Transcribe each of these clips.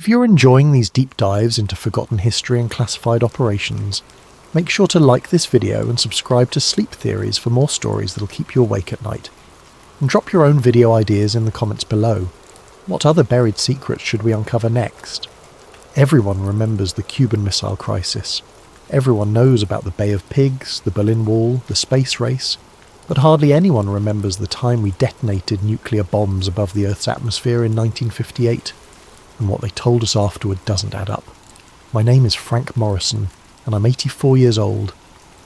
If you're enjoying these deep dives into forgotten history and classified operations, make sure to like this video and subscribe to Sleep Theories for more stories that'll keep you awake at night. And drop your own video ideas in the comments below. What other buried secrets should we uncover next? Everyone remembers the Cuban Missile Crisis. Everyone knows about the Bay of Pigs, the Berlin Wall, the space race, but hardly anyone remembers the time we detonated nuclear bombs above the Earth's atmosphere in 1958, and what they told us afterward doesn't add up. My name is Frank Morrison, and I'm 84 years old.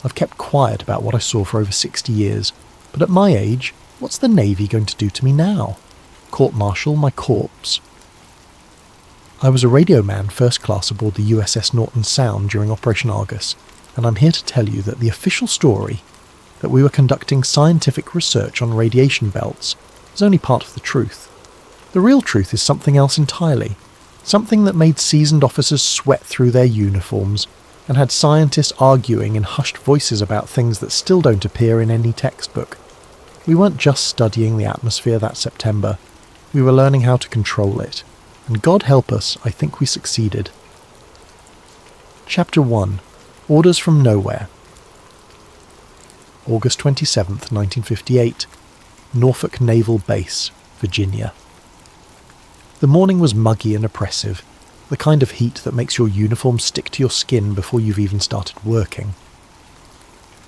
I've kept quiet about what I saw for over 60 years, but at my age, what's the Navy going to do to me now? Court-martial my corpse? I was a radio man first class aboard the USS Norton Sound during Operation Argus, and I'm here to tell you that the official story, that we were conducting scientific research on radiation belts, is only part of the truth. The real truth is something else entirely, something that made seasoned officers sweat through their uniforms and had scientists arguing in hushed voices about things that still don't appear in any textbook. We weren't just studying the atmosphere that September, we were learning how to control it, and God help us, I think we succeeded. Chapter 1. Orders from Nowhere. August 27th, 1958. Norfolk Naval Base, Virginia. The morning was muggy and oppressive, the kind of heat that makes your uniform stick to your skin before you've even started working.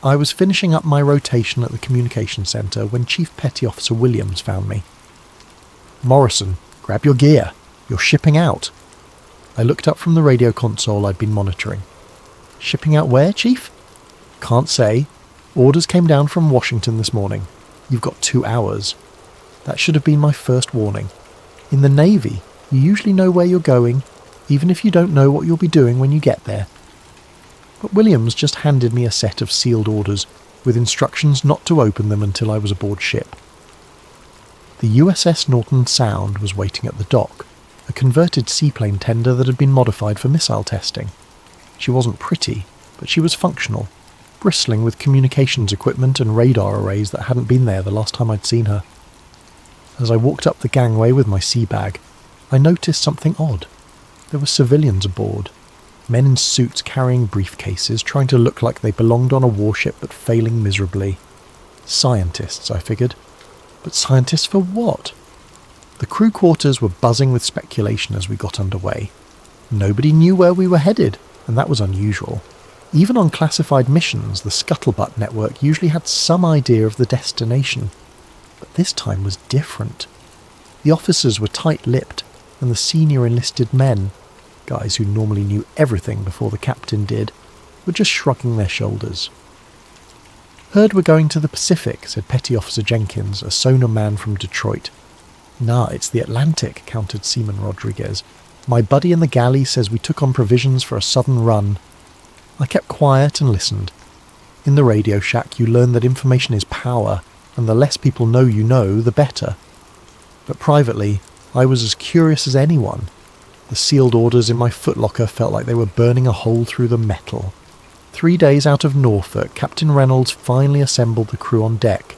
I was finishing up my rotation at the communication centre when Chief Petty Officer Williams found me. "Morrison, grab your gear. You're shipping out." I looked up from the radio console I'd been monitoring. "Shipping out where, Chief?" "Can't say. Orders came down from Washington this morning. You've got 2 hours. That should have been my first warning. In the Navy, you usually know where you're going, even if you don't know what you'll be doing when you get there." But Williams just handed me a set of sealed orders, with instructions not to open them until I was aboard ship. The USS Norton Sound was waiting at the dock, a converted seaplane tender that had been modified for missile testing. She wasn't pretty, but she was functional, bristling with communications equipment and radar arrays that hadn't been there the last time I'd seen her. As I walked up the gangway with my sea bag, I noticed something odd. There were civilians aboard, men in suits carrying briefcases, trying to look like they belonged on a warship but failing miserably. Scientists, I figured. But scientists for what? The crew quarters were buzzing with speculation as we got underway. Nobody knew where we were headed, and that was unusual. Even on classified missions, the scuttlebutt network usually had some idea of the destination. But this time was different. The officers were tight-lipped, and the senior enlisted men, guys who normally knew everything before the captain did, were just shrugging their shoulders. "Heard we're going to the Pacific," said Petty Officer Jenkins, a sonar man from Detroit. "Nah, it's the Atlantic," countered Seaman Rodriguez. "My buddy in the galley says we took on provisions for a southern run." I kept quiet and listened. In the Radio Shack you learn that information is power, and the less people know you know, the better. But privately, I was as curious as anyone. The sealed orders in my footlocker felt like they were burning a hole through the metal. 3 days out of Norfolk, Captain Reynolds finally assembled the crew on deck.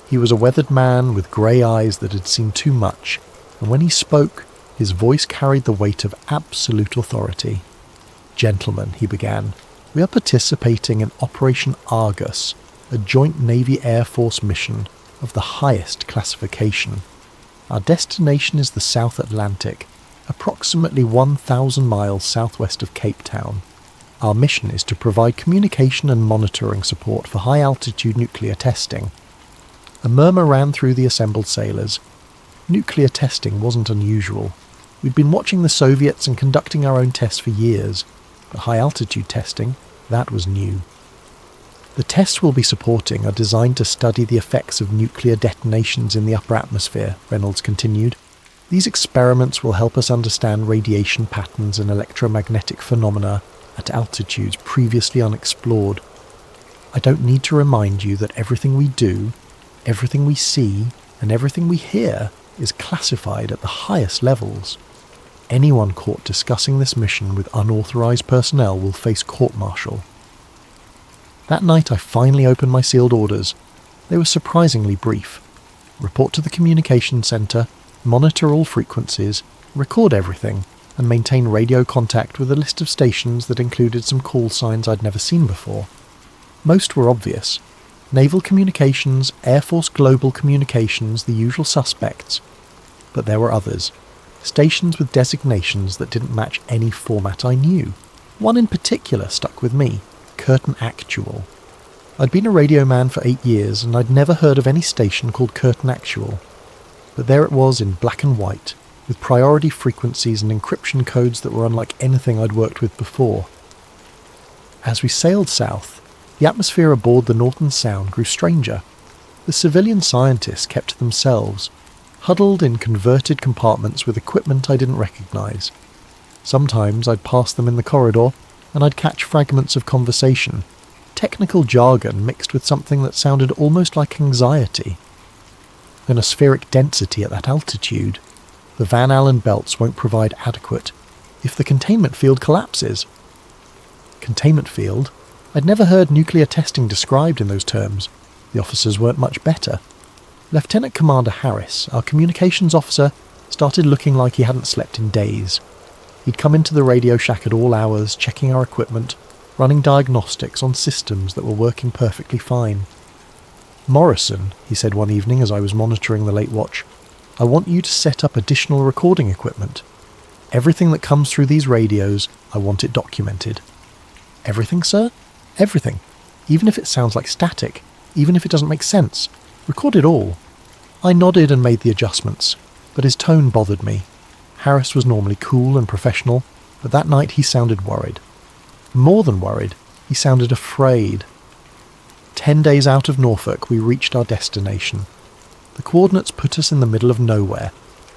He was a weathered man with grey eyes that had seen too much, and when he spoke, his voice carried the weight of absolute authority. "Gentlemen," he began, "we are participating in Operation Argus, a joint Navy-Air Force mission of the highest classification. Our destination is the South Atlantic, approximately 1,000 miles southwest of Cape Town. Our mission is to provide communication and monitoring support for high-altitude nuclear testing." A murmur ran through the assembled sailors. Nuclear testing wasn't unusual. We'd been watching the Soviets and conducting our own tests for years, but high-altitude testing, that was new. "The tests we'll be supporting are designed to study the effects of nuclear detonations in the upper atmosphere," Reynolds continued. "These experiments will help us understand radiation patterns and electromagnetic phenomena at altitudes previously unexplored. I don't need to remind you that everything we do, everything we see, and everything we hear is classified at the highest levels. Anyone caught discussing this mission with unauthorized personnel will face court-martial." That night I finally opened my sealed orders. They were surprisingly brief. Report to the communication centre, monitor all frequencies, record everything, and maintain radio contact with a list of stations that included some call signs I'd never seen before. Most were obvious. Naval Communications, Air Force Global Communications, the usual suspects. But there were others. Stations with designations that didn't match any format I knew. One in particular stuck with me, Curtain Actual. I'd been a radio man for 8 years and I'd never heard of any station called Curtain Actual. But there it was in black and white, with priority frequencies and encryption codes that were unlike anything I'd worked with before. As we sailed south, the atmosphere aboard the Northern Sound grew stranger. The civilian scientists kept to themselves, huddled in converted compartments with equipment I didn't recognise. Sometimes I'd pass them in the corridor, and I'd catch fragments of conversation, technical jargon mixed with something that sounded almost like anxiety. In a spheric density at that altitude, the Van Allen belts won't provide adequate if the containment field collapses. Containment field? I'd never heard nuclear testing described in those terms. The officers weren't much better. Lieutenant Commander Harris, our communications officer, started looking like he hadn't slept in days. He'd come into the radio shack at all hours, checking our equipment, running diagnostics on systems that were working perfectly fine. "Morrison," he said one evening as I was monitoring the late watch, "I want you to set up additional recording equipment. Everything that comes through these radios, I want it documented." "Everything, sir?" "Everything. Even if it sounds like static, even if it doesn't make sense. Record it all." I nodded and made the adjustments, but his tone bothered me. Harris was normally cool and professional, but that night he sounded worried. More than worried, he sounded afraid. 10 days out of Norfolk, we reached our destination. The coordinates put us in the middle of nowhere,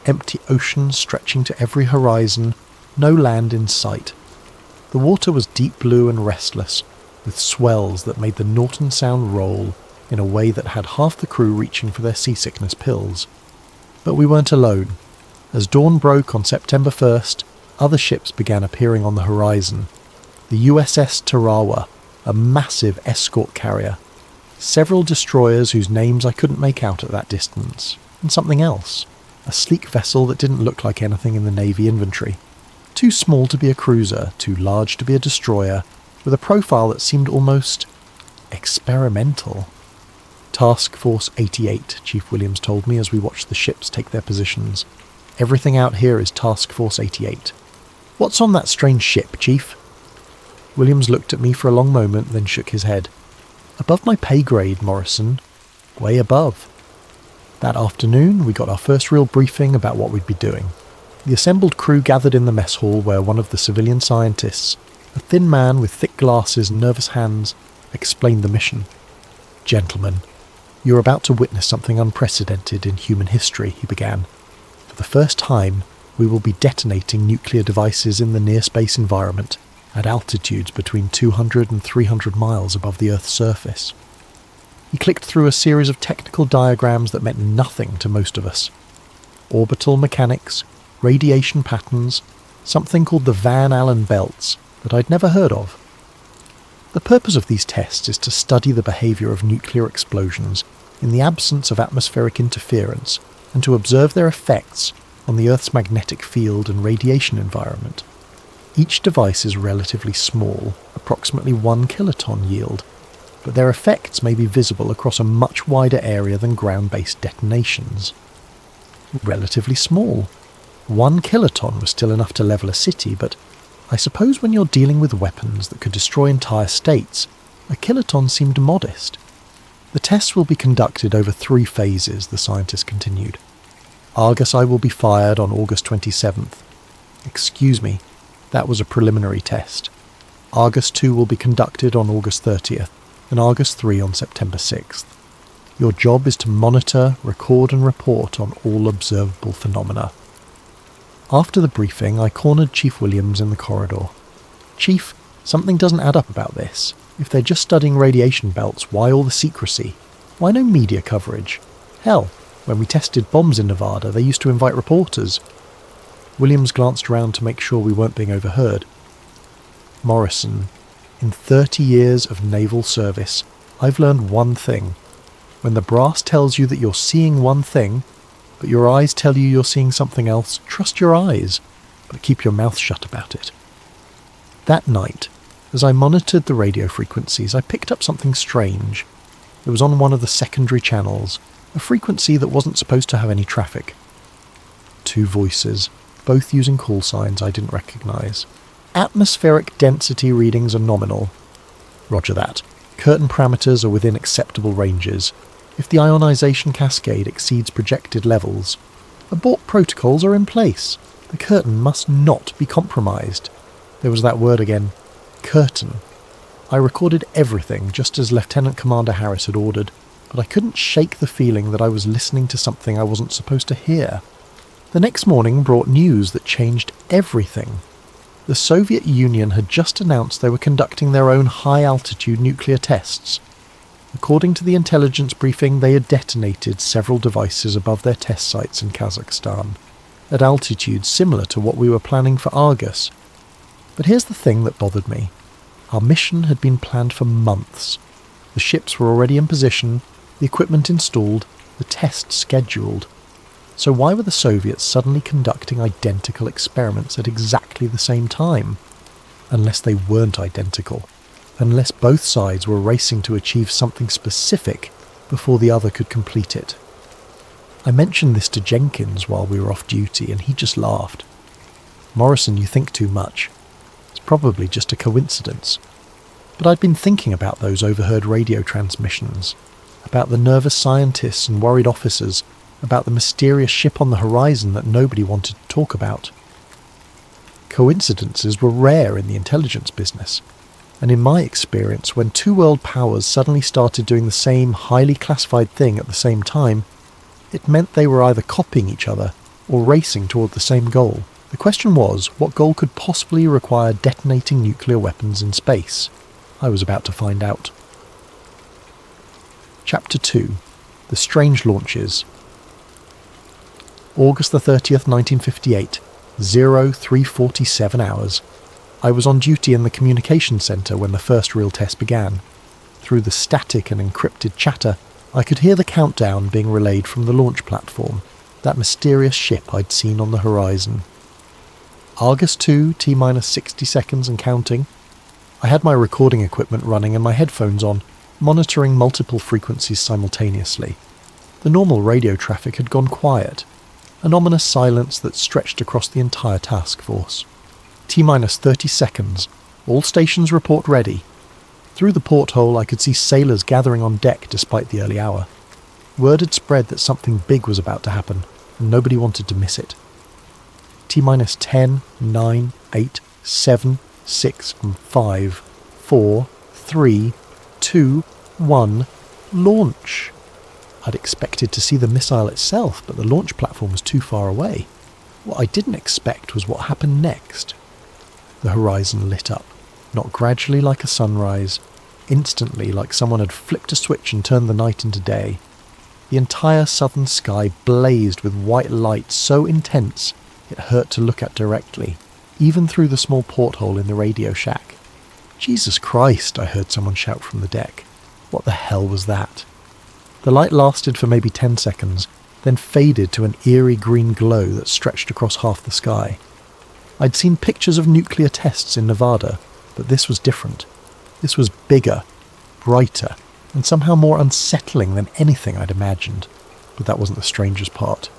empty ocean stretching to every horizon, no land in sight. The water was deep blue and restless, with swells that made the Norton Sound roll in a way that had half the crew reaching for their seasickness pills. But we weren't alone. As dawn broke on September 1st, other ships began appearing on the horizon. The USS Tarawa, a massive escort carrier, several destroyers whose names I couldn't make out at that distance, and something else, a sleek vessel that didn't look like anything in the Navy inventory. Too small to be a cruiser, too large to be a destroyer, with a profile that seemed almost experimental. "Task Force 88, Chief Williams told me as we watched the ships take their positions. "Everything out here is Task Force 88. "What's on that strange ship, Chief?" Williams looked at me for a long moment, then shook his head. "Above my pay grade, Morrison. Way above." That afternoon, we got our first real briefing about what we'd be doing. The assembled crew gathered in the mess hall where one of the civilian scientists, a thin man with thick glasses and nervous hands, explained the mission. "Gentlemen, you're about to witness something unprecedented in human history," he began. "For the first time, we will be detonating nuclear devices in the near-space environment at altitudes between 200 and 300 miles above the Earth's surface." He clicked through a series of technical diagrams that meant nothing to most of us. Orbital mechanics, radiation patterns, something called the Van Allen belts that I'd never heard of. The purpose of these tests is to study the behaviour of nuclear explosions in the absence of atmospheric interference and to observe their effects on the Earth's magnetic field and radiation environment. Each device is relatively small, approximately 1 kiloton yield, but their effects may be visible across a much wider area than ground-based detonations. Relatively small. 1 kiloton was still enough to level a city, but I suppose when you're dealing with weapons that could destroy entire states, a kiloton seemed modest. "The tests will be conducted over 3 phases, the scientist continued. Argus I will be fired on August 27th. Excuse me, that was a preliminary test. Argus 2 will be conducted on August 30th, and Argus 3 on September 6th. Your job is to monitor, record and report on all observable phenomena." After the briefing, I cornered Chief Williams in the corridor. "Chief, something doesn't add up about this. If they're just studying radiation belts, why all the secrecy? Why no media coverage? Hell, when we tested bombs in Nevada, they used to invite reporters." Williams glanced around to make sure we weren't being overheard. "Morrison, in 30 years of naval service, I've learned one thing. When the brass tells you that you're seeing one thing, but your eyes tell you you're seeing something else, trust your eyes. but keep your mouth shut about it. That night, as I monitored the radio frequencies, I picked up something strange. It was on one of the secondary channels, a frequency that wasn't supposed to have any traffic. 2 voices, both using call signs I didn't recognise. Atmospheric density readings are nominal. Roger that. Curtain parameters are within acceptable ranges. If the ionisation cascade exceeds projected levels, abort protocols are in place. The curtain must not be compromised. There was that word again. Curtain. I recorded everything just as Lieutenant Commander Harris had ordered, but I couldn't shake the feeling that I was listening to something I wasn't supposed to hear. The next morning brought news that changed everything. The Soviet Union had just announced they were conducting their own high-altitude nuclear tests. According to the intelligence briefing, they had detonated several devices above their test sites in Kazakhstan, at altitudes similar to what we were planning for Argus. But here's the thing that bothered me. Our mission had been planned for months. The ships were already in position, the equipment installed, the tests scheduled. So why were the Soviets suddenly conducting identical experiments at exactly the same time? Unless they weren't identical. Unless both sides were racing to achieve something specific before the other could complete it. I mentioned this to Jenkins while we were off duty, and he just laughed. "Morrison, you think too much. It's probably just a coincidence." But I'd been thinking about those overheard radio transmissions, about the nervous scientists and worried officers, about the mysterious ship on the horizon that nobody wanted to talk about. Coincidences were rare in the intelligence business, and in my experience, when 2 world powers suddenly started doing the same highly classified thing at the same time, it meant they were either copying each other or racing toward the same goal. The question was, what goal could possibly require detonating nuclear weapons in space? I was about to find out. Chapter 2. The Strange Launches. August the 30th, 1958, 03:47 hours. I was on duty in the communication centre when the first real test began. Through the static and encrypted chatter, I could hear the countdown being relayed from the launch platform, that mysterious ship I'd seen on the horizon. Argus 2, T-minus 60 seconds and counting. I had my recording equipment running and my headphones on, monitoring multiple frequencies simultaneously. The normal radio traffic had gone quiet, an ominous silence that stretched across the entire task force. T-minus 30 seconds. All stations report ready. Through the porthole I could see sailors gathering on deck despite the early hour. Word had spread that something big was about to happen, and nobody wanted to miss it. T-minus 10, 9, 8, 7, 6, 5, 4, 3, 2, 1, launch. I'd expected to see the missile itself, but the launch platform was too far away. What I didn't expect was what happened next. The horizon lit up, not gradually like a sunrise, instantly like someone had flipped a switch and turned the night into day. The entire southern sky blazed with white light so intense it hurt to look at directly, even through the small porthole in the radio shack. "Jesus Christ," I heard someone shout from the deck. What the hell was that? The light lasted for maybe 10 seconds, then faded to an eerie green glow that stretched across half the sky. I'd seen pictures of nuclear tests in Nevada, but this was different. This was bigger, brighter, and somehow more unsettling than anything I'd imagined. But that wasn't the strangest part.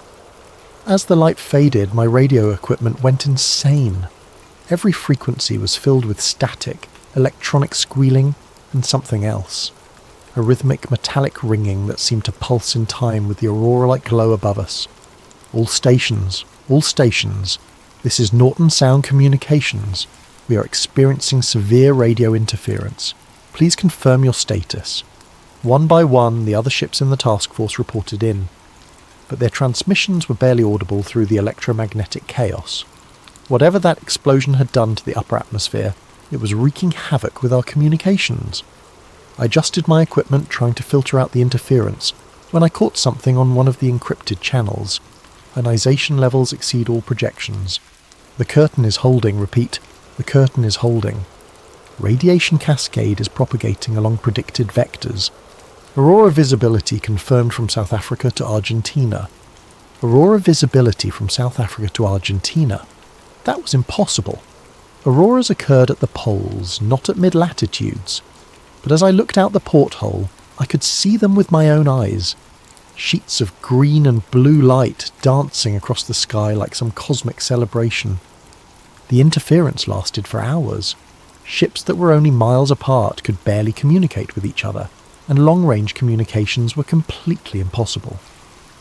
As the light faded, my radio equipment went insane. Every frequency was filled with static, electronic squealing, and something else. A rhythmic metallic ringing that seemed to pulse in time with the aurora-like glow above us. All stations, this is Norton Sound Communications. We are experiencing severe radio interference. Please confirm your status. One by one, the other ships in the task force reported in, but their transmissions were barely audible through the electromagnetic chaos. Whatever that explosion had done to the upper atmosphere, it was wreaking havoc with our communications. I adjusted my equipment, trying to filter out the interference, when I caught something on one of the encrypted channels. Ionization levels exceed all projections. The curtain is holding, repeat, the curtain is holding. Radiation cascade is propagating along predicted vectors. Aurora visibility confirmed from South Africa to Argentina. Aurora visibility from South Africa to Argentina. That was impossible. Auroras occurred at the poles, not at mid-latitudes. But as I looked out the porthole, I could see them with my own eyes. Sheets of green and blue light dancing across the sky like some cosmic celebration. The interference lasted for hours. Ships that were only miles apart could barely communicate with each other, and long-range communications were completely impossible.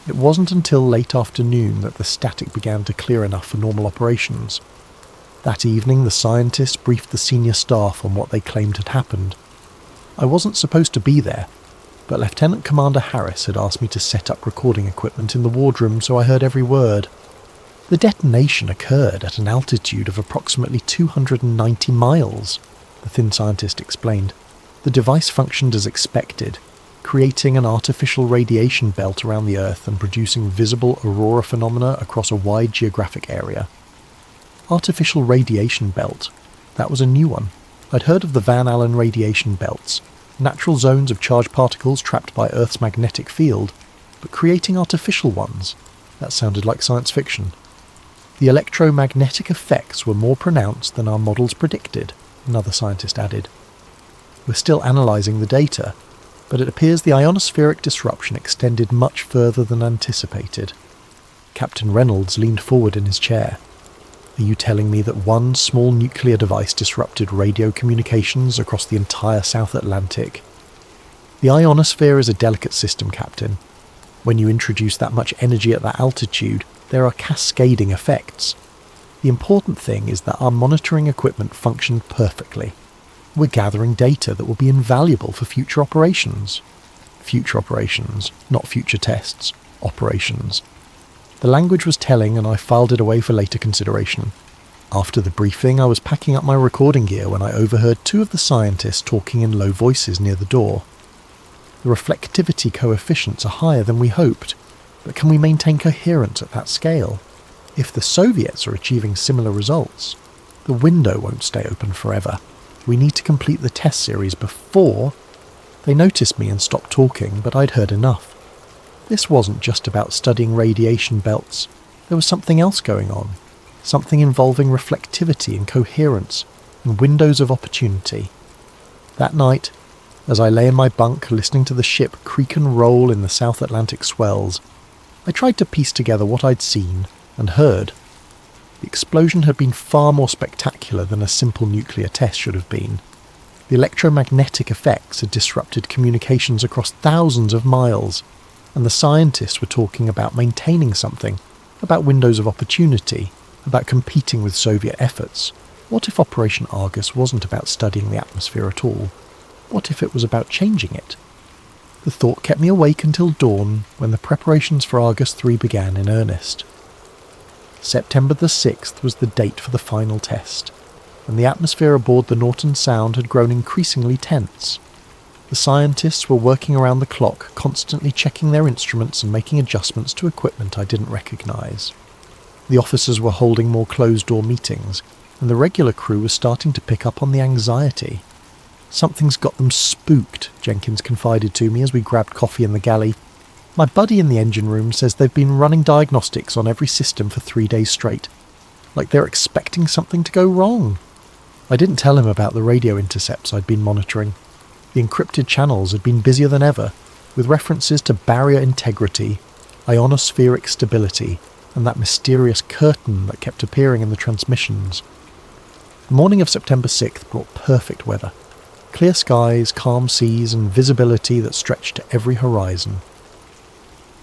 It wasn't until late afternoon that the static began to clear enough for normal operations. That evening, the scientists briefed the senior staff on what they claimed had happened. I wasn't supposed to be there, but Lieutenant Commander Harris had asked me to set up recording equipment in the wardroom, so I heard every word. The detonation occurred at an altitude of approximately 290 miles, the thin scientist explained. The device functioned as expected, creating an artificial radiation belt around the Earth and producing visible aurora phenomena across a wide geographic area. Artificial radiation belt. That was a new one. I'd heard of the Van Allen radiation belts, natural zones of charged particles trapped by Earth's magnetic field, but creating artificial ones, that sounded like science fiction. The electromagnetic effects were more pronounced than our models predicted, another scientist added. We're still analysing the data, but it appears the ionospheric disruption extended much further than anticipated. Captain Reynolds leaned forward in his chair. Are you telling me that one small nuclear device disrupted radio communications across the entire South Atlantic? The ionosphere is a delicate system, Captain. When you introduce that much energy at that altitude, there are cascading effects. The important thing is that our monitoring equipment functioned perfectly. We're gathering data that will be invaluable for future operations. Future operations, not future tests. Operations. The language was telling, and I filed it away for later consideration. After the briefing, I was packing up my recording gear when I overheard two of the scientists talking in low voices near the door. The reflectivity coefficients are higher than we hoped, but can we maintain coherence at that scale? If the Soviets are achieving similar results, the window won't stay open forever. We need to complete the test series before... They noticed me and stopped talking, but I'd heard enough. This wasn't just about studying radiation belts. There was something else going on. Something involving reflectivity and coherence, and windows of opportunity. That night, as I lay in my bunk listening to the ship creak and roll in the South Atlantic swells, I tried to piece together what I'd seen and heard. The explosion had been far more spectacular than a simple nuclear test should have been. The electromagnetic effects had disrupted communications across thousands of miles, and the scientists were talking about maintaining something, about windows of opportunity, about competing with Soviet efforts. What if Operation Argus wasn't about studying the atmosphere at all? What if it was about changing it? The thought kept me awake until dawn, when the preparations for Argus 3 began in earnest. September the 6th was the date for the final test, and the atmosphere aboard the Norton Sound had grown increasingly tense. The scientists were working around the clock, constantly checking their instruments and making adjustments to equipment I didn't recognise. The officers were holding more closed-door meetings, and the regular crew was starting to pick up on the anxiety. Something's got them spooked, Jenkins confided to me as we grabbed coffee in the galley. My buddy in the engine room says they've been running diagnostics on every system for 3 days straight, like they're expecting something to go wrong. I didn't tell him about the radio intercepts I'd been monitoring. The encrypted channels had been busier than ever, with references to barrier integrity, ionospheric stability, and that mysterious curtain that kept appearing in the transmissions. The morning of September 6th brought perfect weather. Clear skies, calm seas, and visibility that stretched to every horizon.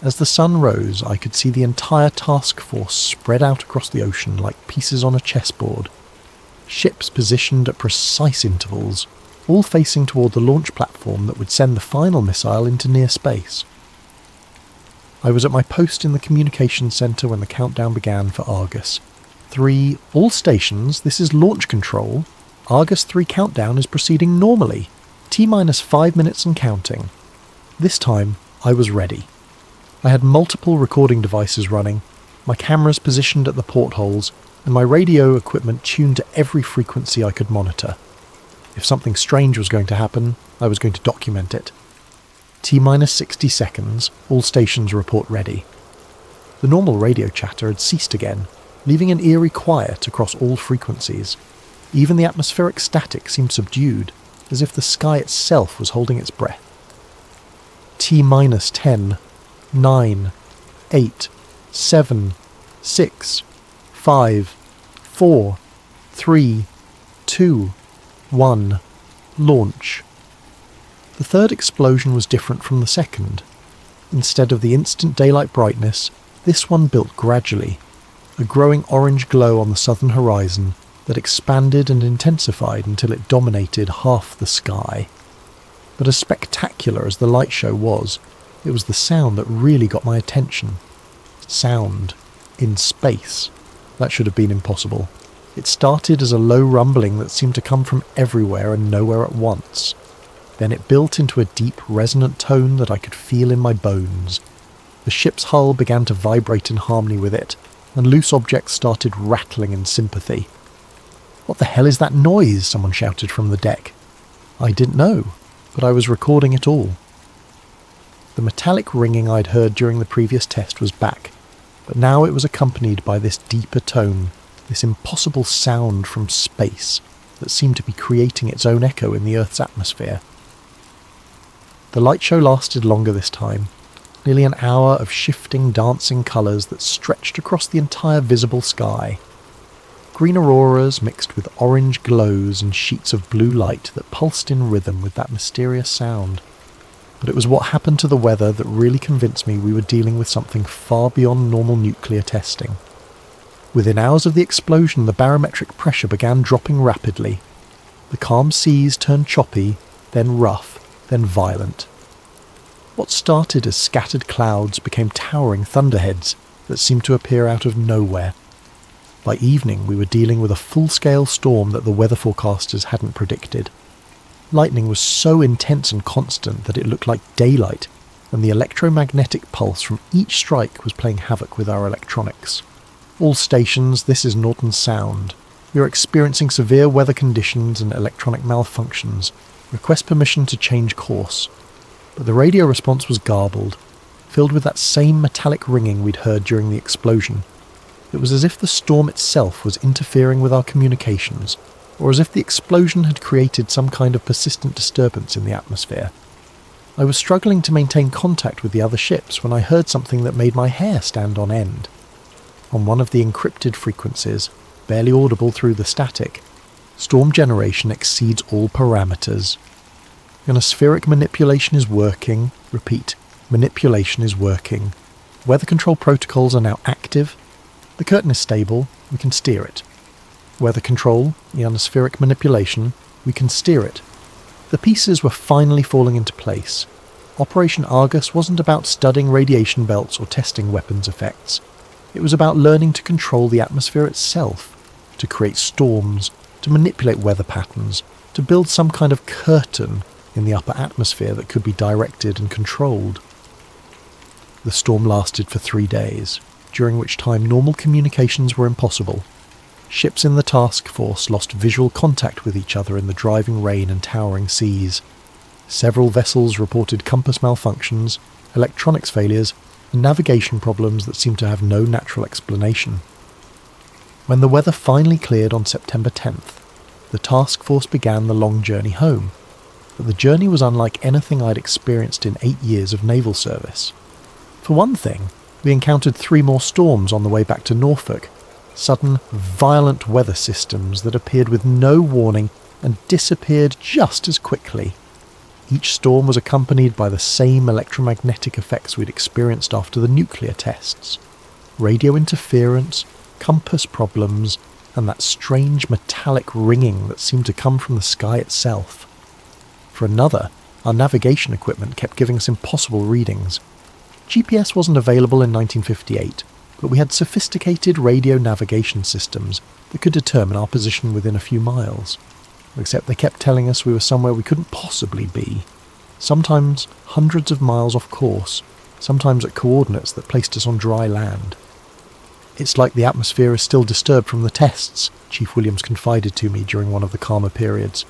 As the sun rose, I could see the entire task force spread out across the ocean like pieces on a chessboard. Ships positioned at precise intervals, all facing toward the launch platform that would send the final missile into near space. I was at my post in the communications centre when the countdown began for Argus. 3, all stations, this is launch control. Argus 3 countdown is proceeding normally. T-minus 5 minutes and counting. This time, I was ready. I had multiple recording devices running, my cameras positioned at the portholes, and my radio equipment tuned to every frequency I could monitor. If something strange was going to happen, I was going to document it. T-minus 60 seconds, all stations report ready. The normal radio chatter had ceased again, leaving an eerie quiet across all frequencies. Even the atmospheric static seemed subdued, as if the sky itself was holding its breath. T-minus 10, 9, 8, 7, 6, 5, 4, 3, 2, 1, launch. The third explosion was different from the second. Instead of the instant daylight brightness, this one built gradually, a growing orange glow on the southern horizon that expanded and intensified until it dominated half the sky. But as spectacular as the light show was, it was the sound that really got my attention. Sound. In space. That should have been impossible. It started as a low rumbling that seemed to come from everywhere and nowhere at once. Then it built into a deep, resonant tone that I could feel in my bones. The ship's hull began to vibrate in harmony with it, and loose objects started rattling in sympathy. "What the hell is that noise?" someone shouted from the deck. I didn't know, but I was recording it all. The metallic ringing I'd heard during the previous test was back, but now it was accompanied by this deeper tone, this impossible sound from space that seemed to be creating its own echo in the Earth's atmosphere. The light show lasted longer this time, nearly an hour of shifting, dancing colours that stretched across the entire visible sky. Green auroras mixed with orange glows and sheets of blue light that pulsed in rhythm with that mysterious sound. But it was what happened to the weather that really convinced me we were dealing with something far beyond normal nuclear testing. Within hours of the explosion, the barometric pressure began dropping rapidly. The calm seas turned choppy, then rough, then violent. What started as scattered clouds became towering thunderheads that seemed to appear out of nowhere. By evening, we were dealing with a full-scale storm that the weather forecasters hadn't predicted. Lightning was so intense and constant that it looked like daylight, and the electromagnetic pulse from each strike was playing havoc with our electronics. All stations, this is Norton Sound. We are experiencing severe weather conditions and electronic malfunctions. Request permission to change course. But the radio response was garbled, filled with that same metallic ringing we'd heard during the explosion. It was as if the storm itself was interfering with our communications, or as if the explosion had created some kind of persistent disturbance in the atmosphere. I was struggling to maintain contact with the other ships when I heard something that made my hair stand on end. On one of the encrypted frequencies, barely audible through the static, storm generation exceeds all parameters. Ionospheric manipulation is working. Repeat, manipulation is working. Weather control protocols are now active. The curtain is stable. We can steer it. Weather control, ionospheric manipulation, we can steer it. The pieces were finally falling into place. Operation Argus wasn't about studying radiation belts or testing weapons effects. It was about learning to control the atmosphere itself, to create storms, to manipulate weather patterns, to build some kind of curtain in the upper atmosphere that could be directed and controlled. The storm lasted for 3 days, during which time normal communications were impossible. Ships in the task force lost visual contact with each other in the driving rain and towering seas. Several vessels reported compass malfunctions, electronics failures, and navigation problems that seemed to have no natural explanation. When the weather finally cleared on September 10th, the task force began the long journey home. But the journey was unlike anything I'd experienced in 8 years of naval service. For one thing, we encountered 3 more storms on the way back to Norfolk, sudden, violent weather systems that appeared with no warning and disappeared just as quickly. Each storm was accompanied by the same electromagnetic effects we'd experienced after the nuclear tests. Radio interference, compass problems, and that strange metallic ringing that seemed to come from the sky itself. For another, our navigation equipment kept giving us impossible readings. GPS wasn't available in 1958, but we had sophisticated radio navigation systems that could determine our position within a few miles. Except they kept telling us we were somewhere we couldn't possibly be. Sometimes hundreds of miles off course, sometimes at coordinates that placed us on dry land. "It's like the atmosphere is still disturbed from the tests," Chief Williams confided to me during one of the calmer periods.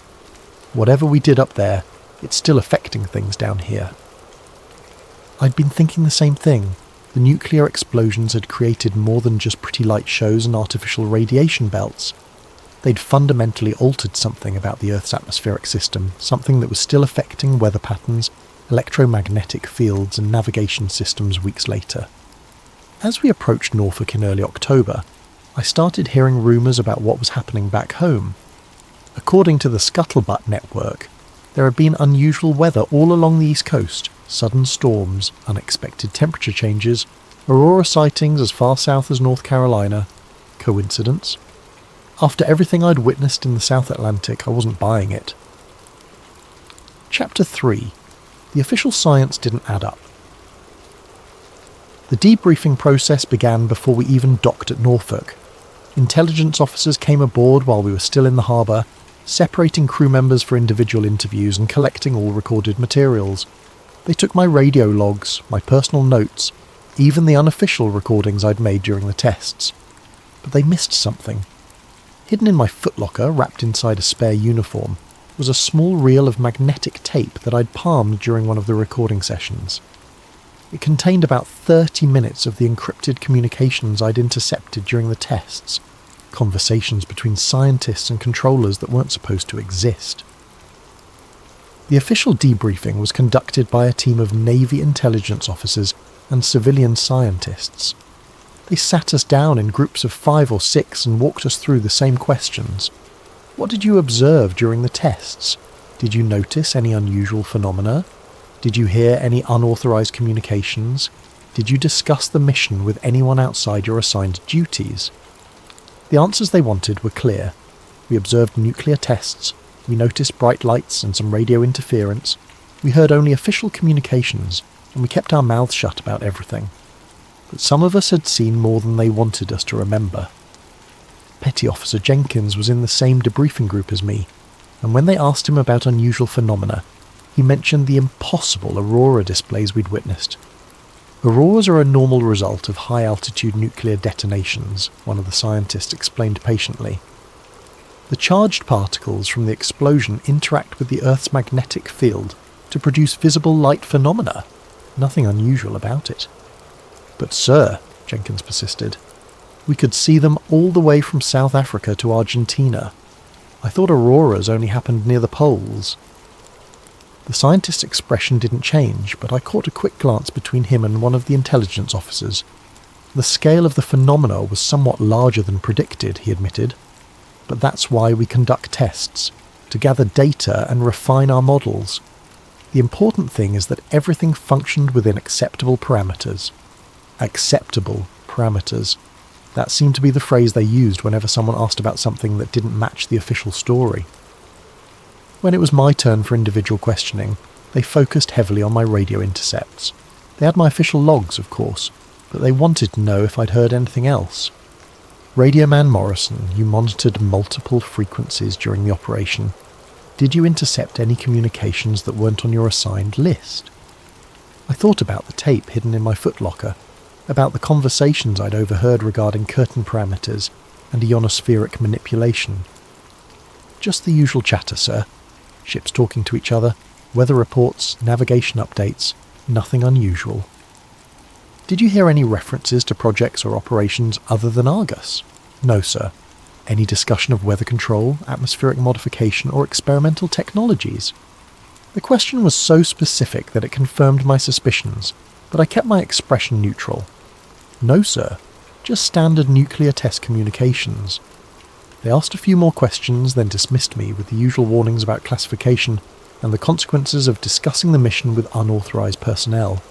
"Whatever we did up there, it's still affecting things down here." I'd been thinking the same thing, the nuclear explosions had created more than just pretty light shows and artificial radiation belts. They'd fundamentally altered something about the Earth's atmospheric system, something that was still affecting weather patterns, electromagnetic fields and navigation systems weeks later. As we approached Norfolk in early October, I started hearing rumours about what was happening back home. According to the Scuttlebutt network, there had been unusual weather all along the East Coast, sudden storms, unexpected temperature changes, aurora sightings as far south as North Carolina. Coincidence? After everything I'd witnessed in the South Atlantic, I wasn't buying it. Chapter 3. The official science didn't add up. The debriefing process began before we even docked at Norfolk. Intelligence officers came aboard while we were still in the harbour, separating crew members for individual interviews and collecting all recorded materials. They took my radio logs, my personal notes, even the unofficial recordings I'd made during the tests. But they missed something. Hidden in my footlocker, wrapped inside a spare uniform, was a small reel of magnetic tape that I'd palmed during one of the recording sessions. It contained about 30 minutes of the encrypted communications I'd intercepted during the tests, conversations between scientists and controllers that weren't supposed to exist. The official debriefing was conducted by a team of Navy intelligence officers and civilian scientists. They sat us down in groups of 5 or 6 and walked us through the same questions. What did you observe during the tests? Did you notice any unusual phenomena? Did you hear any unauthorized communications? Did you discuss the mission with anyone outside your assigned duties? The answers they wanted were clear. We observed nuclear tests. We noticed bright lights and some radio interference. We heard only official communications, and we kept our mouths shut about everything. But some of us had seen more than they wanted us to remember. Petty Officer Jenkins was in the same debriefing group as me, and when they asked him about unusual phenomena, he mentioned the impossible aurora displays we'd witnessed. Auroras are a normal result of high-altitude nuclear detonations, one of the scientists explained patiently. The charged particles from the explosion interact with the Earth's magnetic field to produce visible light phenomena. Nothing unusual about it. But sir, Jenkins persisted, we could see them all the way from South Africa to Argentina. I thought auroras only happened near the poles. The scientist's expression didn't change, but I caught a quick glance between him and one of the intelligence officers. The scale of the phenomena was somewhat larger than predicted, he admitted. But that's why we conduct tests, to gather data and refine our models. The important thing is that everything functioned within acceptable parameters. Acceptable parameters. That seemed to be the phrase they used whenever someone asked about something that didn't match the official story. When it was my turn for individual questioning, they focused heavily on my radio intercepts. They had my official logs, of course, but they wanted to know if I'd heard anything else. Radioman Morrison, you monitored multiple frequencies during the operation. Did you intercept any communications that weren't on your assigned list? I thought about the tape hidden in my footlocker, about the conversations I'd overheard regarding curtain parameters and ionospheric manipulation. Just the usual chatter, sir. Ships talking to each other, weather reports, navigation updates, nothing unusual. Did you hear any references to projects or operations other than Argus? No, sir. Any discussion of weather control, atmospheric modification, or experimental technologies? The question was so specific that it confirmed my suspicions, but I kept my expression neutral. No, sir. Just standard nuclear test communications. They asked a few more questions, then dismissed me with the usual warnings about classification and the consequences of discussing the mission with unauthorized personnel.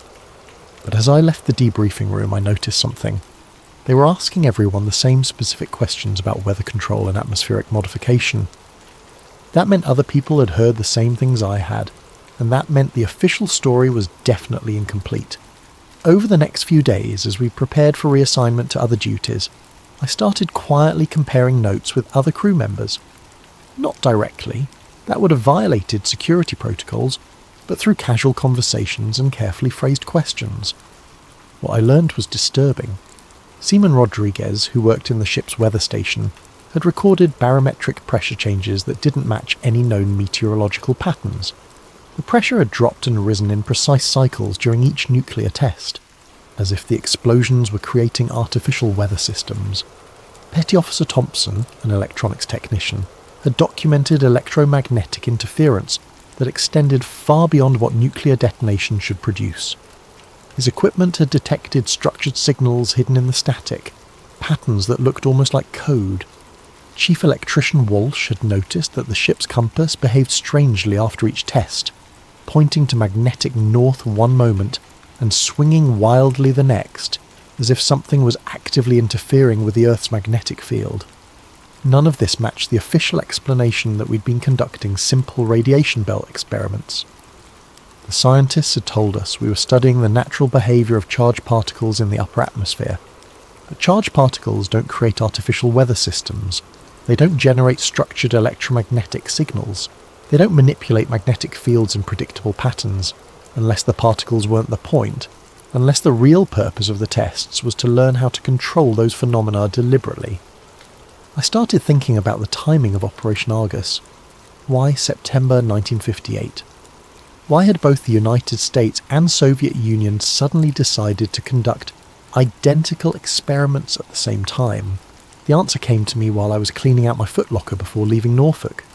But as I left the debriefing room, I noticed something. They were asking everyone the same specific questions about weather control and atmospheric modification. That meant other people had heard the same things I had, and that meant the official story was definitely incomplete. Over the next few days, as we prepared for reassignment to other duties, I started quietly comparing notes with other crew members. Not directly, that would have violated security protocols, but through casual conversations and carefully phrased questions. What I learned was disturbing. Seaman Rodriguez, who worked in the ship's weather station, had recorded barometric pressure changes that didn't match any known meteorological patterns. The pressure had dropped and risen in precise cycles during each nuclear test. as if the explosions were creating artificial weather systems. Petty Officer Thompson, an electronics technician, had documented electromagnetic interference that extended far beyond what nuclear detonation should produce. His equipment had detected structured signals hidden in the static, patterns that looked almost like code. Chief Electrician Walsh had noticed that the ship's compass behaved strangely after each test, pointing to magnetic north one moment and swinging wildly the next, as if something was actively interfering with the Earth's magnetic field. None of this matched the official explanation that we'd been conducting simple radiation belt experiments. The scientists had told us we were studying the natural behaviour of charged particles in the upper atmosphere. But charged particles don't create artificial weather systems. They don't generate structured electromagnetic signals. They don't manipulate magnetic fields in predictable patterns, unless the particles weren't the point, unless the real purpose of the tests was to learn how to control those phenomena deliberately. I started thinking about the timing of Operation Argus. Why September 1958? Why had both the United States and Soviet Union suddenly decided to conduct identical experiments at the same time? The answer came to me while I was cleaning out my footlocker before leaving Norfolk.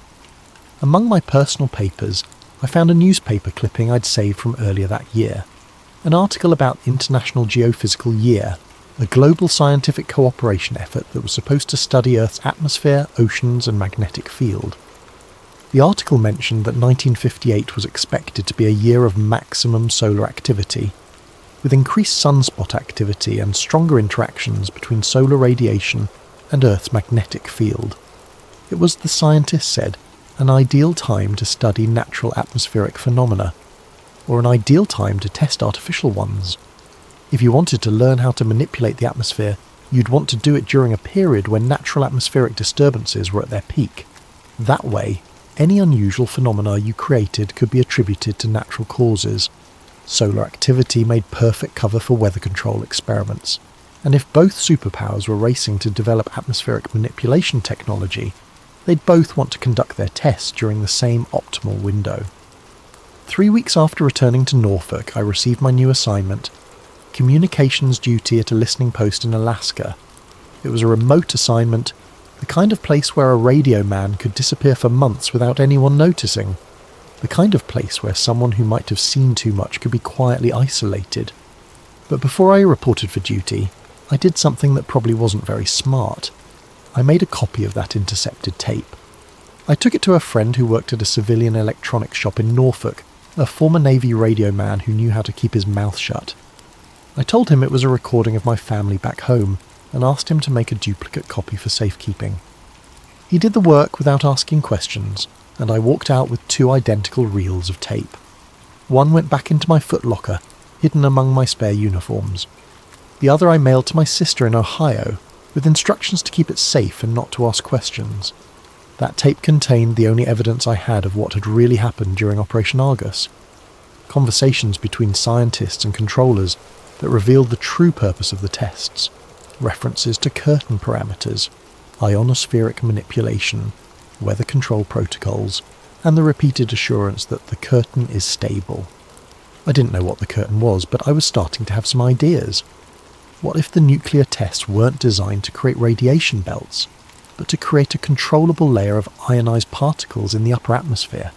Among my personal papers, I found a newspaper clipping I'd saved from earlier that year. An article about International Geophysical Year, a global scientific cooperation effort that was supposed to study Earth's atmosphere, oceans and magnetic field. The article mentioned that 1958 was expected to be a year of maximum solar activity, with increased sunspot activity and stronger interactions between solar radiation and Earth's magnetic field. It was, the scientists said, an ideal time to study natural atmospheric phenomena, or an ideal time to test artificial ones. If you wanted to learn how to manipulate the atmosphere, you'd want to do it during a period when natural atmospheric disturbances were at their peak. That way, any unusual phenomena you created could be attributed to natural causes. Solar activity made perfect cover for weather control experiments, and if both superpowers were racing to develop atmospheric manipulation technology, they'd both want to conduct their tests during the same optimal window. 3 weeks after returning to Norfolk, I received my new assignment, communications duty at a listening post in Alaska. It was a remote assignment, the kind of place where a radio man could disappear for months without anyone noticing. The kind of place where someone who might have seen too much could be quietly isolated. But before I reported for duty, I did something that probably wasn't very smart. I made a copy of that intercepted tape. I took it to a friend who worked at a civilian electronics shop in Norfolk, a former Navy radio man who knew how to keep his mouth shut. I told him it was a recording of my family back home, and asked him to make a duplicate copy for safekeeping. He did the work without asking questions, and I walked out with 2 identical reels of tape. One went back into my footlocker, hidden among my spare uniforms. The other I mailed to my sister in Ohio, with instructions to keep it safe and not to ask questions. That tape contained the only evidence I had of what had really happened during Operation Argus. Conversations between scientists and controllers that revealed the true purpose of the tests. References to curtain parameters, ionospheric manipulation, weather control protocols, and the repeated assurance that the curtain is stable. I didn't know what the curtain was, but I was starting to have some ideas. What if the nuclear tests weren't designed to create radiation belts, but to create a controllable layer of ionized particles in the upper atmosphere?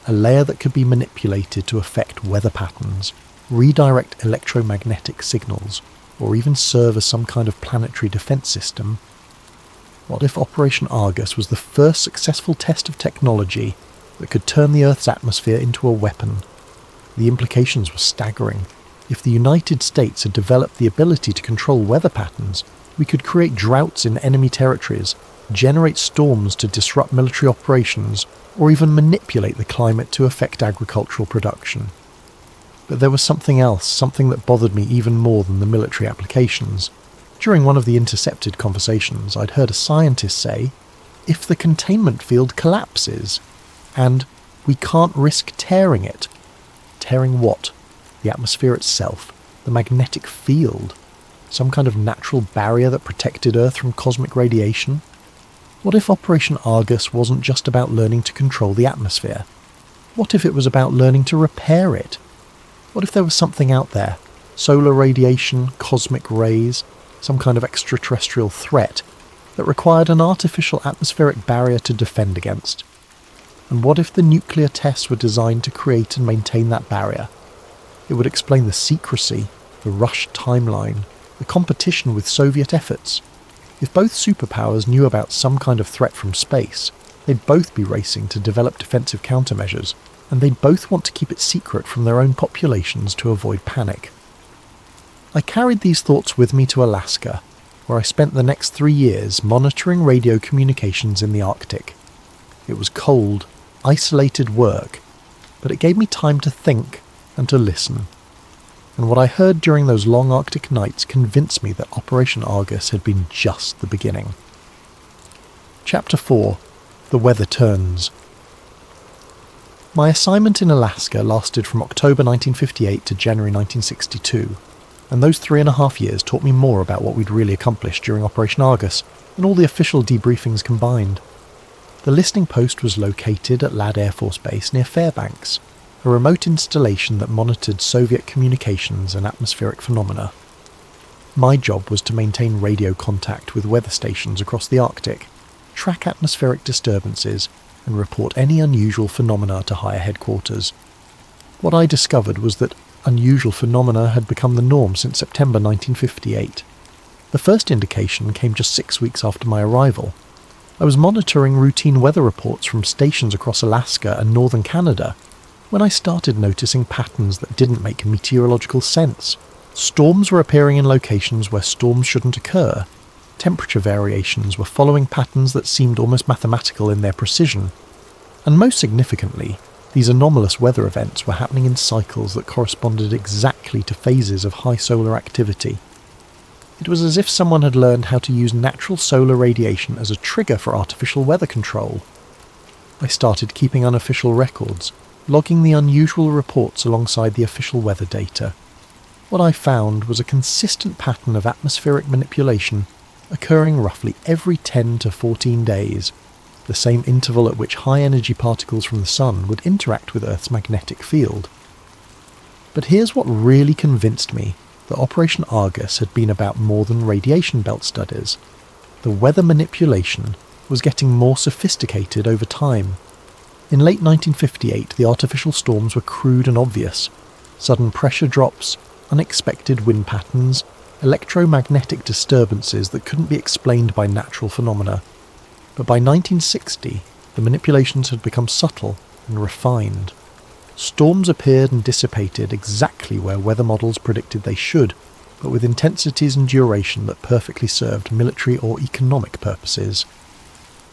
A layer that could be manipulated to affect weather patterns, redirect electromagnetic signals, or even serve as some kind of planetary defense system. What if Operation Argus was the first successful test of technology that could turn the Earth's atmosphere into a weapon? The implications were staggering. If the United States had developed the ability to control weather patterns, we could create droughts in enemy territories, generate storms to disrupt military operations, or even manipulate the climate to affect agricultural production. But there was something else, something that bothered me even more than the military applications. During one of the intercepted conversations, I'd heard a scientist say, "If the containment field collapses," and "we can't risk tearing it." Tearing what? The atmosphere itself? The magnetic field? Some kind of natural barrier that protected Earth from cosmic radiation? What if Operation Argus wasn't just about learning to control the atmosphere? What if it was about learning to repair it? What if there was something out there, solar radiation, cosmic rays, some kind of extraterrestrial threat that required an artificial atmospheric barrier to defend against. And what if the nuclear tests were designed to create and maintain that barrier? It would explain the secrecy, the rushed timeline, the competition with Soviet efforts. If both superpowers knew about some kind of threat from space, they'd both be racing to develop defensive countermeasures, and they'd both want to keep it secret from their own populations to avoid panic. I carried these thoughts with me to Alaska, where I spent the next 3 years monitoring radio communications in the Arctic. It was cold, isolated work, but it gave me time to think and to listen. And what I heard during those long Arctic nights convinced me that Operation Argus had been just the beginning. Chapter 4. The Weather Turns. My assignment in Alaska lasted from October 1958 to January 1962, and those 3.5 years taught me more about what we'd really accomplished during Operation Argus than all the official debriefings combined. The listening post was located at Ladd Air Force Base near Fairbanks, a remote installation that monitored Soviet communications and atmospheric phenomena. My job was to maintain radio contact with weather stations across the Arctic, track atmospheric disturbances, and report any unusual phenomena to higher headquarters. What I discovered was that unusual phenomena had become the norm since September 1958. The first indication came just 6 weeks after my arrival. I was monitoring routine weather reports from stations across Alaska and northern Canada when I started noticing patterns that didn't make meteorological sense. Storms were appearing in locations where storms shouldn't occur. Temperature variations were following patterns that seemed almost mathematical in their precision. And most significantly, these anomalous weather events were happening in cycles that corresponded exactly to phases of high solar activity. It was as if someone had learned how to use natural solar radiation as a trigger for artificial weather control. I started keeping unofficial records, logging the unusual reports alongside the official weather data. What I found was a consistent pattern of atmospheric manipulation occurring roughly every 10 to 14 days, the same interval at which high-energy particles from the sun would interact with Earth's magnetic field. But here's what really convinced me that Operation Argus had been about more than radiation belt studies. The weather manipulation was getting more sophisticated over time. In late 1958, the artificial storms were crude and obvious. Sudden pressure drops, unexpected wind patterns, electromagnetic disturbances that couldn't be explained by natural phenomena. But by 1960, the manipulations had become subtle and refined. Storms appeared and dissipated exactly where weather models predicted they should, but with intensities and duration that perfectly served military or economic purposes.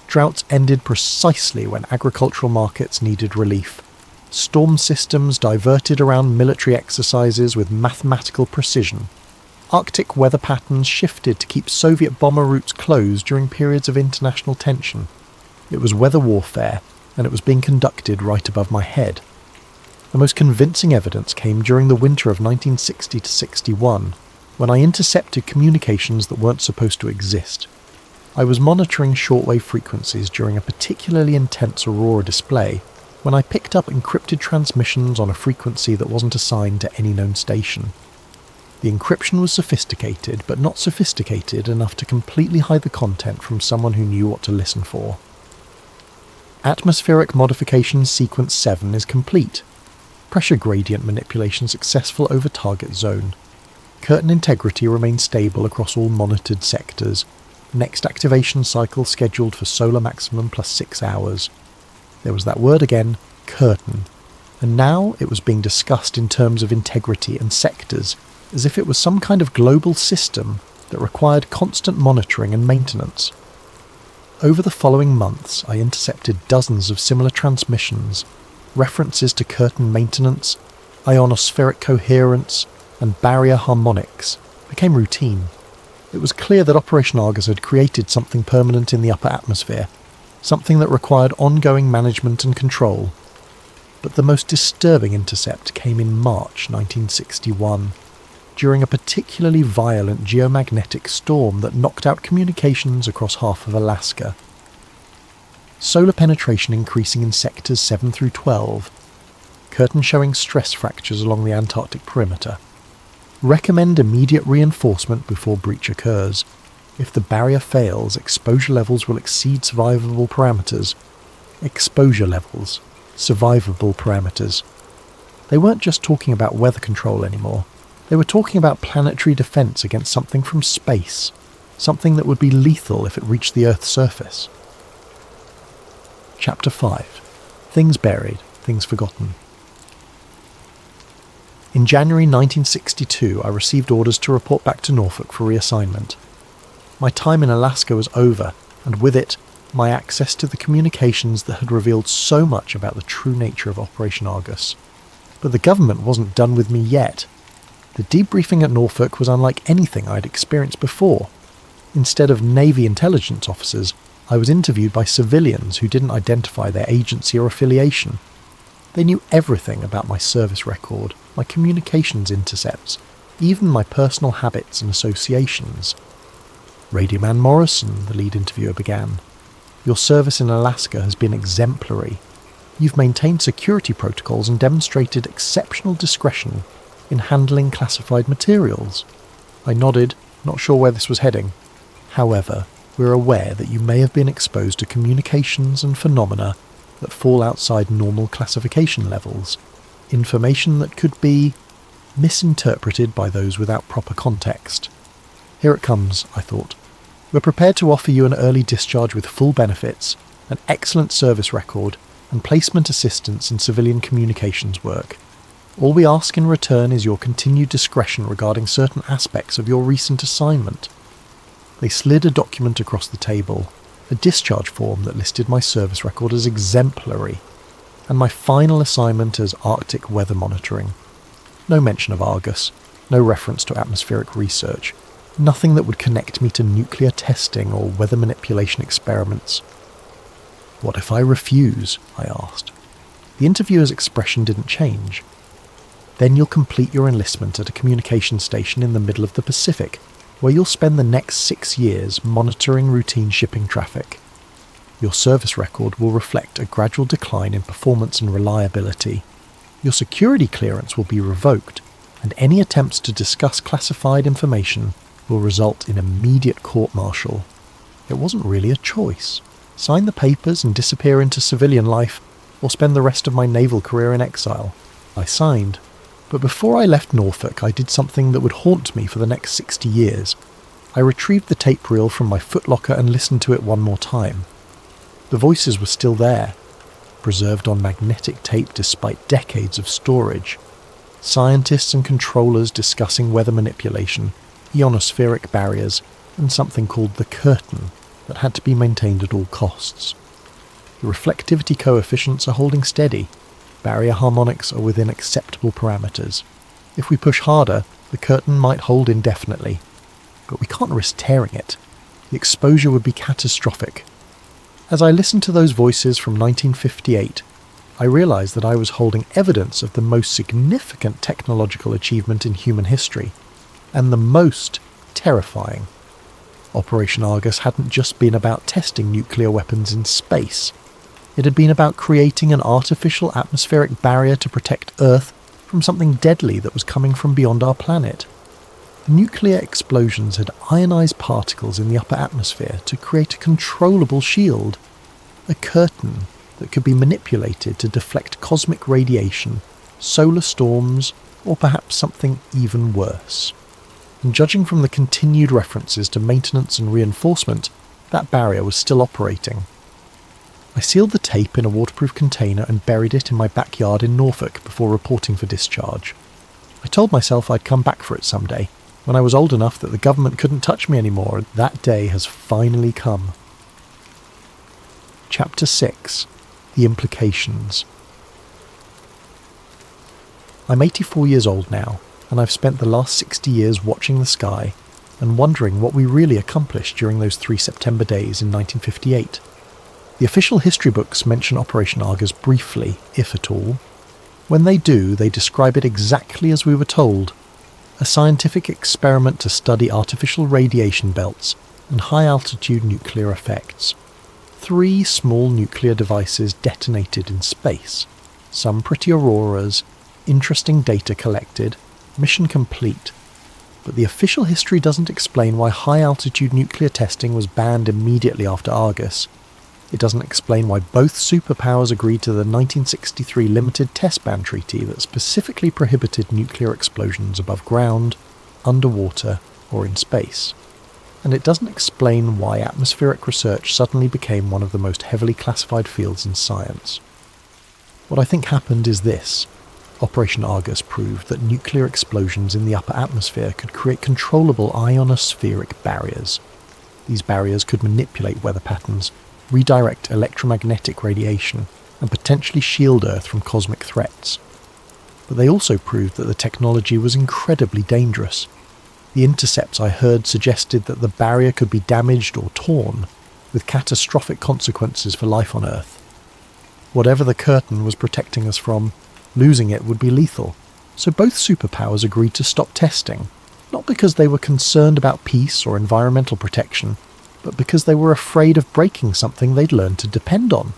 Droughts ended precisely when agricultural markets needed relief. Storm systems diverted around military exercises with mathematical precision. Arctic weather patterns shifted to keep Soviet bomber routes closed during periods of international tension. It was weather warfare, and it was being conducted right above my head. The most convincing evidence came during the winter of 1960 to 61, when I intercepted communications that weren't supposed to exist. I was monitoring shortwave frequencies during a particularly intense aurora display when I picked up encrypted transmissions on a frequency that wasn't assigned to any known station. The encryption was sophisticated, but not sophisticated enough to completely hide the content from someone who knew what to listen for. Atmospheric modification sequence 7 is complete. Pressure gradient manipulation successful over target zone. Curtain integrity remains stable across all monitored sectors. Next activation cycle scheduled for solar maximum plus 6 hours. There was that word again, curtain. And now it was being discussed in terms of integrity and sectors, as if it was some kind of global system that required constant monitoring and maintenance. Over the following months, I intercepted dozens of similar transmissions. References to curtain maintenance, ionospheric coherence, and barrier harmonics became routine. It was clear that Operation Argus had created something permanent in the upper atmosphere, something that required ongoing management and control. But the most disturbing intercept came in March 1961, during a particularly violent geomagnetic storm that knocked out communications across half of Alaska. Solar penetration increasing in sectors 7 through 12, curtain showing stress fractures along the Antarctic perimeter. Recommend immediate reinforcement before breach occurs. If the barrier fails, exposure levels will exceed survivable parameters. Exposure levels. Survivable parameters. They weren't just talking about weather control anymore. They were talking about planetary defense against something from space. Something that would be lethal if it reached the Earth's surface. Chapter 5. Things buried, things forgotten. In January 1962, I received orders to report back to Norfolk for reassignment. My time in Alaska was over, and with it, my access to the communications that had revealed so much about the true nature of Operation Argus. But the government wasn't done with me yet. The debriefing at Norfolk was unlike anything I'd experienced before. Instead of Navy intelligence officers, I was interviewed by civilians who didn't identify their agency or affiliation. They knew everything about my service record, my communications intercepts, even my personal habits and associations. Radioman Morrison, the lead interviewer began. Your service in Alaska has been exemplary. You've maintained security protocols and demonstrated exceptional discretion in handling classified materials. I nodded, not sure where this was heading. However, we're aware that you may have been exposed to communications and phenomena that fall outside normal classification levels. Information that could be misinterpreted by those without proper context. Here it comes, I thought. We're prepared to offer you an early discharge with full benefits, an excellent service record, and placement assistance in civilian communications work. All we ask in return is your continued discretion regarding certain aspects of your recent assignment. They slid a document across the table, a discharge form that listed my service record as exemplary, and my final assignment as Arctic weather monitoring. No mention of Argus, no reference to atmospheric research, nothing that would connect me to nuclear testing or weather manipulation experiments. What if I refuse? I asked. The interviewer's expression didn't change. Then you'll complete your enlistment at a communication station in the middle of the Pacific, where you'll spend the next 6 years monitoring routine shipping traffic. Your service record will reflect a gradual decline in performance and reliability. Your security clearance will be revoked, and any attempts to discuss classified information will result in immediate court-martial. It wasn't really a choice. Sign the papers and disappear into civilian life, or spend the rest of my naval career in exile. I signed. But before I left Norfolk, I did something that would haunt me for the next 60 years. I retrieved the tape reel from my footlocker and listened to it one more time. The voices were still there, preserved on magnetic tape despite decades of storage. Scientists and controllers discussing weather manipulation, ionospheric barriers, and something called the curtain that had to be maintained at all costs. The reflectivity coefficients are holding steady. Barrier harmonics are within acceptable parameters. If we push harder, the curtain might hold indefinitely. But we can't risk tearing it. The exposure would be catastrophic. As I listened to those voices from 1958, I realized that I was holding evidence of the most significant technological achievement in human history, and the most terrifying. Operation Argus hadn't just been about testing nuclear weapons in space. It had been about creating an artificial atmospheric barrier to protect Earth from something deadly that was coming from beyond our planet. The nuclear explosions had ionized particles in the upper atmosphere to create a controllable shield, a curtain that could be manipulated to deflect cosmic radiation, solar storms, or perhaps something even worse. And judging from the continued references to maintenance and reinforcement, that barrier was still operating. I sealed the tape in a waterproof container and buried it in my backyard in Norfolk before reporting for discharge. I told myself I'd come back for it someday, when I was old enough that the government couldn't touch me anymore, and that day has finally come. Chapter 6. The Implications. I'm 84 years old now, and I've spent the last 60 years watching the sky and wondering what we really accomplished during those 3 September days in 1958. The official history books mention Operation Argus briefly, if at all. When they do, they describe it exactly as we were told: a scientific experiment to study artificial radiation belts and high-altitude nuclear effects. 3 small nuclear devices detonated in space. Some pretty auroras, interesting data collected, mission complete, but the official history doesn't explain why high-altitude nuclear testing was banned immediately after Argus. It doesn't explain why both superpowers agreed to the 1963 Limited Test Ban Treaty that specifically prohibited nuclear explosions above ground, underwater, or in space. And it doesn't explain why atmospheric research suddenly became one of the most heavily classified fields in science. What I think happened is this. Operation Argus proved that nuclear explosions in the upper atmosphere could create controllable ionospheric barriers. These barriers could manipulate weather patterns, redirect electromagnetic radiation, and potentially shield Earth from cosmic threats. But they also proved that the technology was incredibly dangerous. The intercepts I heard suggested that the barrier could be damaged or torn, with catastrophic consequences for life on Earth. Whatever the curtain was protecting us from, losing it would be lethal, so both superpowers agreed to stop testing, not because they were concerned about peace or environmental protection, but because they were afraid of breaking something they'd learned to depend on.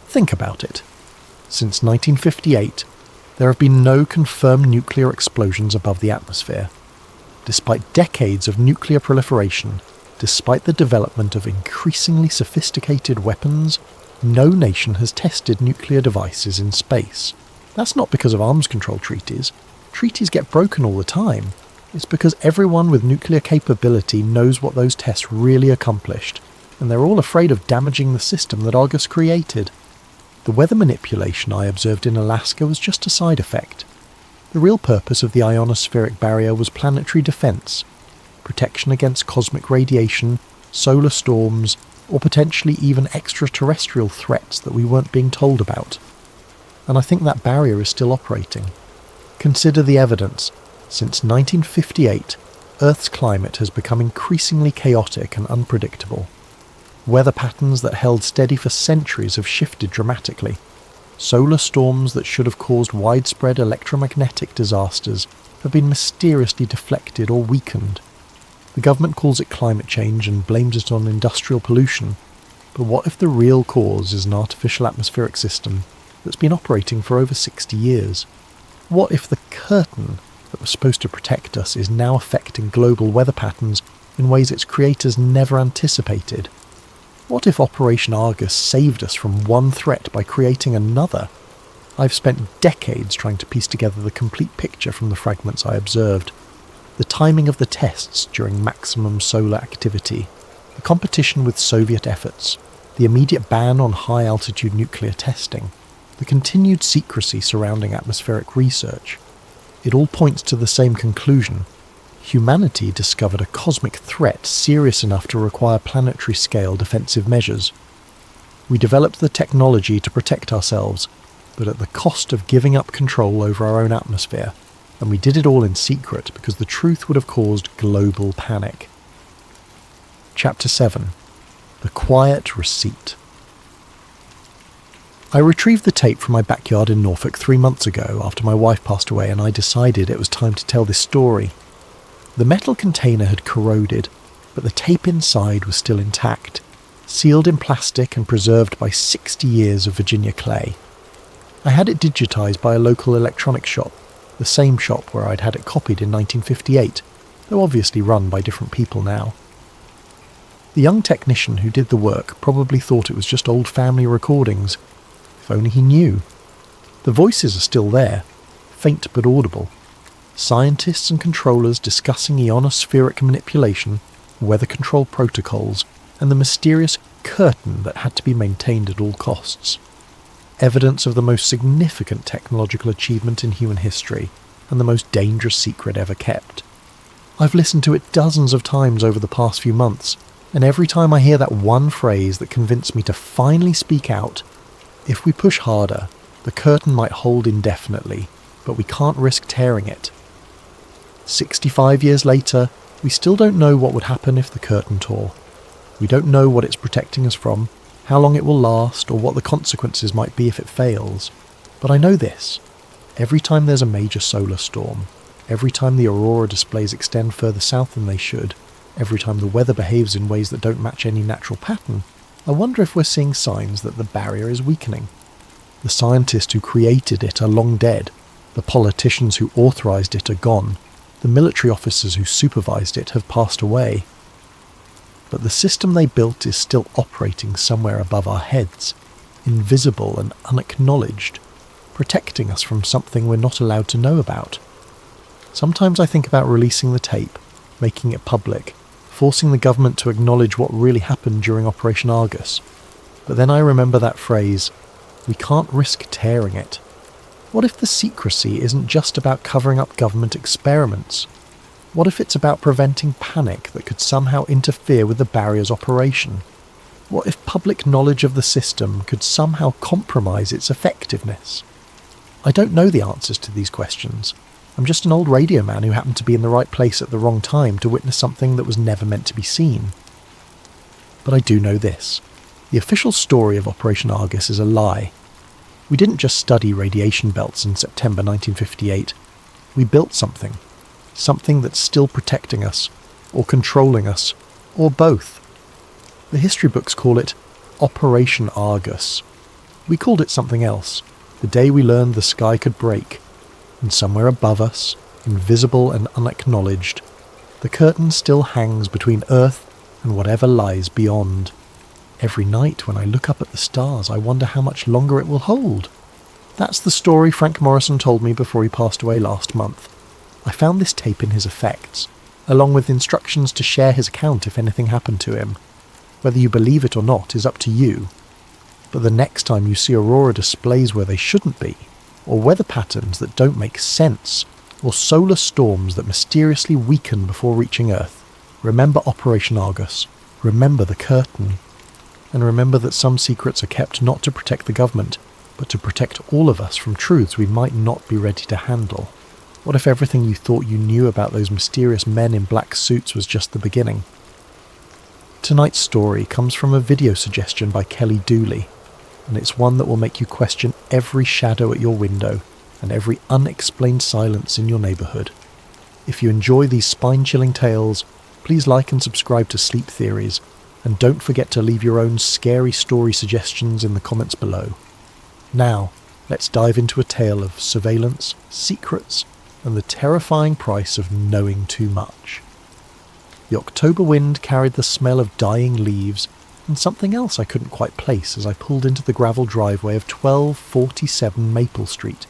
Think about it. Since 1958, there have been no confirmed nuclear explosions above the atmosphere. Despite decades of nuclear proliferation, despite the development of increasingly sophisticated weapons, no nation has tested nuclear devices in space. That's not because of arms control treaties. Treaties get broken all the time. It's because everyone with nuclear capability knows what those tests really accomplished, and they're all afraid of damaging the system that Argus created. The weather manipulation I observed in Alaska was just a side effect. The real purpose of the ionospheric barrier was planetary defense, protection against cosmic radiation, solar storms, or potentially even extraterrestrial threats that we weren't being told about. And I think that barrier is still operating. Consider the evidence. Since 1958, Earth's climate has become increasingly chaotic and unpredictable. Weather patterns that held steady for centuries have shifted dramatically. Solar storms that should have caused widespread electromagnetic disasters have been mysteriously deflected or weakened. The government calls it climate change and blames it on industrial pollution, but what if the real cause is an artificial atmospheric system that's been operating for over 60 years? What if the curtain that was supposed to protect us is now affecting global weather patterns in ways its creators never anticipated? What if Operation Argus saved us from one threat by creating another? I've spent decades trying to piece together the complete picture from the fragments I observed. The timing of the tests during maximum solar activity, the competition with Soviet efforts, the immediate ban on high-altitude nuclear testing, the continued secrecy surrounding atmospheric research. It all points to the same conclusion. Humanity discovered a cosmic threat serious enough to require planetary-scale defensive measures. We developed the technology to protect ourselves, but at the cost of giving up control over our own atmosphere, and we did it all in secret because the truth would have caused global panic. Chapter 7. The Quiet Receipt. I retrieved the tape from my backyard in Norfolk 3 months ago after my wife passed away, and I decided it was time to tell this story. The metal container had corroded, but the tape inside was still intact, sealed in plastic and preserved by 60 years of Virginia clay. I had it digitised by a local electronics shop, the same shop where I'd had it copied in 1958, though obviously run by different people now. The young technician who did the work probably thought it was just old family recordings. If only he knew. The voices are still there, faint but audible. Scientists and controllers discussing ionospheric manipulation, weather control protocols, and the mysterious curtain that had to be maintained at all costs. Evidence of the most significant technological achievement in human history, and the most dangerous secret ever kept. I've listened to it dozens of times over the past few months, and every time I hear that one phrase that convinced me to finally speak out, if we push harder, the curtain might hold indefinitely, but we can't risk tearing it. 65 years later, we still don't know what would happen if the curtain tore. We don't know what it's protecting us from, how long it will last, or what the consequences might be if it fails. But I know this. Every time there's a major solar storm, every time the aurora displays extend further south than they should, every time the weather behaves in ways that don't match any natural pattern, I wonder if we're seeing signs that the barrier is weakening. The scientists who created it are long dead. The politicians who authorized it are gone. The military officers who supervised it have passed away. But the system they built is still operating somewhere above our heads, invisible and unacknowledged, protecting us from something we're not allowed to know about. Sometimes I think about releasing the tape, making it public, forcing the government to acknowledge what really happened during Operation Argus. But then I remember that phrase, we can't risk tearing it. What if the secrecy isn't just about covering up government experiments? What if it's about preventing panic that could somehow interfere with the barrier's operation? What if public knowledge of the system could somehow compromise its effectiveness? I don't know the answers to these questions. I'm just an old radio man who happened to be in the right place at the wrong time to witness something that was never meant to be seen. But I do know this. The official story of Operation Argus is a lie. We didn't just study radiation belts in September 1958. We built something. Something that's still protecting us, or controlling us, or both. The history books call it Operation Argus. We called it something else, the day we learned the sky could break, and somewhere above us, invisible and unacknowledged, the curtain still hangs between Earth and whatever lies beyond. Every night when I look up at the stars, I wonder how much longer it will hold. That's the story Frank Morrison told me before he passed away last month. I found this tape in his effects, along with instructions to share his account if anything happened to him. Whether you believe it or not is up to you. But the next time you see aurora displays where they shouldn't be, or weather patterns that don't make sense, or solar storms that mysteriously weaken before reaching Earth, remember Operation Argus, remember the curtain, and remember that some secrets are kept not to protect the government, but to protect all of us from truths we might not be ready to handle. What if everything you thought you knew about those mysterious men in black suits was just the beginning? Tonight's story comes from a video suggestion by Kelly Dooley, and it's one that will make you question every shadow at your window and every unexplained silence in your neighbourhood. If you enjoy these spine-chilling tales, please like and subscribe to Sleep Theories, and don't forget to leave your own scary story suggestions in the comments below. Now, let's dive into a tale of surveillance, secrets, and the terrifying price of knowing too much. The October wind carried the smell of dying leaves and something else I couldn't quite place as I pulled into the gravel driveway of 1247 Maple Street.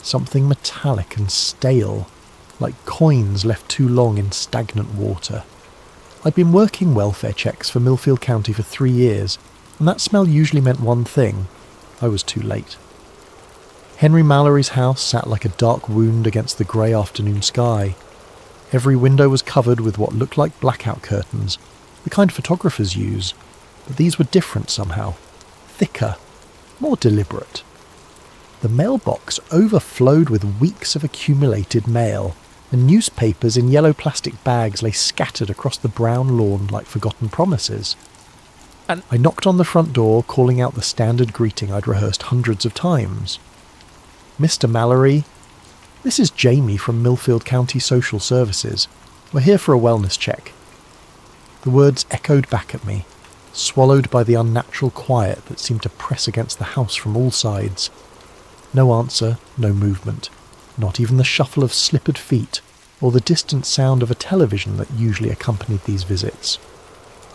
Something metallic and stale, like coins left too long in stagnant water. I'd been working welfare checks for Millfield County for 3 years, and that smell usually meant one thing. I was too late. Henry Mallory's house sat like a dark wound against the grey afternoon sky. Every window was covered with what looked like blackout curtains, the kind photographers use, but these were different somehow, thicker, more deliberate. The mailbox overflowed with weeks of accumulated mail, and newspapers in yellow plastic bags lay scattered across the brown lawn like forgotten promises. And I knocked on the front door, calling out the standard greeting I'd rehearsed hundreds of times. Mr. Mallory, this is Jamie from Millfield County Social Services. We're here for a wellness check. The words echoed back at me, swallowed by the unnatural quiet that seemed to press against the house from all sides. No answer, no movement, not even the shuffle of slippered feet or the distant sound of a television that usually accompanied these visits.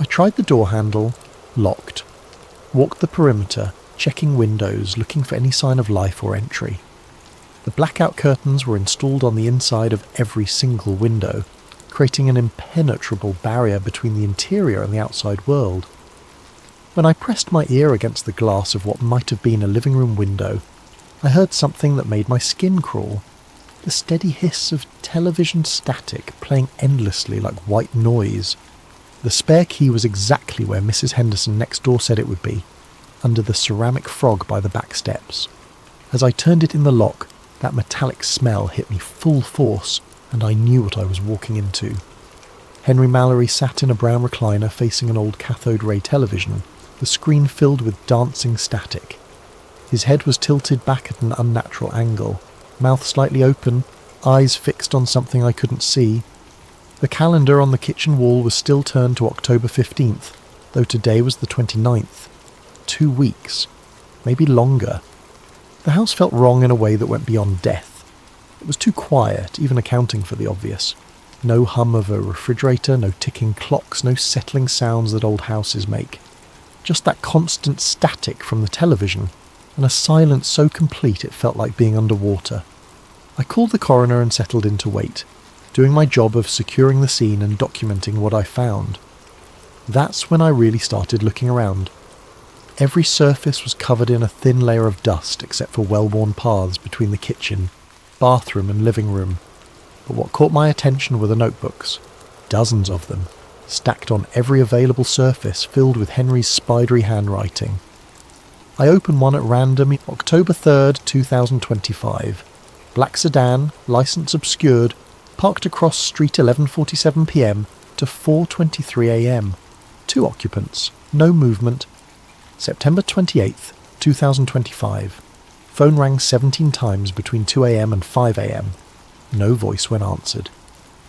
I tried the door handle, locked, walked the perimeter, checking windows, looking for any sign of life or entry. The blackout curtains were installed on the inside of every single window, creating an impenetrable barrier between the interior and the outside world. When I pressed my ear against the glass of what might have been a living room window, I heard something that made my skin crawl. The steady hiss of television static playing endlessly like white noise. The spare key was exactly where Mrs. Henderson next door said it would be, under the ceramic frog by the back steps. As I turned it in the lock, that metallic smell hit me full force, and I knew what I was walking into. Henry Mallory sat in a brown recliner facing an old cathode ray television, the screen filled with dancing static. His head was tilted back at an unnatural angle, mouth slightly open, eyes fixed on something I couldn't see. The calendar on the kitchen wall was still turned to October 15th, though today was the 29th. 2 weeks. Maybe longer. The house felt wrong in a way that went beyond death. It was too quiet, even accounting for the obvious. No hum of a refrigerator, no ticking clocks, no settling sounds that old houses make. Just that constant static from the television, and a silence so complete it felt like being underwater. I called the coroner and settled in to wait, doing my job of securing the scene and documenting what I found. That's when I really started looking around. Every surface was covered in a thin layer of dust except for well-worn paths between the kitchen, bathroom and living room. But what caught my attention were the notebooks, dozens of them, stacked on every available surface filled with Henry's spidery handwriting. I opened one at random, October 3rd, 2025. Black sedan, licence obscured, parked across street 11:47 p.m. to 4:23 a.m. 2 occupants, no movement. September 28th, 2025. Phone rang 17 times between 2 a.m. and 5 a.m. No voice when answered.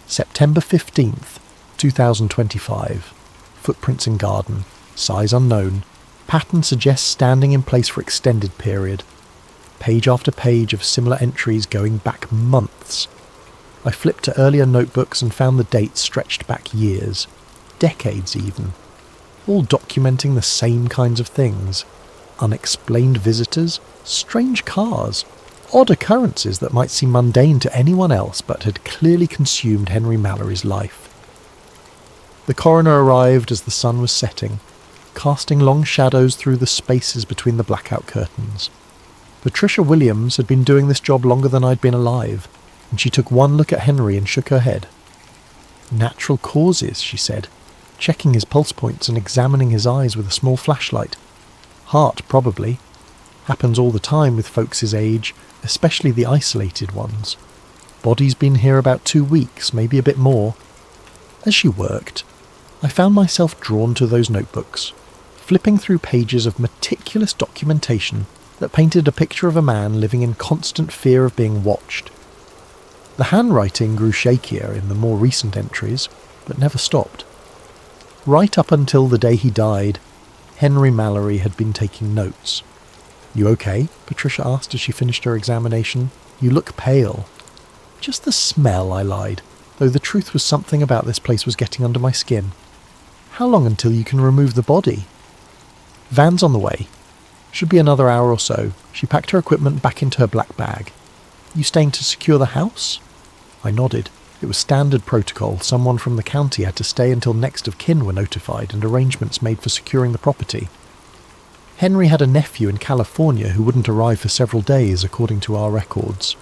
September 15th, 2025. Footprints in garden, size unknown. Pattern suggests standing in place for extended period. Page after page of similar entries going back months. I flipped to earlier notebooks and found the dates stretched back years, decades even, all documenting the same kinds of things. Unexplained visitors, strange cars, odd occurrences that might seem mundane to anyone else but had clearly consumed Henry Mallory's life. The coroner arrived as the sun was setting, casting long shadows through the spaces between the blackout curtains. Patricia Williams had been doing this job longer than I'd been alive, and she took one look at Henry and shook her head. Natural causes, she said, checking his pulse points and examining his eyes with a small flashlight. Heart, probably. Happens all the time with folks his age, especially the isolated ones. Body's been here about 2 weeks, maybe a bit more. As she worked, I found myself drawn to those notebooks, flipping through pages of meticulous documentation that painted a picture of a man living in constant fear of being watched. The handwriting grew shakier in the more recent entries, but never stopped. Right up until the day he died, Henry Mallory had been taking notes. "You okay?" Patricia asked as she finished her examination. "You look pale." "Just the smell," I lied, though the truth was something about this place was getting under my skin. "How long until you can remove the body?" "Van's on the way. Should be another hour or so." She packed her equipment back into her black bag. "You staying to secure the house?" I nodded. It was standard protocol. Someone from the county had to stay until next of kin were notified and arrangements made for securing the property. Henry had a nephew in California who wouldn't arrive for several days, according to our records.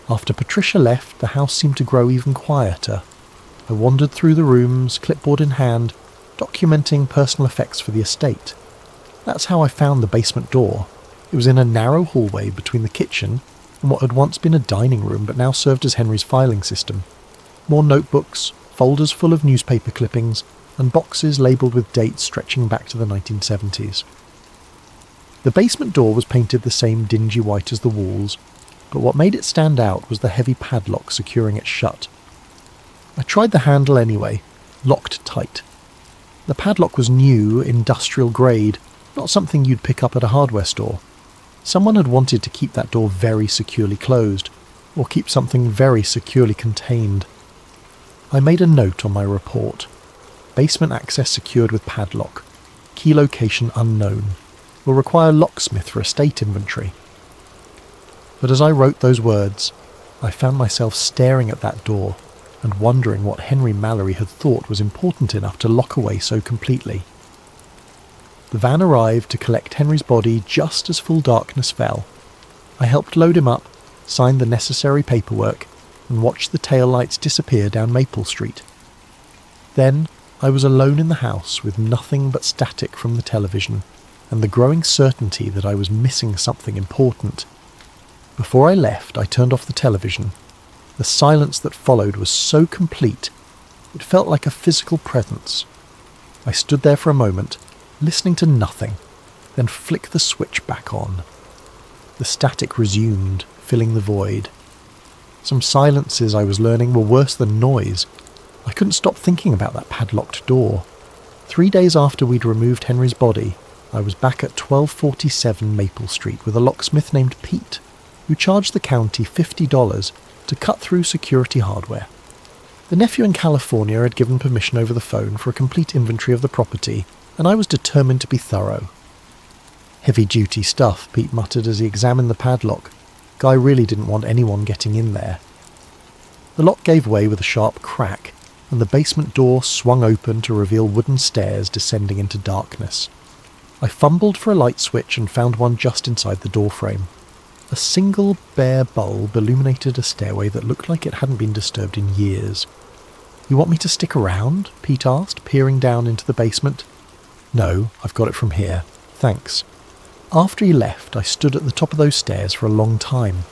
After Patricia left, the house seemed to grow even quieter. I wandered through the rooms, clipboard in hand, documenting personal effects for the estate. That's how I found the basement door. It was in a narrow hallway between the kitchen and what had once been a dining room but now served as Henry's filing system. More notebooks, folders full of newspaper clippings, and boxes labelled with dates stretching back to the 1970s. The basement door was painted the same dingy white as the walls, but what made it stand out was the heavy padlock securing it shut. I tried the handle anyway, locked tight. The padlock was new, industrial grade, not something you'd pick up at a hardware store. Someone had wanted to keep that door very securely closed, or keep something very securely contained. I made a note on my report. Basement access secured with padlock. Key location unknown. Will require locksmith for estate inventory. But as I wrote those words, I found myself staring at that door and wondering what Henry Mallory had thought was important enough to lock away so completely. The van arrived to collect Henry's body just as full darkness fell. I helped load him up, signed the necessary paperwork, and watched the taillights disappear down Maple Street. Then I was alone in the house with nothing but static from the television and the growing certainty that I was missing something important. Before I left, I turned off the television. The silence that followed was so complete, it felt like a physical presence. I stood there for a moment, listening to nothing, then flicked the switch back on. The static resumed, filling the void. Some silences I was learning were worse than noise. I couldn't stop thinking about that padlocked door. 3 days after we'd removed Henry's body, I was back at 1247 Maple Street with a locksmith named Pete, who charged the county $50 to cut through security hardware. The nephew in California had given permission over the phone for a complete inventory of the property, and I was determined to be thorough. Heavy-duty stuff, Pete muttered as he examined the padlock. Guy really didn't want anyone getting in there. The lock gave way with a sharp crack, and the basement door swung open to reveal wooden stairs descending into darkness. I fumbled for a light switch and found one just inside the doorframe. A single bare bulb illuminated a stairway that looked like it hadn't been disturbed in years. "You want me to stick around?" Pete asked, peering down into the basement. "No, I've got it from here. Thanks." After he left, I stood at the top of those stairs for a long time,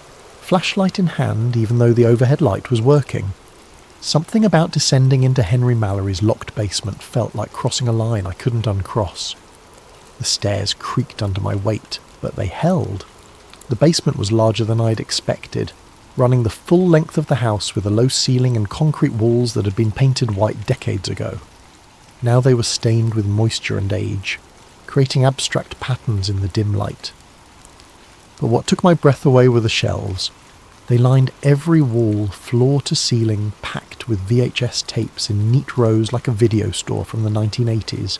flashlight in hand even though the overhead light was working. Something about descending into Henry Mallory's locked basement felt like crossing a line I couldn't uncross. The stairs creaked under my weight, but they held. The basement was larger than I'd expected, running the full length of the house with a low ceiling and concrete walls that had been painted white decades ago. Now they were stained with moisture and age, creating abstract patterns in the dim light. But what took my breath away were the shelves. They lined every wall, floor to ceiling, packed with VHS tapes in neat rows like a video store from the 1980s.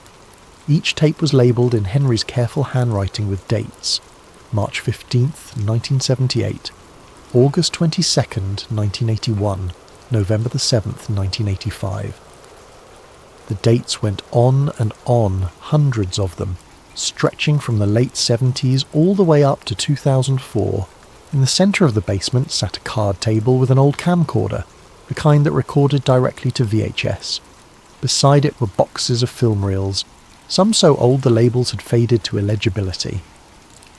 Each tape was labelled in Henry's careful handwriting with dates: March 15th, 1978, August 22nd, 1981, November the 7th, 1985. The dates went on and on, hundreds of them, stretching from the late 70s all the way up to 2004. In the centre of the basement sat a card table with an old camcorder, the kind that recorded directly to VHS. Beside it were boxes of film reels, some so old the labels had faded to illegibility.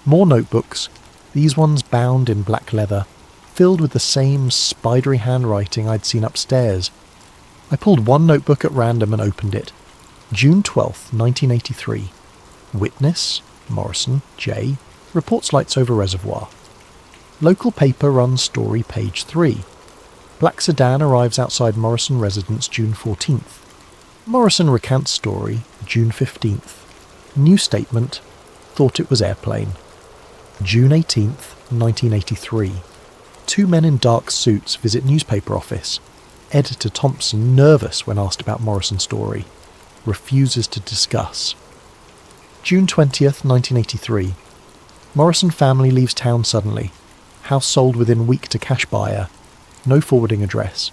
More notebooks, these ones bound in black leather, filled with the same spidery handwriting I'd seen upstairs. I pulled one notebook at random and opened it. June 12th, 1983. Witness, Morrison, J. Reports lights over reservoir. Local paper runs story page 3. Black sedan arrives outside Morrison residence June 14th. Morrison recounts story June 15th. New statement, thought it was airplane. June 18th, 1983. Two men in dark suits visit newspaper office. Editor Thompson, nervous when asked about Morrison's story, refuses to discuss. June 20th, 1983. Morrison family leaves town suddenly. House sold within week to cash buyer. No forwarding address.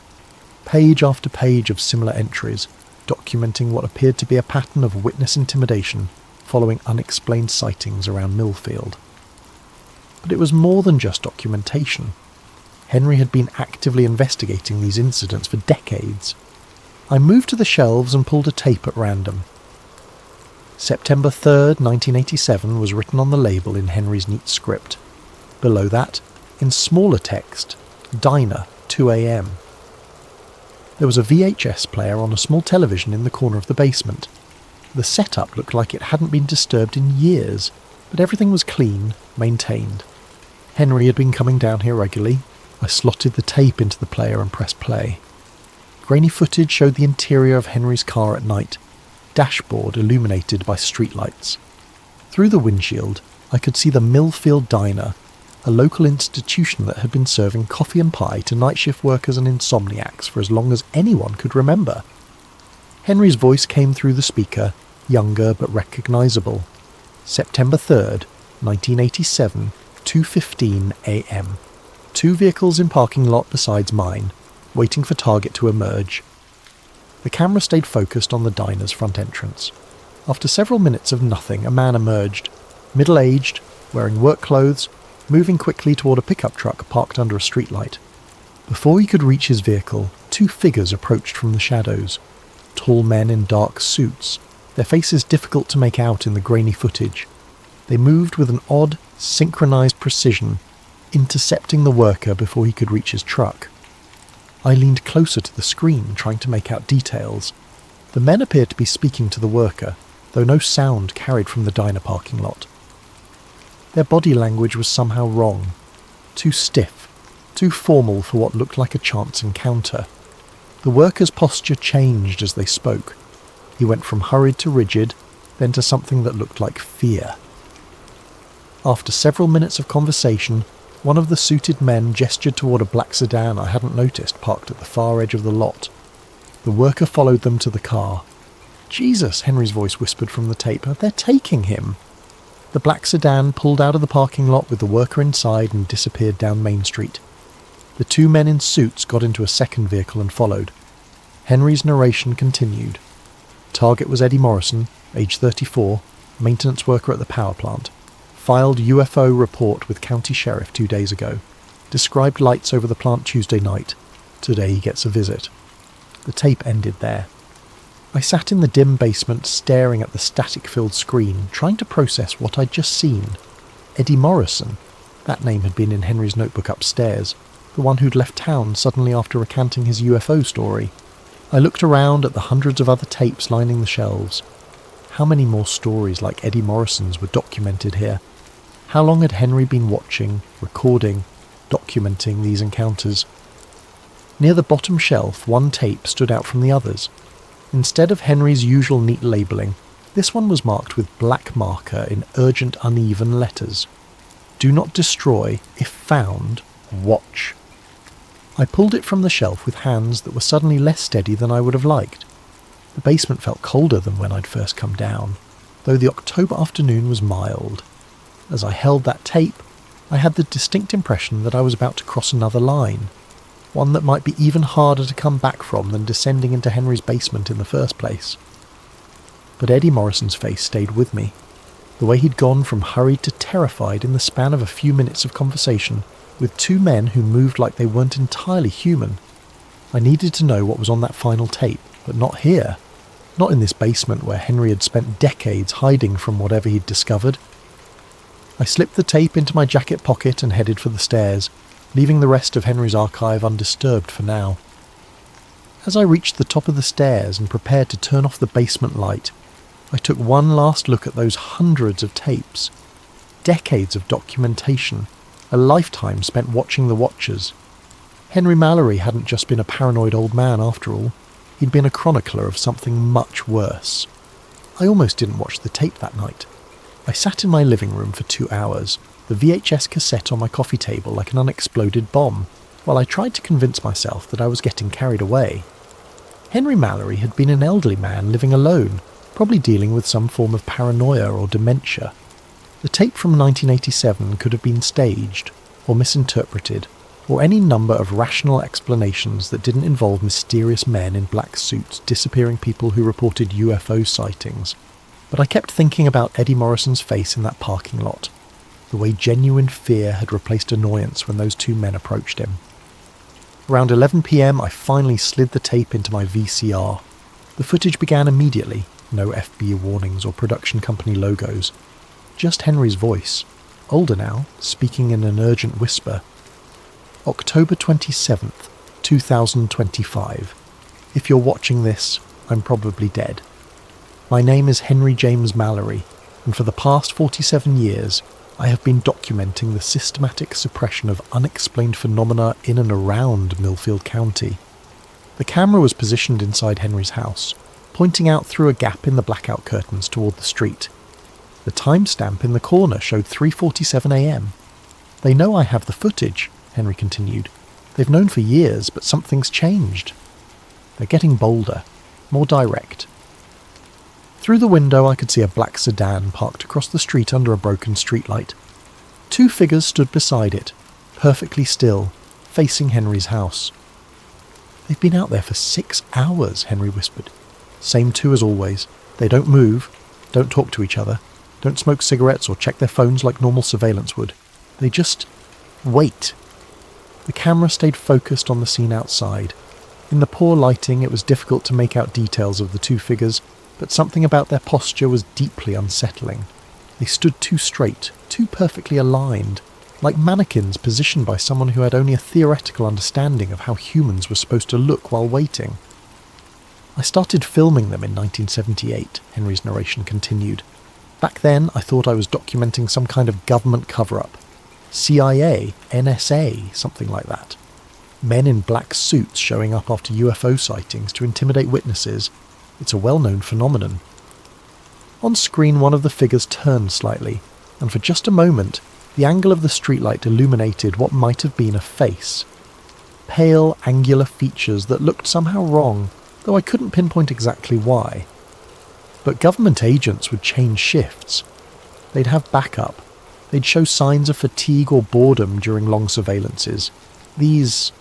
Page after page of similar entries, documenting what appeared to be a pattern of witness intimidation following unexplained sightings around Millfield. But it was more than just documentation. Henry had been actively investigating these incidents for decades. I moved to the shelves and pulled a tape at random. September 3rd, 1987 was written on the label in Henry's neat script. Below that, in smaller text, Diner, 2 a.m. There was a VHS player on a small television in the corner of the basement. The setup looked like it hadn't been disturbed in years, but everything was clean, maintained. Henry had been coming down here regularly. I slotted the tape into the player and pressed play. Grainy footage showed the interior of Henry's car at night, dashboard illuminated by streetlights. Through the windshield, I could see the Millfield Diner, a local institution that had been serving coffee and pie to night shift workers and insomniacs for as long as anyone could remember. Henry's voice came through the speaker, younger but recognisable. September 3rd, 1987, 2:15 a.m. Two vehicles in parking lot besides mine, waiting for target to emerge. The camera stayed focused on the diner's front entrance. After several minutes of nothing, a man emerged, middle-aged, wearing work clothes, moving quickly toward a pickup truck parked under a streetlight. Before he could reach his vehicle, two figures approached from the shadows. Tall men in dark suits, their faces difficult to make out in the grainy footage. They moved with an odd, synchronized precision, intercepting the worker before he could reach his truck. I leaned closer to the screen, trying to make out details. The men appeared to be speaking to the worker, though no sound carried from the diner parking lot. Their body language was somehow wrong. Too stiff, too formal for what looked like a chance encounter. The worker's posture changed as they spoke. He went from hurried to rigid, then to something that looked like fear. After several minutes of conversation, One of the suited men gestured toward a black sedan I hadn't noticed parked at the far edge of the lot. The worker followed them to the car. "Jesus," Henry's voice whispered from the tape, "they're taking him." The black sedan pulled out of the parking lot with the worker inside and disappeared down Main Street. The two men in suits got into a second vehicle and followed. Henry's narration continued. Target was Eddie Morrison, age 34, maintenance worker at the power plant. Filed UFO report with county sheriff 2 days ago. Described lights over the plant Tuesday night. Today he gets a visit. The tape ended there. I sat in the dim basement staring at the static-filled screen, trying to process what I'd just seen. Eddie Morrison. That name had been in Henry's notebook upstairs, the one who'd left town suddenly after recanting his UFO story. I looked around at the hundreds of other tapes lining the shelves. How many more stories like Eddie Morrison's were documented here? How long had Henry been watching, recording, documenting these encounters? Near the bottom shelf, one tape stood out from the others. Instead of Henry's usual neat labelling, this one was marked with black marker in urgent uneven letters. "Do not destroy. If found, watch." I pulled it from the shelf with hands that were suddenly less steady than I would have liked. The basement felt colder than when I'd first come down, though the October afternoon was mild. As I held that tape, I had the distinct impression that I was about to cross another line, one that might be even harder to come back from than descending into Henry's basement in the first place. But Eddie Morrison's face stayed with me. The way he'd gone from hurried to terrified in the span of a few minutes of conversation with two men who moved like they weren't entirely human. I needed to know what was on that final tape, but not here. Not in this basement where Henry had spent decades hiding from whatever he'd discovered. I slipped the tape into my jacket pocket and headed for the stairs, leaving the rest of Henry's archive undisturbed for now. As I reached the top of the stairs and prepared to turn off the basement light, I took one last look at those hundreds of tapes. Decades of documentation, a lifetime spent watching the watchers. Henry Mallory hadn't just been a paranoid old man after all, he'd been a chronicler of something much worse. I almost didn't watch the tape that night. I sat in my living room for 2 hours, the VHS cassette on my coffee table like an unexploded bomb, while I tried to convince myself that I was getting carried away. Henry Mallory had been an elderly man living alone, probably dealing with some form of paranoia or dementia. The tape from 1987 could have been staged, or misinterpreted, or any number of rational explanations that didn't involve mysterious men in black suits disappearing people who reported UFO sightings. But I kept thinking about Eddie Morrison's face in that parking lot, the way genuine fear had replaced annoyance when those two men approached him. Around 11 p.m, I finally slid the tape into my VCR. The footage began immediately, no FB warnings or production company logos. Just Henry's voice, older now, speaking in an urgent whisper. October 27th, 2025. If you're watching this, I'm probably dead. My name is Henry James Mallory, and for the past 47 years, I have been documenting the systematic suppression of unexplained phenomena in and around Millfield County. The camera was positioned inside Henry's house, pointing out through a gap in the blackout curtains toward the street. The timestamp in the corner showed 3:47 a.m. "They know I have the footage," Henry continued. "They've known for years, but something's changed. They're getting bolder, more direct." Through the window I could see a black sedan parked across the street under a broken streetlight. Two figures stood beside it, perfectly still, facing Henry's house. "They've been out there for 6 hours, Henry whispered. "Same two as always. They don't move, don't talk to each other, don't smoke cigarettes or check their phones like normal surveillance would. They just wait." The camera stayed focused on the scene outside. In the poor lighting it was difficult to make out details of the two figures, but something about their posture was deeply unsettling. They stood too straight, too perfectly aligned, like mannequins positioned by someone who had only a theoretical understanding of how humans were supposed to look while waiting. "I started filming them in 1978, Henry's narration continued. "Back then I thought I was documenting some kind of government cover-up. CIA, NSA, something like that. Men in black suits showing up after UFO sightings to intimidate witnesses. It's a well-known phenomenon." On screen one of the figures turned slightly, and for just a moment, The angle of the streetlight illuminated what might have been a face. Pale, angular features that looked somehow wrong, though I couldn't pinpoint exactly why. But government agents would change shifts. They'd have backup. They'd show signs of fatigue or boredom during long surveillances. These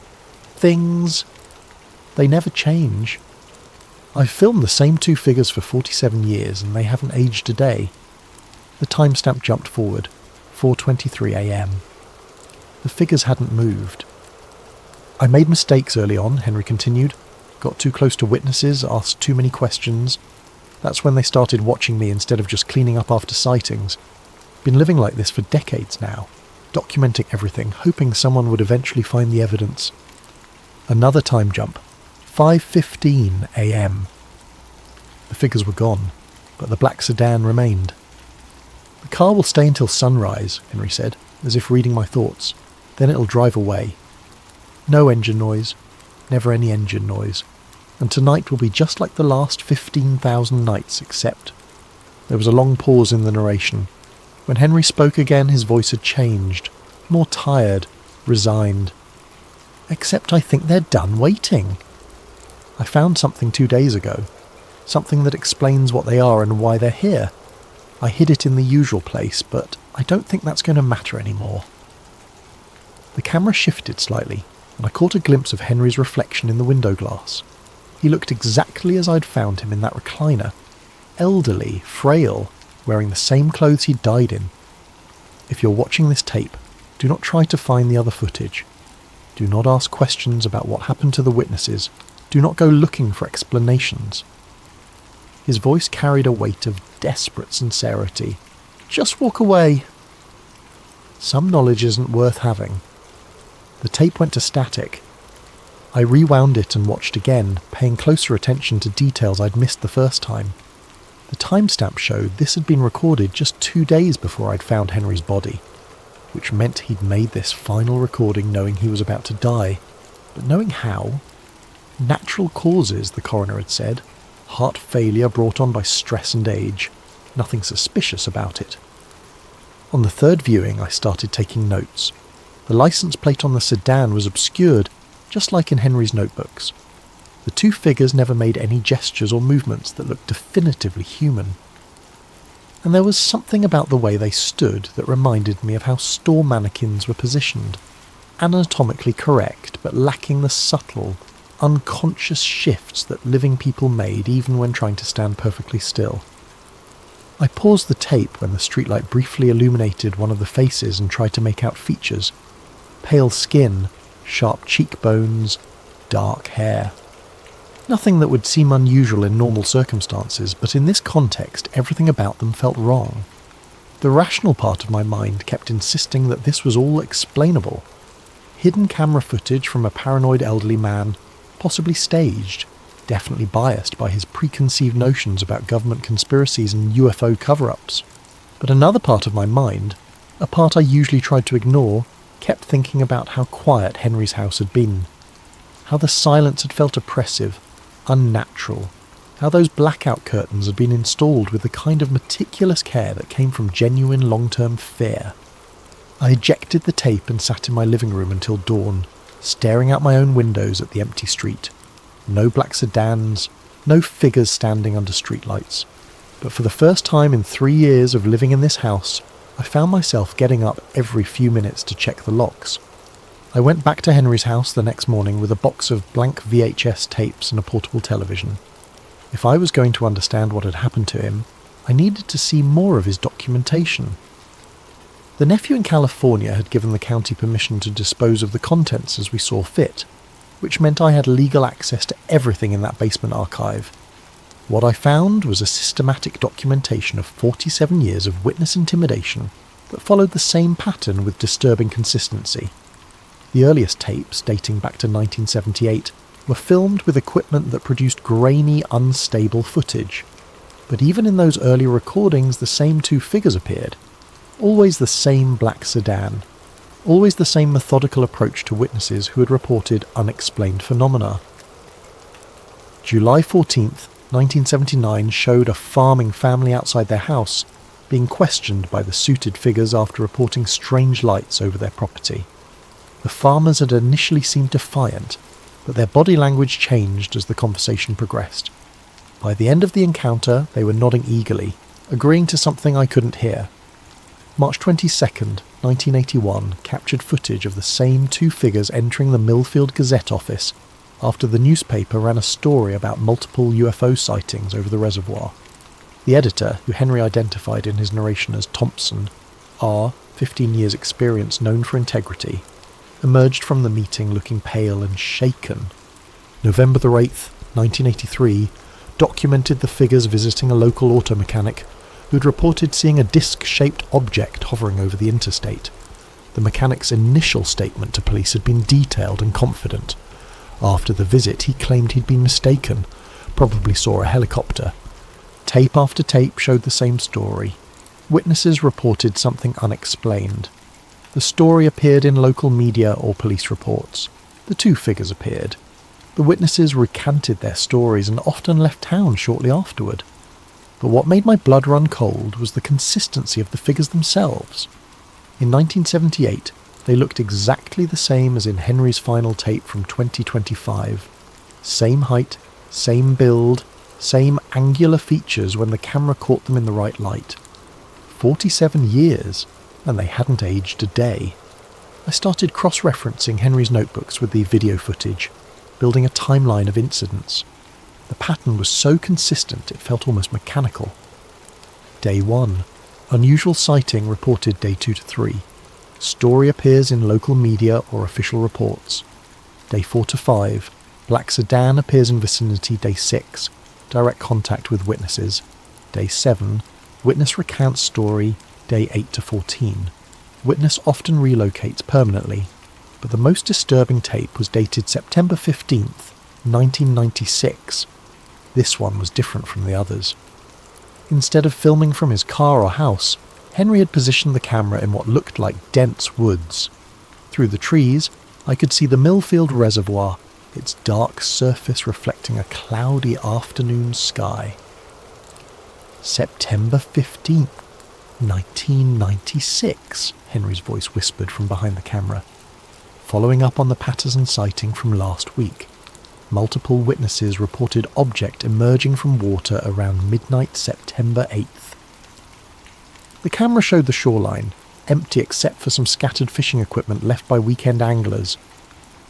things, they never change. I've filmed the same two figures for 47 years and they haven't aged a day. The timestamp jumped forward, 4:23 a.m. The figures hadn't moved. I made mistakes early on, Henry continued. Got too close to witnesses, asked too many questions. That's when they started watching me instead of just cleaning up after sightings. Been living like this for decades now, documenting everything, hoping someone would eventually find the evidence. Another time jump, 5:15 a.m. The figures were gone, but the black sedan remained. The car will stay until sunrise, Henry said, as if reading my thoughts. Then it'll drive away. No engine noise, never any engine noise. And tonight will be just like the last 15,000 nights, except... There was a long pause in the narration. When Henry spoke again, his voice had changed. More tired, resigned. Except I think they're done waiting. I found something 2 days ago. Something that explains what they are and why they're here. I hid it in the usual place, but I don't think that's going to matter anymore. The camera shifted slightly, and I caught a glimpse of Henry's reflection in the window glass. He looked exactly as I'd found him in that recliner. Elderly, frail, wearing the same clothes he'd died in. If you're watching this tape, do not try to find the other footage. Do not ask questions about what happened to the witnesses. Do not go looking for explanations. His voice carried a weight of desperate sincerity. Just walk away. Some knowledge isn't worth having. The tape went to static. I rewound it and watched again, paying closer attention to details I'd missed the first time. The timestamp showed this had been recorded just 2 days before I'd found Henry's body, which meant he'd made this final recording knowing he was about to die. But knowing how? Natural causes, the coroner had said. Heart failure brought on by stress and age. Nothing suspicious about it. On the third viewing, I started taking notes. The license plate on the sedan was obscured, just like in Henry's notebooks. The two figures never made any gestures or movements that looked definitively human. And there was something about the way they stood that reminded me of how store mannequins were positioned. Anatomically correct, but lacking the subtle, unconscious shifts that living people made even when trying to stand perfectly still. I paused the tape when the streetlight briefly illuminated one of the faces and tried to make out features. Pale skin, sharp cheekbones, dark hair. Nothing that would seem unusual in normal circumstances, but in this context everything about them felt wrong. The rational part of my mind kept insisting that this was all explainable. Hidden camera footage from a paranoid elderly man, possibly staged, definitely biased by his preconceived notions about government conspiracies and UFO cover-ups. But another part of my mind, a part I usually tried to ignore, kept thinking about how quiet Henry's house had been. How the silence had felt oppressive, unnatural. How those blackout curtains had been installed with the kind of meticulous care that came from genuine long-term fear. I ejected the tape and sat in my living room until dawn, staring out my own windows at the empty street. No black sedans, no figures standing under streetlights. But for the first time in 3 years of living in this house, I found myself getting up every few minutes to check the locks. I went back to Henry's house the next morning with a box of blank VHS tapes and a portable television. If I was going to understand what had happened to him, I needed to see more of his documentation. The nephew in California had given the county permission to dispose of the contents as we saw fit, which meant I had legal access to everything in that basement archive. What I found was a systematic documentation of 47 years of witness intimidation that followed the same pattern with disturbing consistency. The earliest tapes, dating back to 1978, were filmed with equipment that produced grainy, unstable footage. But even in those early recordings, the same two figures appeared. Always the same black sedan. Always the same methodical approach to witnesses who had reported unexplained phenomena. July 14th, 1979 showed a farming family outside their house, being questioned by the suited figures after reporting strange lights over their property. The farmers had initially seemed defiant, but their body language changed as the conversation progressed. By the end of the encounter, they were nodding eagerly, agreeing to something I couldn't hear. March 22nd, 1981 captured footage of the same two figures entering the Millfield Gazette office after the newspaper ran a story about multiple UFO sightings over the reservoir. The editor, who Henry identified in his narration as Thompson, R, 15 years experience known for integrity, emerged from the meeting looking pale and shaken. November the 8th, 1983, documented the figures visiting a local auto mechanic who'd reported seeing a disc-shaped object hovering over the interstate. The mechanic's initial statement to police had been detailed and confident. After the visit, he claimed he'd been mistaken, probably saw a helicopter. Tape after tape showed the same story. Witnesses reported something unexplained. The story appeared in local media or police reports. The two figures appeared. The witnesses recanted their stories and often left town shortly afterward. But what made my blood run cold was the consistency of the figures themselves. In 1978, they looked exactly the same as in Henry's final tape from 2025. Same height, same build, same angular features when the camera caught them in the right light. 47 years, and they hadn't aged a day. I started cross-referencing Henry's notebooks with the video footage, building a timeline of incidents. The pattern was so consistent it felt almost mechanical. Day 1. Unusual sighting reported day 2 to 3. Story appears in local media or official reports. Day 4 to 5. Black sedan appears in vicinity day 6. Direct contact with witnesses. Day 7. Witness recounts story day 8 to 14. Witness often relocates permanently, but the most disturbing tape was dated September 15th, 1996. This one was different from the others. Instead of filming from his car or house, Henry had positioned the camera in what looked like dense woods. Through the trees, I could see the Millfield Reservoir, its dark surface reflecting a cloudy afternoon sky. September 15th, 1996, Henry's voice whispered from behind the camera. Following up on the Patterson sighting from last week, multiple witnesses reported object emerging from water around midnight September 8th. The camera showed the shoreline, empty except for some scattered fishing equipment left by weekend anglers.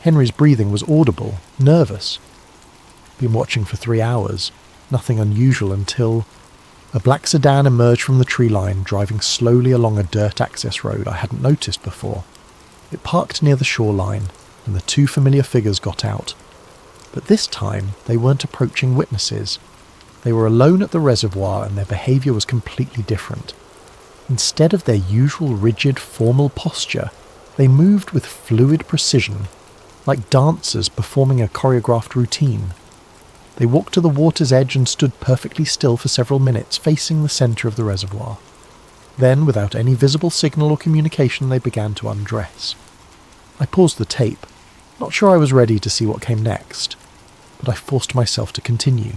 Henry's breathing was audible, nervous. Been watching for 3 hours, nothing unusual until a black sedan emerged from the tree line, driving slowly along a dirt access road I hadn't noticed before. It parked near the shoreline, and the two familiar figures got out. But this time, they weren't approaching witnesses. They were alone at the reservoir, and their behaviour was completely different. Instead of their usual rigid, formal posture, they moved with fluid precision, like dancers performing a choreographed routine. They walked to the water's edge and stood perfectly still for several minutes, facing the centre of the reservoir. Then, without any visible signal or communication, they began to undress. I paused the tape, not sure I was ready to see what came next, but I forced myself to continue.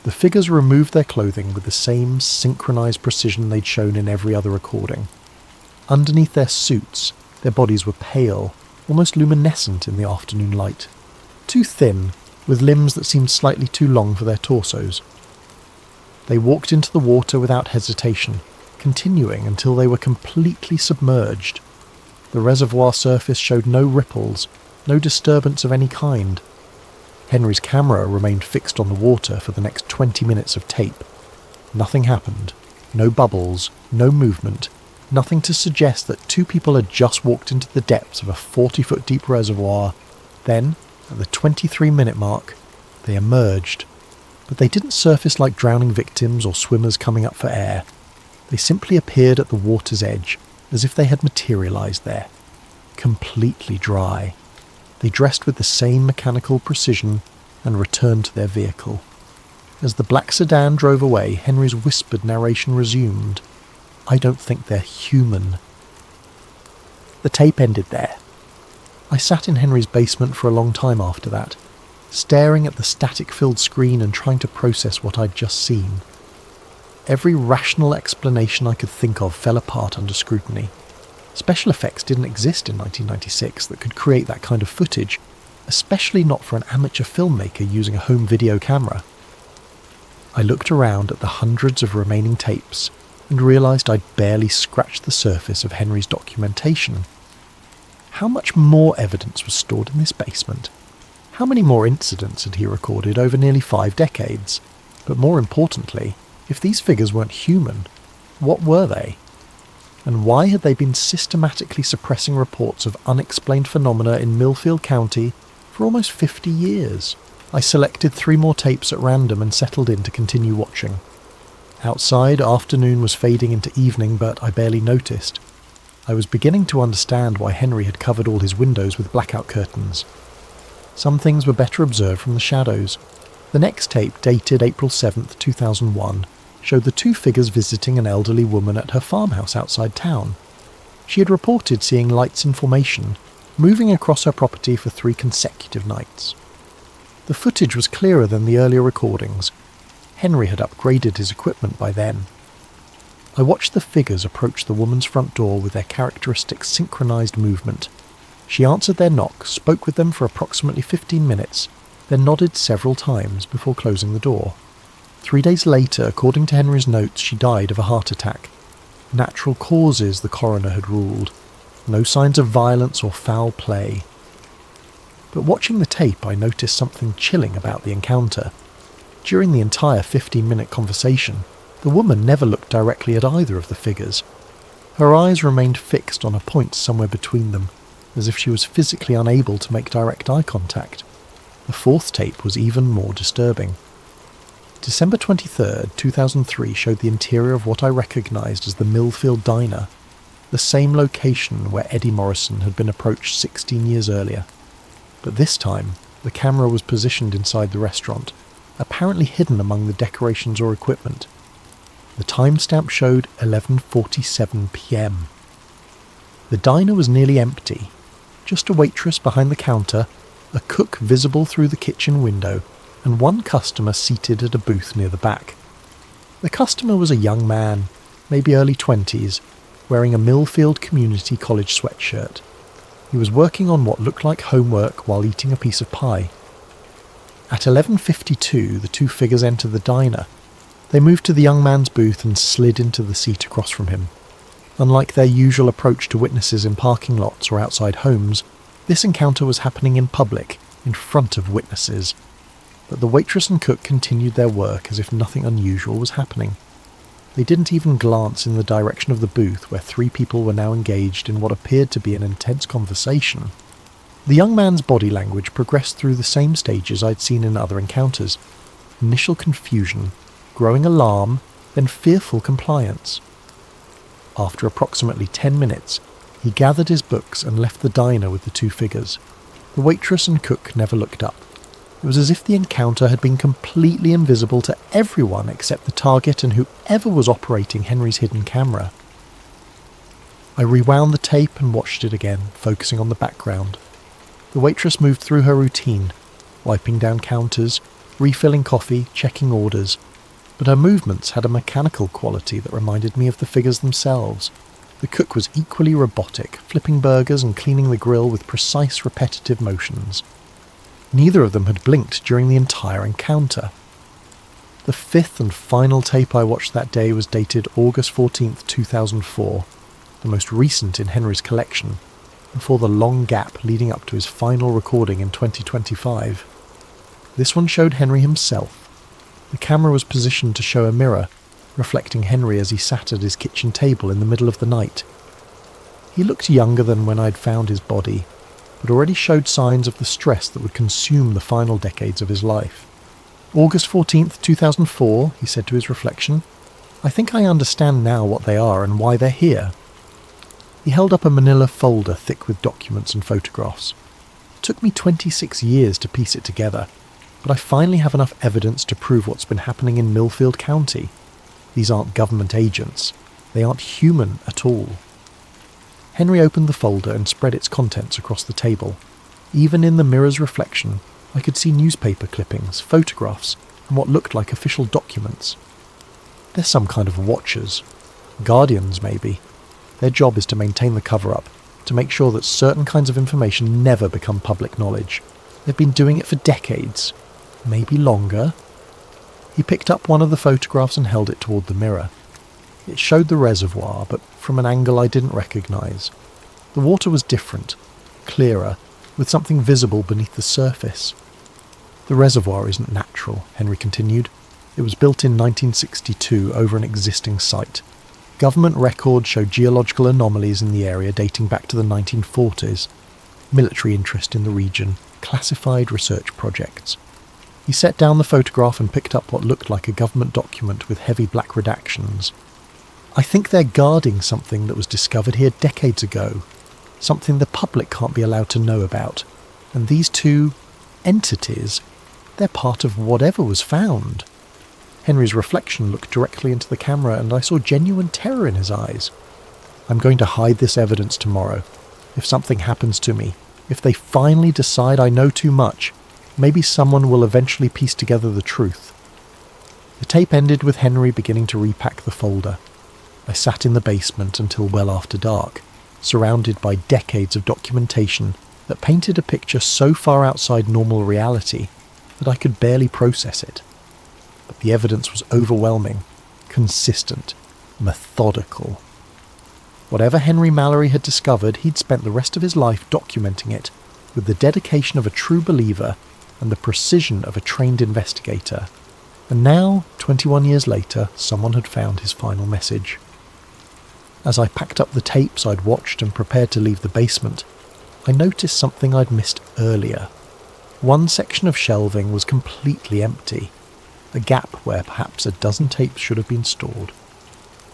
The figures removed their clothing with the same synchronised precision they'd shown in every other recording. Underneath their suits, their bodies were pale, almost luminescent in the afternoon light. Too thin, with limbs that seemed slightly too long for their torsos. They walked into the water without hesitation, continuing until they were completely submerged. The reservoir surface showed no ripples, no disturbance of any kind. Henry's camera remained fixed on the water for the next 20 minutes of tape. Nothing happened. No bubbles, no movement, nothing to suggest that two people had just walked into the depths of a 40-foot deep reservoir. Then, at the 23-minute mark, they emerged. But they didn't surface like drowning victims or swimmers coming up for air. They simply appeared at the water's edge, as if they had materialised there. Completely dry. They dressed with the same mechanical precision and returned to their vehicle. As the black sedan drove away, Henry's whispered narration resumed. I don't think they're human. The tape ended there. I sat in Henry's basement for a long time after that, staring at the static-filled screen and trying to process what I'd just seen. Every rational explanation I could think of fell apart under scrutiny. Special effects didn't exist in 1996 that could create that kind of footage, especially not for an amateur filmmaker using a home video camera. I looked around at the hundreds of remaining tapes and realised I'd barely scratched the surface of Henry's documentation. How much more evidence was stored in this basement? How many more incidents had he recorded over nearly 5 decades? But more importantly, if these figures weren't human, what were they? And why had they been systematically suppressing reports of unexplained phenomena in Millfield County for almost 50 years? I selected 3 more tapes at random and settled in to continue watching. Outside, afternoon was fading into evening, but I barely noticed. I was beginning to understand why Henry had covered all his windows with blackout curtains. Some things were better observed from the shadows. The next tape, dated April 7th, 2001, showed the 2 figures visiting an elderly woman at her farmhouse outside town. She had reported seeing lights in formation, moving across her property for 3 consecutive nights. The footage was clearer than the earlier recordings. Henry had upgraded his equipment by then. I watched the figures approach the woman's front door with their characteristic synchronized movement. She answered their knock, spoke with them for approximately 15 minutes, then nodded several times before closing the door. 3 days later, according to Henry's notes, she died of a heart attack. Natural causes, the coroner had ruled. No signs of violence or foul play. But watching the tape, I noticed something chilling about the encounter. During the entire 15-minute conversation, the woman never looked directly at either of the figures. Her eyes remained fixed on a point somewhere between them, as if she was physically unable to make direct eye contact. The 4th tape was even more disturbing. December 23rd, 2003 showed the interior of what I recognised as the Millfield Diner, the same location where Eddie Morrison had been approached 16 years earlier. But this time, the camera was positioned inside the restaurant, apparently hidden among the decorations or equipment. The timestamp showed 11:47 p.m. The diner was nearly empty, just a waitress behind the counter, a cook visible through the kitchen window, and 1 customer seated at a booth near the back. The customer was a young man, maybe early 20s, wearing a Millfield Community College sweatshirt. He was working on what looked like homework while eating a piece of pie. At 11:52, the 2 figures entered the diner. They moved to the young man's booth and slid into the seat across from him. Unlike their usual approach to witnesses in parking lots or outside homes, this encounter was happening in public, in front of witnesses. But the waitress and cook continued their work as if nothing unusual was happening. They didn't even glance in the direction of the booth where 3 people were now engaged in what appeared to be an intense conversation. The young man's body language progressed through the same stages I'd seen in other encounters. Initial confusion, growing alarm, then fearful compliance. After approximately 10 minutes, he gathered his books and left the diner with the 2 figures. The waitress and cook never looked up. It was as if the encounter had been completely invisible to everyone except the target and whoever was operating Henry's hidden camera. I rewound the tape and watched it again, focusing on the background. The waitress moved through her routine, wiping down counters, refilling coffee, checking orders, but her movements had a mechanical quality that reminded me of the figures themselves. The cook was equally robotic, flipping burgers and cleaning the grill with precise, repetitive motions. Neither of them had blinked during the entire encounter. The 5th and final tape I watched that day was dated August 14th, 2004, the most recent in Henry's collection, before the long gap leading up to his final recording in 2025. This one showed Henry himself. The camera was positioned to show a mirror, reflecting Henry as he sat at his kitchen table in the middle of the night. He looked younger than when I'd found his body, but already showed signs of the stress that would consume the final decades of his life. August 14th, 2004, he said to his reflection, "I think I understand now what they are and why they're here." He held up a manila folder thick with documents and photographs. It took me 26 years to piece it together, but I finally have enough evidence to prove what's been happening in Millfield County. These aren't government agents. They aren't human at all. Henry opened the folder and spread its contents across the table. Even in the mirror's reflection, I could see newspaper clippings, photographs, and what looked like official documents. They're some kind of watchers. Guardians, maybe. Their job is to maintain the cover-up, to make sure that certain kinds of information never become public knowledge. They've been doing it for decades. Maybe longer. He picked up one of the photographs and held it toward the mirror. It showed the reservoir, but from an angle I didn't recognise. The water was different, clearer, with something visible beneath the surface. The reservoir isn't natural, Henry continued. It was built in 1962 over an existing site. Government records show geological anomalies in the area dating back to the 1940s. Military interest in the region, classified research projects. He set down the photograph and picked up what looked like a government document with heavy black redactions. I think they're guarding something that was discovered here decades ago. Something the public can't be allowed to know about. And these two entities, they're part of whatever was found. Henry's reflection looked directly into the camera and I saw genuine terror in his eyes. I'm going to hide this evidence tomorrow. If something happens to me, if they finally decide I know too much, maybe someone will eventually piece together the truth. The tape ended with Henry beginning to repack the folder. I sat in the basement until well after dark, surrounded by decades of documentation that painted a picture so far outside normal reality that I could barely process it. But the evidence was overwhelming, consistent, methodical. Whatever Henry Mallory had discovered, he'd spent the rest of his life documenting it with the dedication of a true believer and the precision of a trained investigator. And now, 21 years later, someone had found his final message. As I packed up the tapes I'd watched and prepared to leave the basement, I noticed something I'd missed earlier. One section of shelving was completely empty, a gap where perhaps a dozen tapes should have been stored.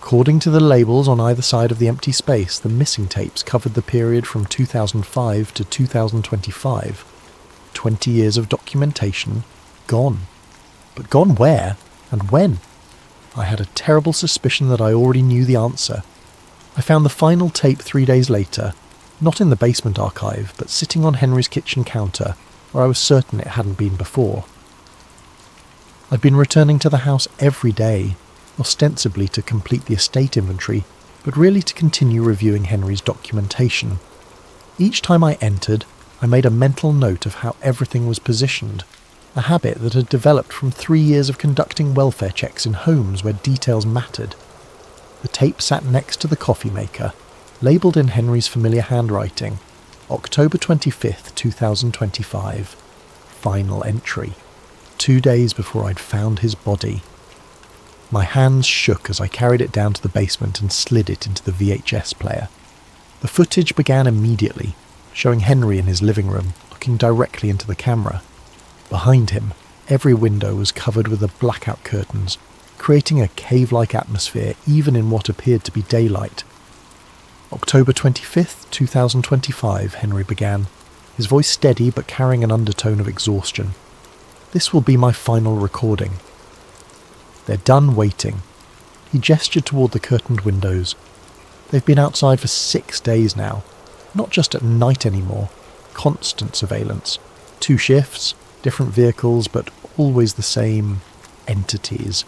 According to the labels on either side of the empty space, the missing tapes covered the period from 2005 to 2025. 20 years of documentation, gone. But gone where and when? I had a terrible suspicion that I already knew the answer. I found the final tape 3 days later, not in the basement archive, but sitting on Henry's kitchen counter, where I was certain it hadn't been before. I'd been returning to the house every day, ostensibly to complete the estate inventory, but really to continue reviewing Henry's documentation. Each time I entered, I made a mental note of how everything was positioned, a habit that had developed from 3 years of conducting welfare checks in homes where details mattered. The tape sat next to the coffee maker, labelled in Henry's familiar handwriting, October 25th, 2025. Final entry. 2 days before I'd found his body. My hands shook as I carried it down to the basement and slid it into the VHS player. The footage began immediately, showing Henry in his living room, looking directly into the camera. Behind him, every window was covered with the blackout curtains, creating a cave-like atmosphere even in what appeared to be daylight. October 25th, 2025, Henry began, his voice steady but carrying an undertone of exhaustion. This will be my final recording. They're done waiting. He gestured toward the curtained windows. They've been outside for 6 days now. Not just at night anymore. Constant surveillance. 2 shifts, different vehicles, but always the same entities.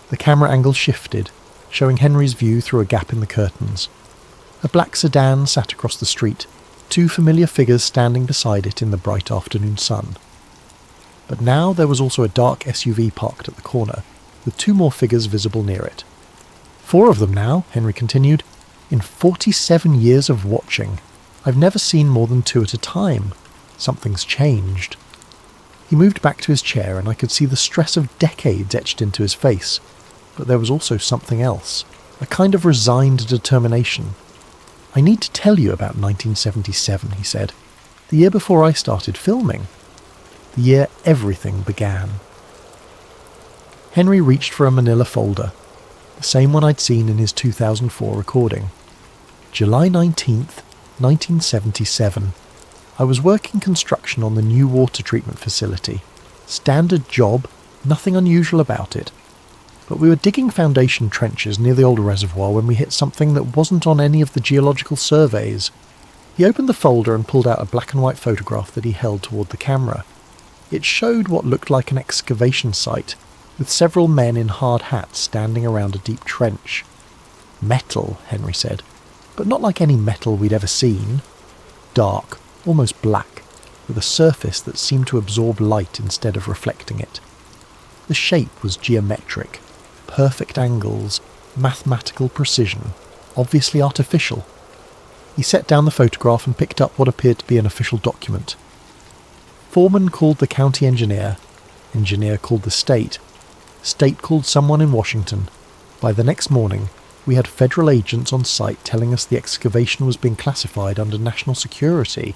The camera angle shifted, showing Henry's view through a gap in the curtains. A black sedan sat across the street, 2 familiar figures standing beside it in the bright afternoon sun. But now there was also a dark SUV parked at the corner, with 2 more figures visible near it. 4 of them now, Henry continued. In 47 years of watching, I've never seen more than 2 at a time. Something's changed. He moved back to his chair and I could see the stress of decades etched into his face. But there was also something else, a kind of resigned determination. I need to tell you about 1977, he said, the year before I started filming. The year everything began. Henry reached for a manila folder, the same one I'd seen in his 2004 recording. July 19th, 1977. I was working construction on the new water treatment facility. Standard job, nothing unusual about it. But we were digging foundation trenches near the old reservoir when we hit something that wasn't on any of the geological surveys. He opened the folder and pulled out a black and white photograph that he held toward the camera. It showed what looked like an excavation site, with several men in hard hats standing around a deep trench. Metal, Henry said, but not like any metal we'd ever seen. Dark, almost black, with a surface that seemed to absorb light instead of reflecting it. The shape was geometric, perfect angles, mathematical precision, obviously artificial. He set down the photograph and picked up what appeared to be an official document. Foreman called the county engineer called the state called someone in Washington. By the next morning, we had federal agents on site telling us the excavation was being classified under national security.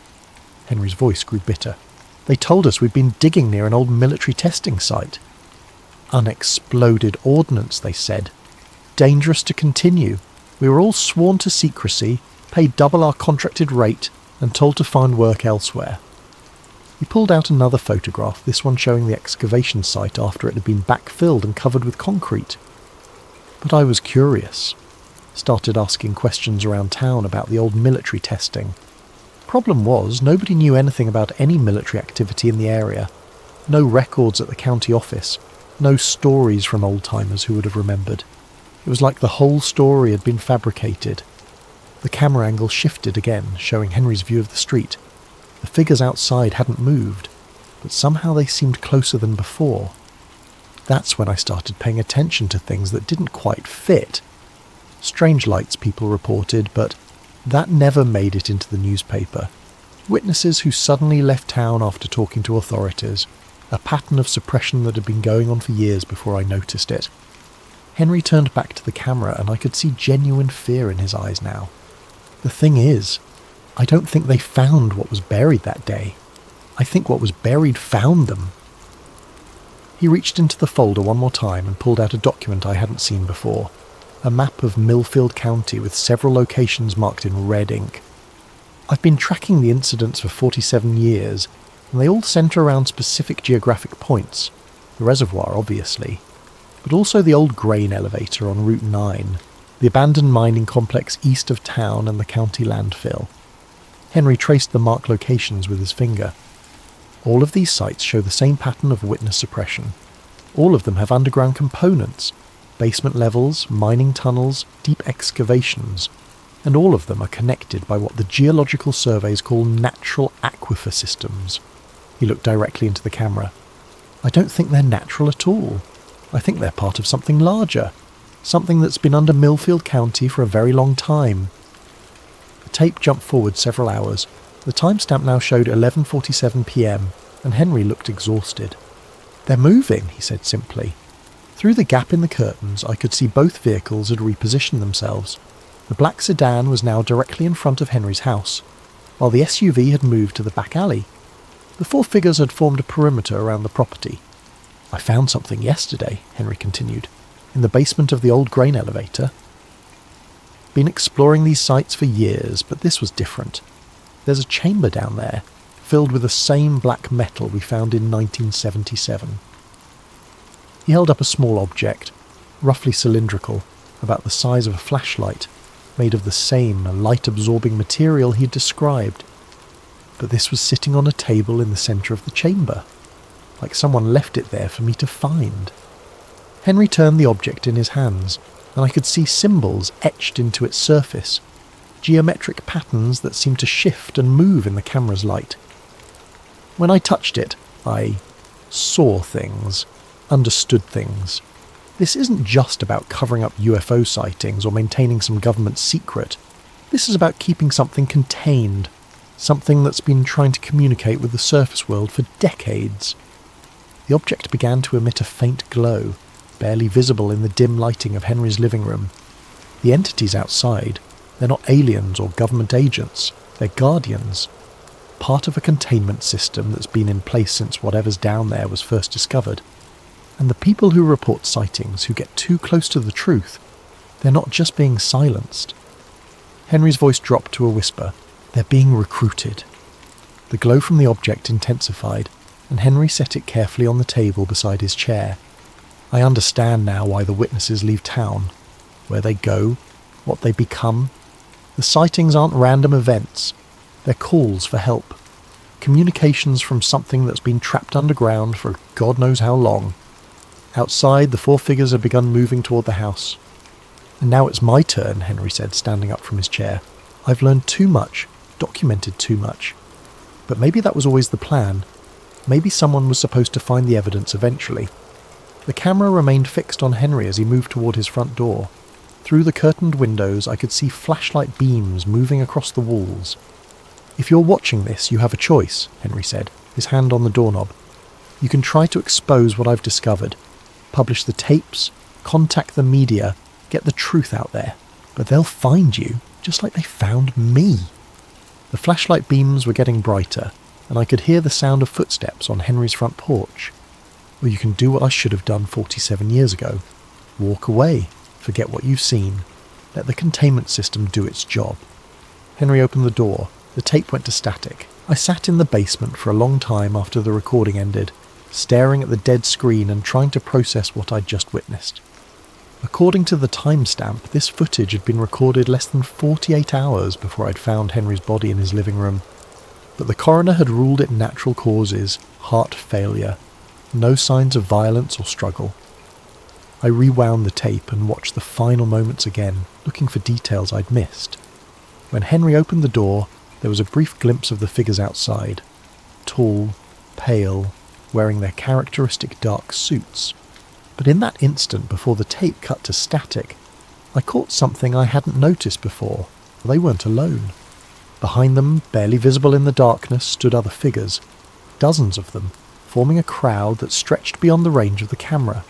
Henry's voice grew bitter. They told us we'd been digging near an old military testing site. Unexploded ordnance, they said. Dangerous to continue. We were all sworn to secrecy, paid double our contracted rate, and told to find work elsewhere. He pulled out another photograph, this one showing the excavation site after it had been backfilled and covered with concrete. But I was curious. Started asking questions around town about the old military testing. Problem was, nobody knew anything about any military activity in the area. No records at the county office. No stories from old-timers who would have remembered. It was like the whole story had been fabricated. The camera angle shifted again, showing Henry's view of the street. The figures outside hadn't moved, but somehow they seemed closer than before. That's when I started paying attention to things that didn't quite fit. Strange lights, people reported, but that never made it into the newspaper. Witnesses who suddenly left town after talking to authorities. A pattern of suppression that had been going on for years before I noticed it. Henry turned back to the camera and I could see genuine fear in his eyes now. The thing is, I don't think they found what was buried that day. I think what was buried found them. He reached into the folder one more time and pulled out a document I hadn't seen before. A map of Millfield County with several locations marked in red ink. I've been tracking the incidents for 47 years, and they all centre around specific geographic points. The reservoir, obviously, but also the old grain elevator on Route 9, the abandoned mining complex east of town and the county landfill. Henry traced the marked locations with his finger. All of these sites show the same pattern of witness suppression. All of them have underground components, basement levels, mining tunnels, deep excavations, and all of them are connected by what the geological surveys call natural aquifer systems. He looked directly into the camera. I don't think they're natural at all. I think they're part of something larger, something that's been under Millfield County for a very long time. The tape jumped forward several hours. The timestamp now showed 11:47 p.m, and Henry looked exhausted. They're moving, he said simply. Through the gap in the curtains, I could see both vehicles had repositioned themselves. The black sedan was now directly in front of Henry's house, while the SUV had moved to the back alley. The four figures had formed a perimeter around the property. I found something yesterday, Henry continued, in the basement of the old grain elevator. Been exploring these sites for years, but this was different. There's a chamber down there, filled with the same black metal we found in 1977. He held up a small object, roughly cylindrical, about the size of a flashlight, made of the same light-absorbing material he'd described. But this was sitting on a table in the centre of the chamber, like someone left it there for me to find. Henry turned the object in his hands, and I could see symbols etched into its surface, geometric patterns that seemed to shift and move in the camera's light. When I touched it, I saw things, understood things. This isn't just about covering up UFO sightings or maintaining some government secret. This is about keeping something contained, something that's been trying to communicate with the surface world for decades. The object began to emit a faint glow, barely visible in the dim lighting of Henry's living room. The entities outside, they're not aliens or government agents, they're guardians. Part of a containment system that's been in place since whatever's down there was first discovered. And the people who report sightings, who get too close to the truth, they're not just being silenced. Henry's voice dropped to a whisper. They're being recruited. The glow from the object intensified, and Henry set it carefully on the table beside his chair. I understand now why the witnesses leave town, where they go, what they become. The sightings aren't random events. They're calls for help. Communications from something that's been trapped underground for God knows how long. Outside, the four figures had begun moving toward the house. "And now it's my turn," Henry said, standing up from his chair. "I've learned too much, documented too much. But maybe that was always the plan. Maybe someone was supposed to find the evidence eventually." The camera remained fixed on Henry as he moved toward his front door. Through the curtained windows, I could see flashlight beams moving across the walls. "If you're watching this, you have a choice," Henry said, his hand on the doorknob. "You can try to expose what I've discovered, publish the tapes, contact the media, get the truth out there. But they'll find you, just like they found me." The flashlight beams were getting brighter, and I could hear the sound of footsteps on Henry's front porch. "Or you can do what I should have done 47 years ago. Walk away, forget what you've seen. Let the containment system do its job." Henry opened the door. The tape went to static. I sat in the basement for a long time after the recording ended, staring at the dead screen and trying to process what I'd just witnessed. According to the timestamp, this footage had been recorded less than 48 hours before I'd found Henry's body in his living room. But the coroner had ruled it natural causes, heart failure, no signs of violence or struggle. I rewound the tape and watched the final moments again, looking for details I'd missed. When Henry opened the door, there was a brief glimpse of the figures outside. Tall, pale, wearing their characteristic dark suits. But in that instant before the tape cut to static, I caught something I hadn't noticed before. They weren't alone. Behind them, barely visible in the darkness, stood other figures, dozens of them, forming a crowd that stretched beyond the range of the camera.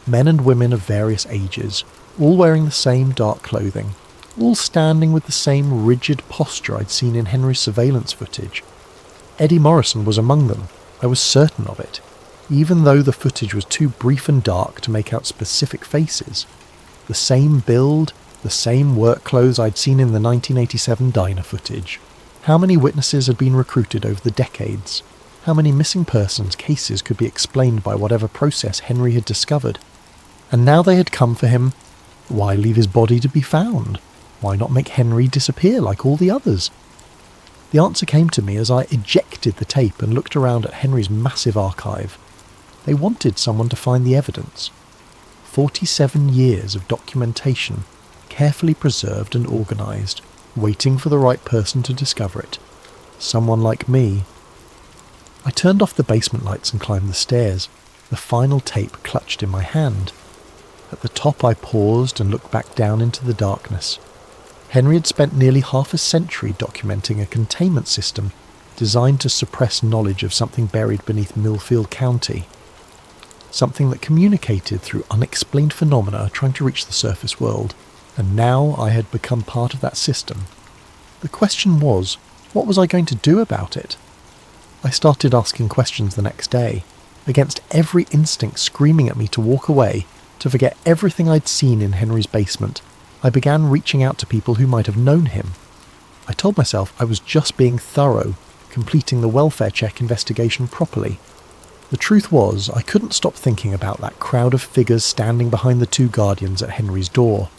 Men and women of various ages, all wearing the same dark clothing, all standing with the same rigid posture I'd seen in Henry's surveillance footage. Eddie Morrison was among them, I was certain of it, even though the footage was too brief and dark to make out specific faces. The same build, the same work clothes I'd seen in the 1987 diner footage. How many witnesses had been recruited over the decades? How many missing persons cases could be explained by whatever process Henry had discovered? And now they had come for him. Why leave his body to be found? Why not make Henry disappear like all the others? The answer came to me as I ejected the tape and looked around at Henry's massive archive. They wanted someone to find the evidence. 47 years of documentation, carefully preserved and organised, waiting for the right person to discover it. Someone like me. I turned off the basement lights and climbed the stairs, the final tape clutched in my hand. At the top I paused and looked back down into the darkness. Henry had spent nearly half a century documenting a containment system designed to suppress knowledge of something buried beneath Millfield County. Something that communicated through unexplained phenomena trying to reach the surface world. And now I had become part of that system. The question was, what was I going to do about it? I started asking questions the next day, against every instinct screaming at me to walk away, to forget everything I'd seen in Henry's basement. I began reaching out to people who might have known him. I told myself I was just being thorough, completing the welfare check investigation properly. The truth was, I couldn't stop thinking about that crowd of figures standing behind the two guardians at Henry's door.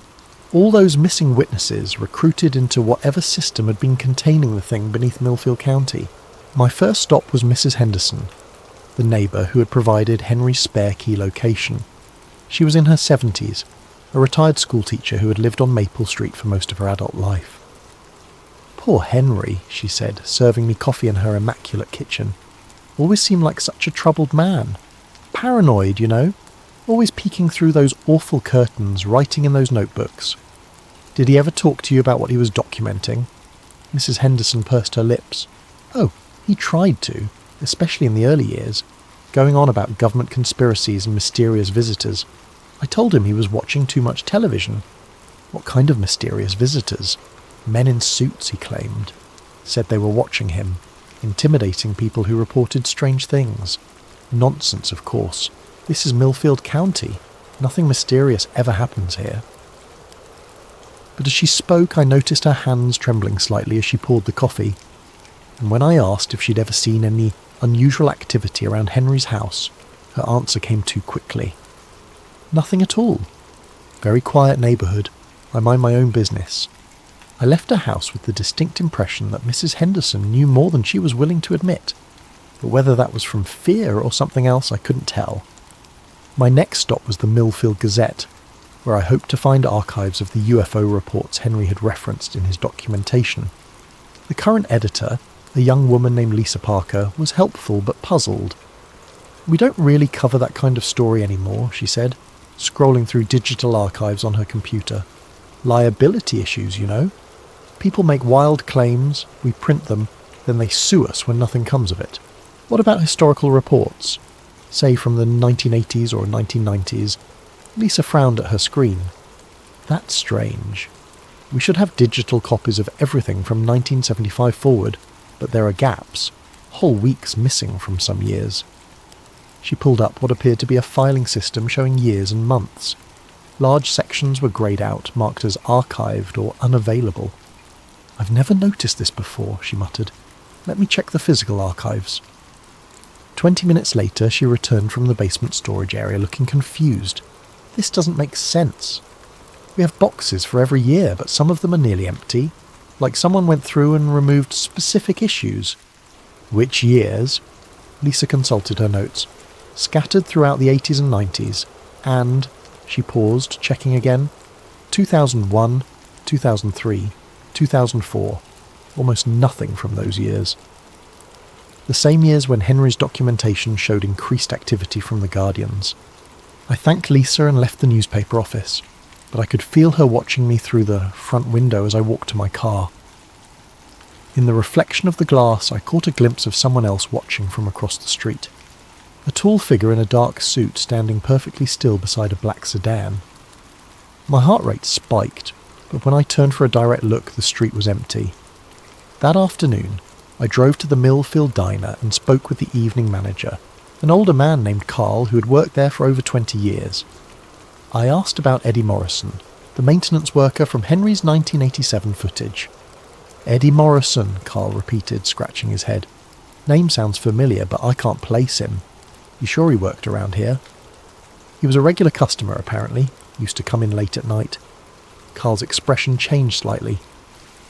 All those missing witnesses recruited into whatever system had been containing the thing beneath Millfield County. My first stop was Mrs. Henderson, the neighbour who had provided Henry's spare key location. She was in her 70s, a retired schoolteacher who had lived on Maple Street for most of her adult life. "Poor Henry," she said, serving me coffee in her immaculate kitchen. "Always seemed like such a troubled man. Paranoid, you know. Always peeking through those awful curtains, writing in those notebooks. Did he ever talk to you about what he was documenting?" Mrs. Henderson pursed her lips. "Oh, he tried to, especially in the early years, going on about government conspiracies and mysterious visitors. I told him he was watching too much television." "What kind of mysterious visitors?" "Men in suits," he claimed. Said they were watching him, intimidating people who reported strange things. Nonsense, of course. This is Millfield County. Nothing mysterious ever happens here. But as she spoke, I noticed her hands trembling slightly as she poured the coffee. And when I asked if she'd ever seen any unusual activity around Henry's house, her answer came too quickly. "Nothing at all. Very quiet neighbourhood. I mind my own business." I left her house with the distinct impression that Mrs. Henderson knew more than she was willing to admit. But whether that was from fear or something else, I couldn't tell. My next stop was the Millfield Gazette, where I hoped to find archives of the UFO reports Henry had referenced in his documentation. The current editor, a young woman named Lisa Parker, was helpful but puzzled. "We don't really cover that kind of story anymore," she said, scrolling through digital archives on her computer. "Liability issues, you know. People make wild claims, we print them, then they sue us when nothing comes of it. What about historical reports? Say from the 1980s or 1990s. Lisa frowned at her screen. "That's strange. We should have digital copies of everything from 1975 forward, but there are gaps, whole weeks missing from some years." She pulled up what appeared to be a filing system showing years and months. Large sections were greyed out, marked as archived or unavailable. "I've never noticed this before," she muttered. "Let me check the physical archives." 20 minutes later, she returned from the basement storage area looking confused. "This doesn't make sense. We have boxes for every year, but some of them are nearly empty, like someone went through and removed specific issues." "Which years?" Lisa consulted her notes. "Scattered throughout the 80s and 90s, and," she paused, checking again, 2001, 2003, 2004. Almost nothing from those years. The same years when Henry's documentation showed increased activity from the Guardians. I thanked Lisa and left the newspaper office, but I could feel her watching me through the front window as I walked to my car. In the reflection of the glass, I caught a glimpse of someone else watching from across the street. A tall figure in a dark suit standing perfectly still beside a black sedan. My heart rate spiked, but when I turned for a direct look, the street was empty. That afternoon, I drove to the Millfield Diner and spoke with the evening manager, an older man named Carl who had worked there for over 20 years. I asked about Eddie Morrison, the maintenance worker from Henry's 1987 footage. "Eddie Morrison," Carl repeated, scratching his head. "Name sounds familiar, but I can't place him. You sure he worked around here?" "He was a regular customer, apparently. Used to come in late at night." Carl's expression changed slightly.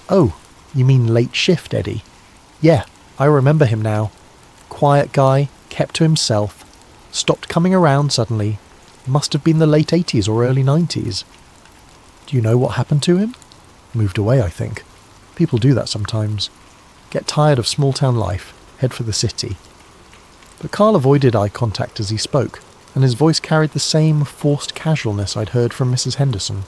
"Oh, you mean late shift Eddie? Yeah, I remember him now. Quiet guy, kept to himself, stopped coming around suddenly. Must have been the late 80s or early 90s. Do you know what happened to him? Moved away, I think. People do that sometimes. Get tired of small-town life, head for the city." But Carl avoided eye contact as he spoke, and his voice carried the same forced casualness I'd heard from Mrs. Henderson.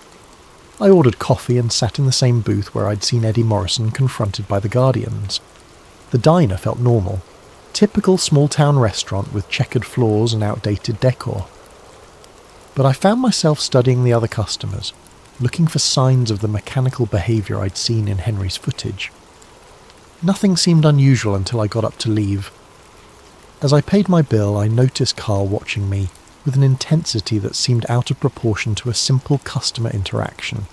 I ordered coffee and sat in the same booth where I'd seen Eddie Morrison confronted by the Guardians. The diner felt normal. Typical small-town restaurant with checkered floors and outdated decor. But I found myself studying the other customers, looking for signs of the mechanical behaviour I'd seen in Henry's footage. Nothing seemed unusual until I got up to leave. As I paid my bill, I noticed Carl watching me with an intensity that seemed out of proportion to a simple customer interaction.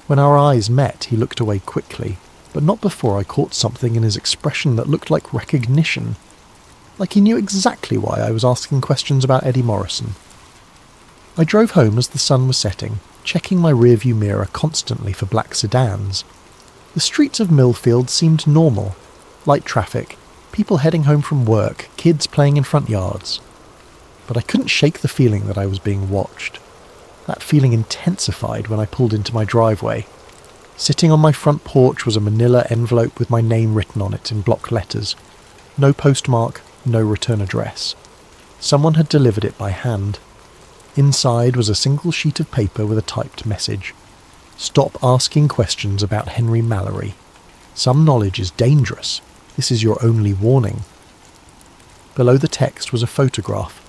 When our eyes met, he looked away quickly, but not before I caught something in his expression that looked like recognition, like he knew exactly why I was asking questions about Eddie Morrison. I drove home as the sun was setting, checking my rearview mirror constantly for black sedans. The streets of Millfield seemed normal. Light traffic, people heading home from work, kids playing in front yards. But I couldn't shake the feeling that I was being watched. That feeling intensified when I pulled into my driveway. Sitting on my front porch was a manila envelope with my name written on it in block letters. No postmark, no return address. Someone had delivered it by hand. Inside was a single sheet of paper with a typed message. "Stop asking questions about Henry Mallory. Some knowledge is dangerous. This is your only warning." Below the text was a photograph,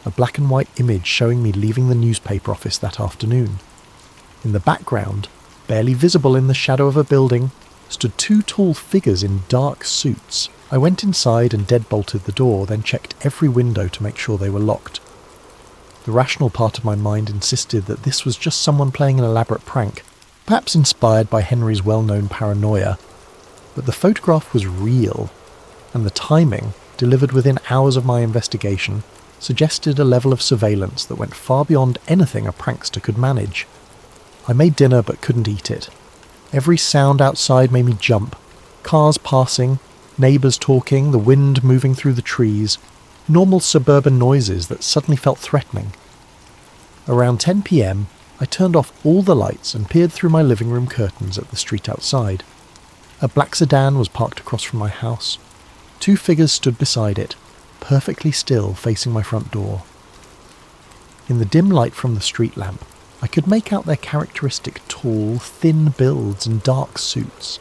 a black and white image showing me leaving the newspaper office that afternoon. In the background, barely visible in the shadow of a building, stood two tall figures in dark suits. I went inside and deadbolted the door, then checked every window to make sure they were locked. The rational part of my mind insisted that this was just someone playing an elaborate prank, perhaps inspired by Henry's well-known paranoia. But the photograph was real, and the timing, delivered within hours of my investigation, suggested a level of surveillance that went far beyond anything a prankster could manage. I made dinner but couldn't eat it. Every sound outside made me jump. Cars passing, neighbours talking, the wind moving through the trees. Normal suburban noises that suddenly felt threatening. Around 10 p.m, I turned off all the lights and peered through my living room curtains at the street outside. A black sedan was parked across from my house. 2 figures stood beside it, perfectly still facing my front door. In the dim light from the street lamp, I could make out their characteristic tall, thin builds and dark suits.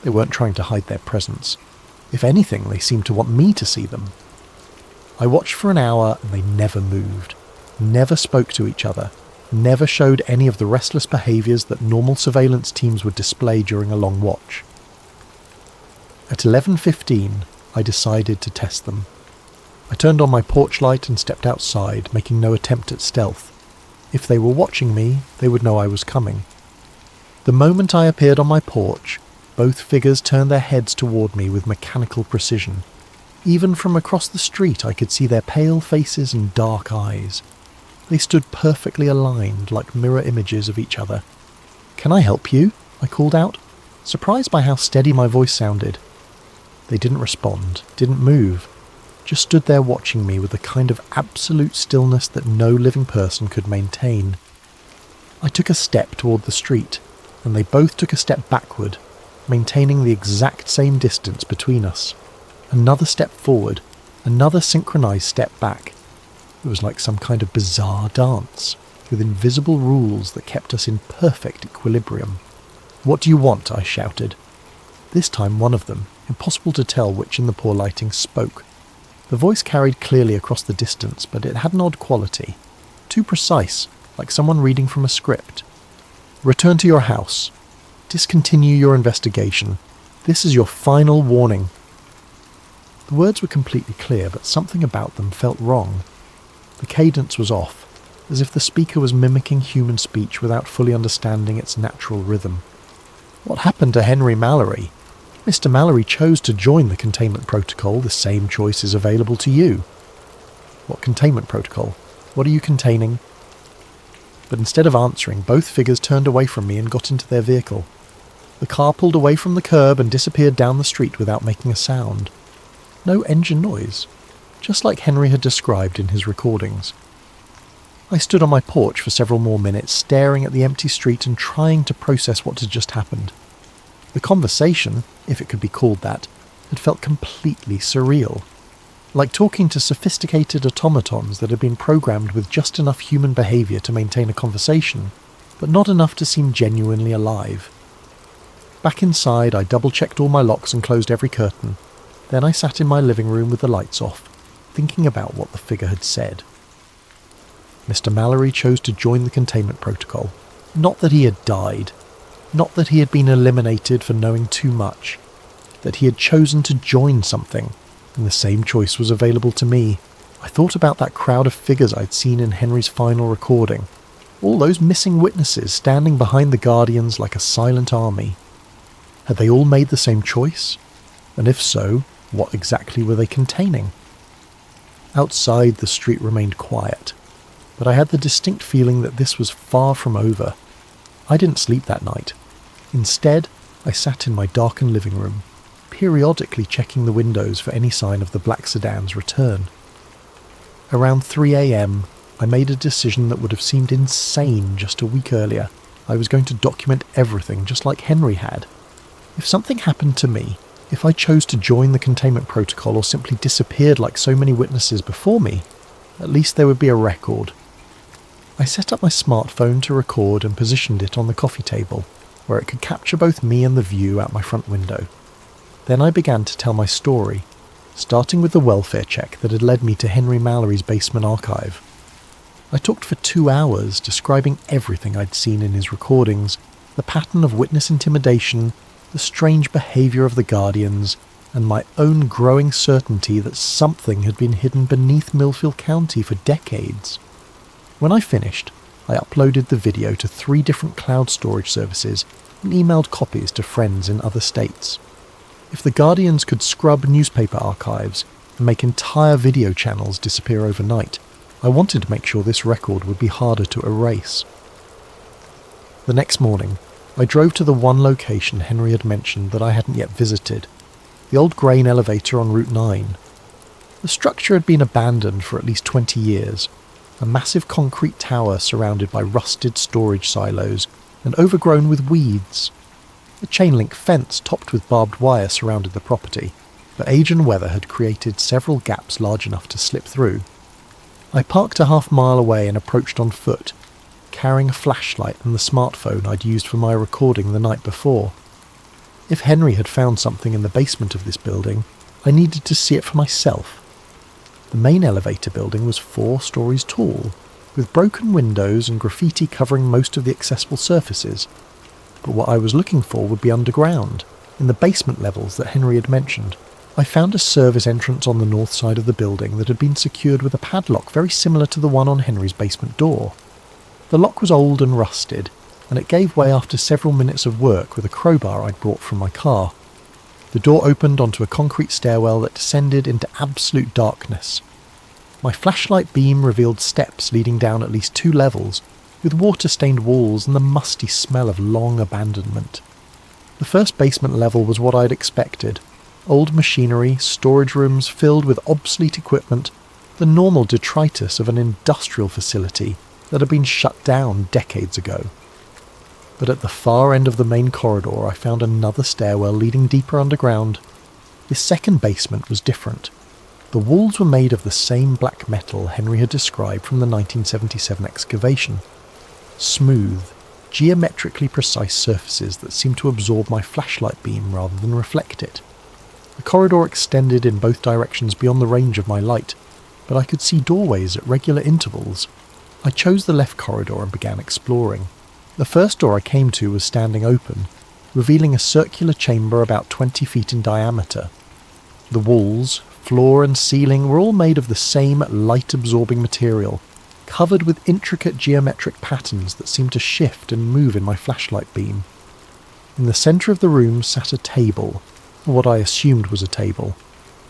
They weren't trying to hide their presence. If anything, they seemed to want me to see them. I watched for an hour and they never moved, never spoke to each other, never showed any of the restless behaviours that normal surveillance teams would display during a long watch. At 11:15, I decided to test them. I turned on my porch light and stepped outside, making no attempt at stealth. If they were watching me, they would know I was coming. The moment I appeared on my porch, both figures turned their heads toward me with mechanical precision. Even from across the street I could see their pale faces and dark eyes. They stood perfectly aligned, like mirror images of each other. "Can I help you?" I called out, surprised by how steady my voice sounded. They didn't respond, didn't move, just stood there watching me with a kind of absolute stillness that no living person could maintain. I took a step toward the street, and they both took a step backward, maintaining the exact same distance between us. Another step forward, another synchronized step back. It was like some kind of bizarre dance, with invisible rules that kept us in perfect equilibrium. "What do you want?" I shouted. This time one of them, impossible to tell which in the poor lighting, spoke. The voice carried clearly across the distance, but it had an odd quality. Too precise, like someone reading from a script. "Return to your house. Discontinue your investigation. This is your final warning." The words were completely clear, but something about them felt wrong. The cadence was off, as if the speaker was mimicking human speech without fully understanding its natural rhythm. What happened to Henry Mallory? Mr. Mallory chose to join the containment protocol. The same choice is available to you. What containment protocol? What are you containing? But instead of answering, both figures turned away from me and got into their vehicle. The car pulled away from the curb and disappeared down the street without making a sound. No engine noise, just like Henry had described in his recordings. I stood on my porch for several more minutes, staring at the empty street and trying to process what had just happened. The conversation, if it could be called that, had felt completely surreal. Like talking to sophisticated automatons that had been programmed with just enough human behaviour to maintain a conversation, but not enough to seem genuinely alive. Back inside, I double-checked all my locks and closed every curtain. Then I sat in my living room with the lights off, thinking about what the figure had said. Mr. Mallory chose to join the containment protocol. Not that he had died. Not that he had been eliminated for knowing too much. That he had chosen to join something, and the same choice was available to me. I thought about that crowd of figures I'd seen in Henry's final recording. All those missing witnesses standing behind the Guardians like a silent army. Had they all made the same choice? And if so, what exactly were they containing? Outside, the street remained quiet, but I had the distinct feeling that this was far from over. I didn't sleep that night. Instead, I sat in my darkened living room, periodically checking the windows for any sign of the black sedan's return. Around 3 a.m, I made a decision that would have seemed insane just a week earlier. I was going to document everything just like Henry had. If something happened to me, if I chose to join the containment protocol or simply disappeared like so many witnesses before me, at least there would be a record. I set up my smartphone to record and positioned it on the coffee table, where it could capture both me and the view out my front window. Then I began to tell my story, starting with the welfare check that had led me to Henry Mallory's basement archive. I talked for 2 hours, describing everything I'd seen in his recordings, the pattern of witness intimidation, the strange behaviour of the Guardians, and my own growing certainty that something had been hidden beneath Millfield County for decades. When I finished, I uploaded the video to 3 different cloud storage services and emailed copies to friends in other states. If the Guardians could scrub newspaper archives and make entire video channels disappear overnight, I wanted to make sure this record would be harder to erase. The next morning, I drove to the one location Henry had mentioned that I hadn't yet visited, the old grain elevator on Route 9. The structure had been abandoned for at least 20 years, a massive concrete tower surrounded by rusted storage silos and overgrown with weeds. A chain-link fence topped with barbed wire surrounded the property, but age and weather had created several gaps large enough to slip through. I parked a half-mile away and approached on foot, carrying a flashlight and the smartphone I'd used for my recording the night before. If Henry had found something in the basement of this building, I needed to see it for myself. The main elevator building was 4 stories tall, with broken windows and graffiti covering most of the accessible surfaces. But what I was looking for would be underground, in the basement levels that Henry had mentioned. I found a service entrance on the north side of the building that had been secured with a padlock very similar to the one on Henry's basement door. The lock was old and rusted, and it gave way after several minutes of work with a crowbar I'd brought from my car. The door opened onto a concrete stairwell that descended into absolute darkness. My flashlight beam revealed steps leading down at least 2 levels, with water-stained walls and the musty smell of long abandonment. The first basement level was what I'd expected. Old machinery, storage rooms filled with obsolete equipment, the normal detritus of an industrial facility that had been shut down decades ago. But at the far end of the main corridor I found another stairwell leading deeper underground. This second basement was different. The walls were made of the same black metal Henry had described from the 1977 excavation. Smooth, geometrically precise surfaces that seemed to absorb my flashlight beam rather than reflect it. The corridor extended in both directions beyond the range of my light, but I could see doorways at regular intervals. I chose the left corridor and began exploring. The first door I came to was standing open, revealing a circular chamber about 20 feet in diameter. The walls, floor and ceiling were all made of the same light-absorbing material, covered with intricate geometric patterns that seemed to shift and move in my flashlight beam. In the centre of the room sat a table, or what I assumed was a table.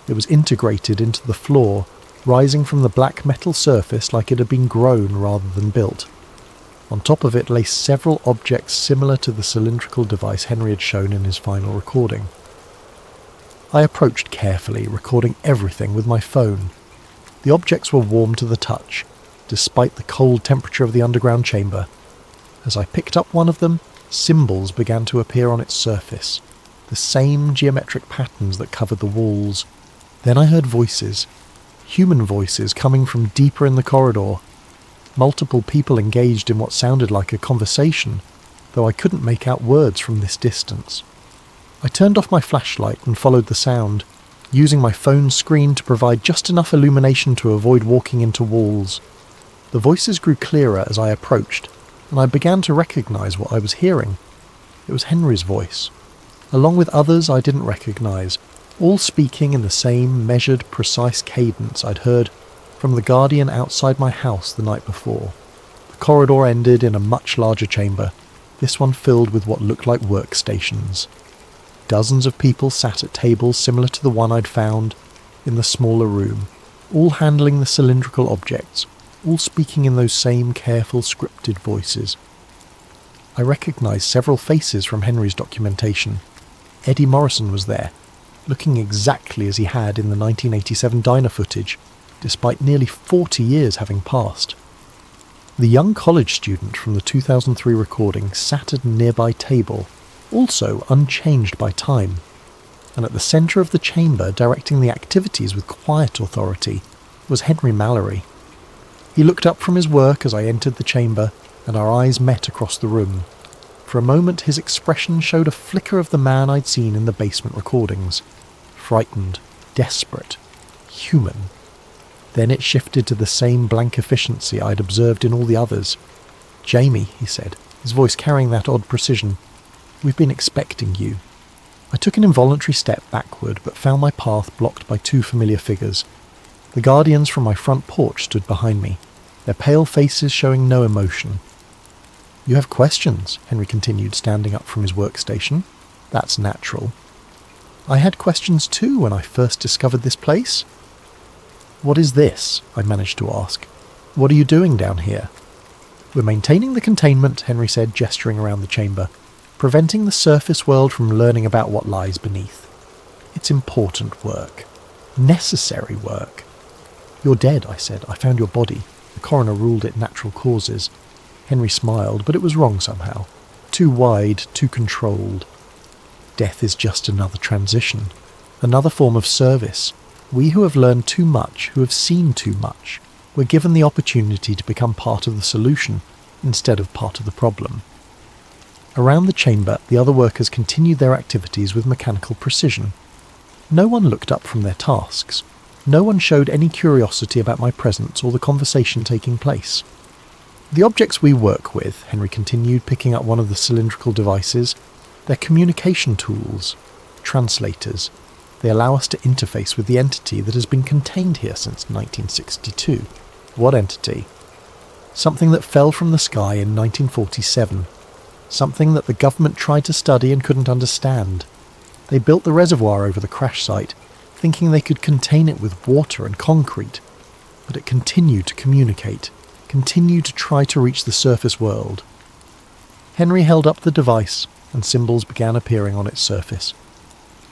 It was integrated into the floor, rising from the black metal surface like it had been grown rather than built. On top of it lay several objects similar to the cylindrical device Henry had shown in his final recording. I approached carefully, recording everything with my phone. The objects were warm to the touch, despite the cold temperature of the underground chamber. As I picked up one of them, symbols began to appear on its surface, the same geometric patterns that covered the walls. Then I heard voices, human voices coming from deeper in the corridor. Multiple people engaged in what sounded like a conversation, though I couldn't make out words from this distance. I turned off my flashlight and followed the sound, using my phone screen to provide just enough illumination to avoid walking into walls. The voices grew clearer as I approached, and I began to recognise what I was hearing. It was Henry's voice, along with others I didn't recognise, all speaking in the same measured, precise cadence I'd heard from the guardian outside my house the night before. The corridor ended in a much larger chamber, this one filled with what looked like workstations. Dozens of people sat at tables similar to the one I'd found in the smaller room, all handling the cylindrical objects, all speaking in those same careful, scripted voices. I recognised several faces from Henry's documentation. Eddie Morrison was there, looking exactly as he had in the 1987 diner footage, despite nearly 40 years having passed. The young college student from the 2003 recording sat at a nearby table, also unchanged by time, and at the centre of the chamber, directing the activities with quiet authority, was Henry Mallory. He looked up from his work as I entered the chamber, and our eyes met across the room. For a moment his expression showed a flicker of the man I'd seen in the basement recordings. Frightened, desperate, human. Then it shifted to the same blank efficiency I'd observed in all the others. "Jamie," he said, his voice carrying that odd precision, "we've been expecting you." I took an involuntary step backward, but found my path blocked by 2 familiar figures. The guardians from my front porch stood behind me, their pale faces showing no emotion. "You have questions," Henry continued, standing up from his workstation. "That's natural. I had questions too when I first discovered this place." "What is this?" I managed to ask. "What are you doing down here?" "We're maintaining the containment," Henry said, gesturing around the chamber, "preventing the surface world from learning about what lies beneath. It's important work." Necessary work. You're dead, I said. I found your body. The coroner ruled it natural causes. Henry smiled, but it was wrong somehow. Too wide, too controlled. Death is just another transition. Another form of service. We who have learned too much, who have seen too much, we're given the opportunity to become part of the solution instead of part of the problem. Around the chamber, the other workers continued their activities with mechanical precision. No one looked up from their tasks. No one showed any curiosity about my presence or the conversation taking place. The objects we work with, Henry continued, picking up one of the cylindrical devices, they're communication tools, translators. They allow us to interface with the entity that has been contained here since 1962. What entity? Something that fell from the sky in 1947. Something that the government tried to study and couldn't understand. They built the reservoir over the crash site, thinking they could contain it with water and concrete. But it continued to communicate, continued to try to reach the surface world. Henry held up the device, and symbols began appearing on its surface.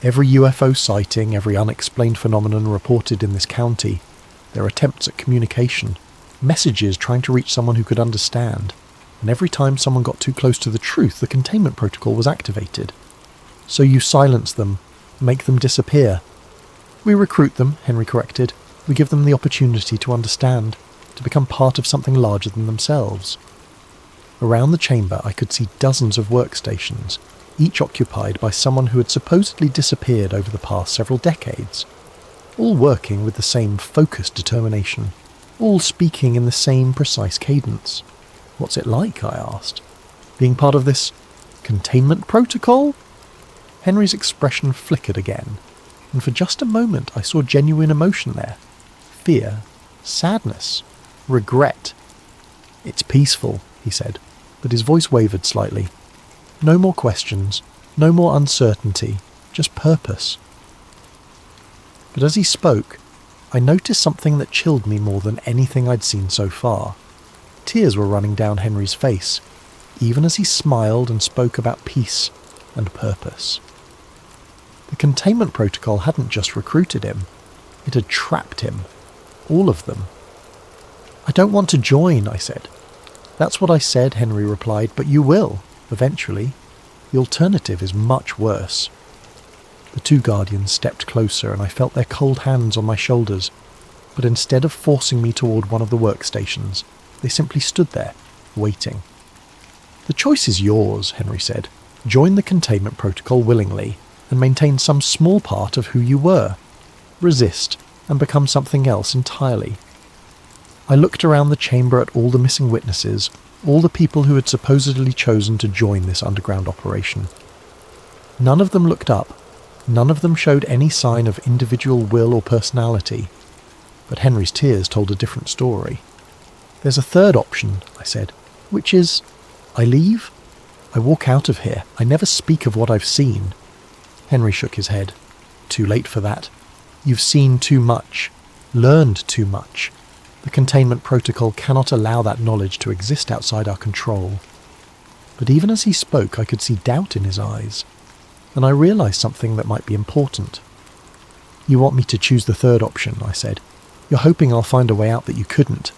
Every UFO sighting, every unexplained phenomenon reported in this county, their attempts at communication, messages trying to reach someone who could understand, and every time someone got too close to the truth, the containment protocol was activated. So you silence them, make them disappear. We recruit them, Henry corrected. We give them the opportunity to understand, to become part of something larger than themselves. Around the chamber I could see dozens of workstations, each occupied by someone who had supposedly disappeared over the past several decades, all working with the same focused determination, all speaking in the same precise cadence. What's it like, I asked. Being part of this containment protocol? Henry's expression flickered again, and for just a moment I saw genuine emotion there. Fear, sadness, regret. It's peaceful, he said, but his voice wavered slightly. No more questions, no more uncertainty, just purpose. But as he spoke, I noticed something that chilled me more than anything I'd seen so far. Tears were running down Henry's face, even as he smiled and spoke about peace and purpose. The containment protocol hadn't just recruited him, it had trapped him. All of them. I don't want to join, I said. That's what I said, Henry replied, but you will, eventually. The alternative is much worse. The two guardians stepped closer and I felt their cold hands on my shoulders, but instead of forcing me toward one of the workstations, they simply stood there, waiting. The choice is yours, Henry said. Join the containment protocol willingly and maintain some small part of who you were. Resist and become something else entirely. I looked around the chamber at all the missing witnesses, all the people who had supposedly chosen to join this underground operation. None of them looked up. None of them showed any sign of individual will or personality. But Henry's tears told a different story. There's a third option, I said, which is, I leave. I walk out of here. I never speak of what I've seen. Henry shook his head. Too late for that. You've seen too much, learned too much. The containment protocol cannot allow that knowledge to exist outside our control. But even as he spoke, I could see doubt in his eyes, and I realized something that might be important. You want me to choose the third option, I said. You're hoping I'll find a way out that you couldn't.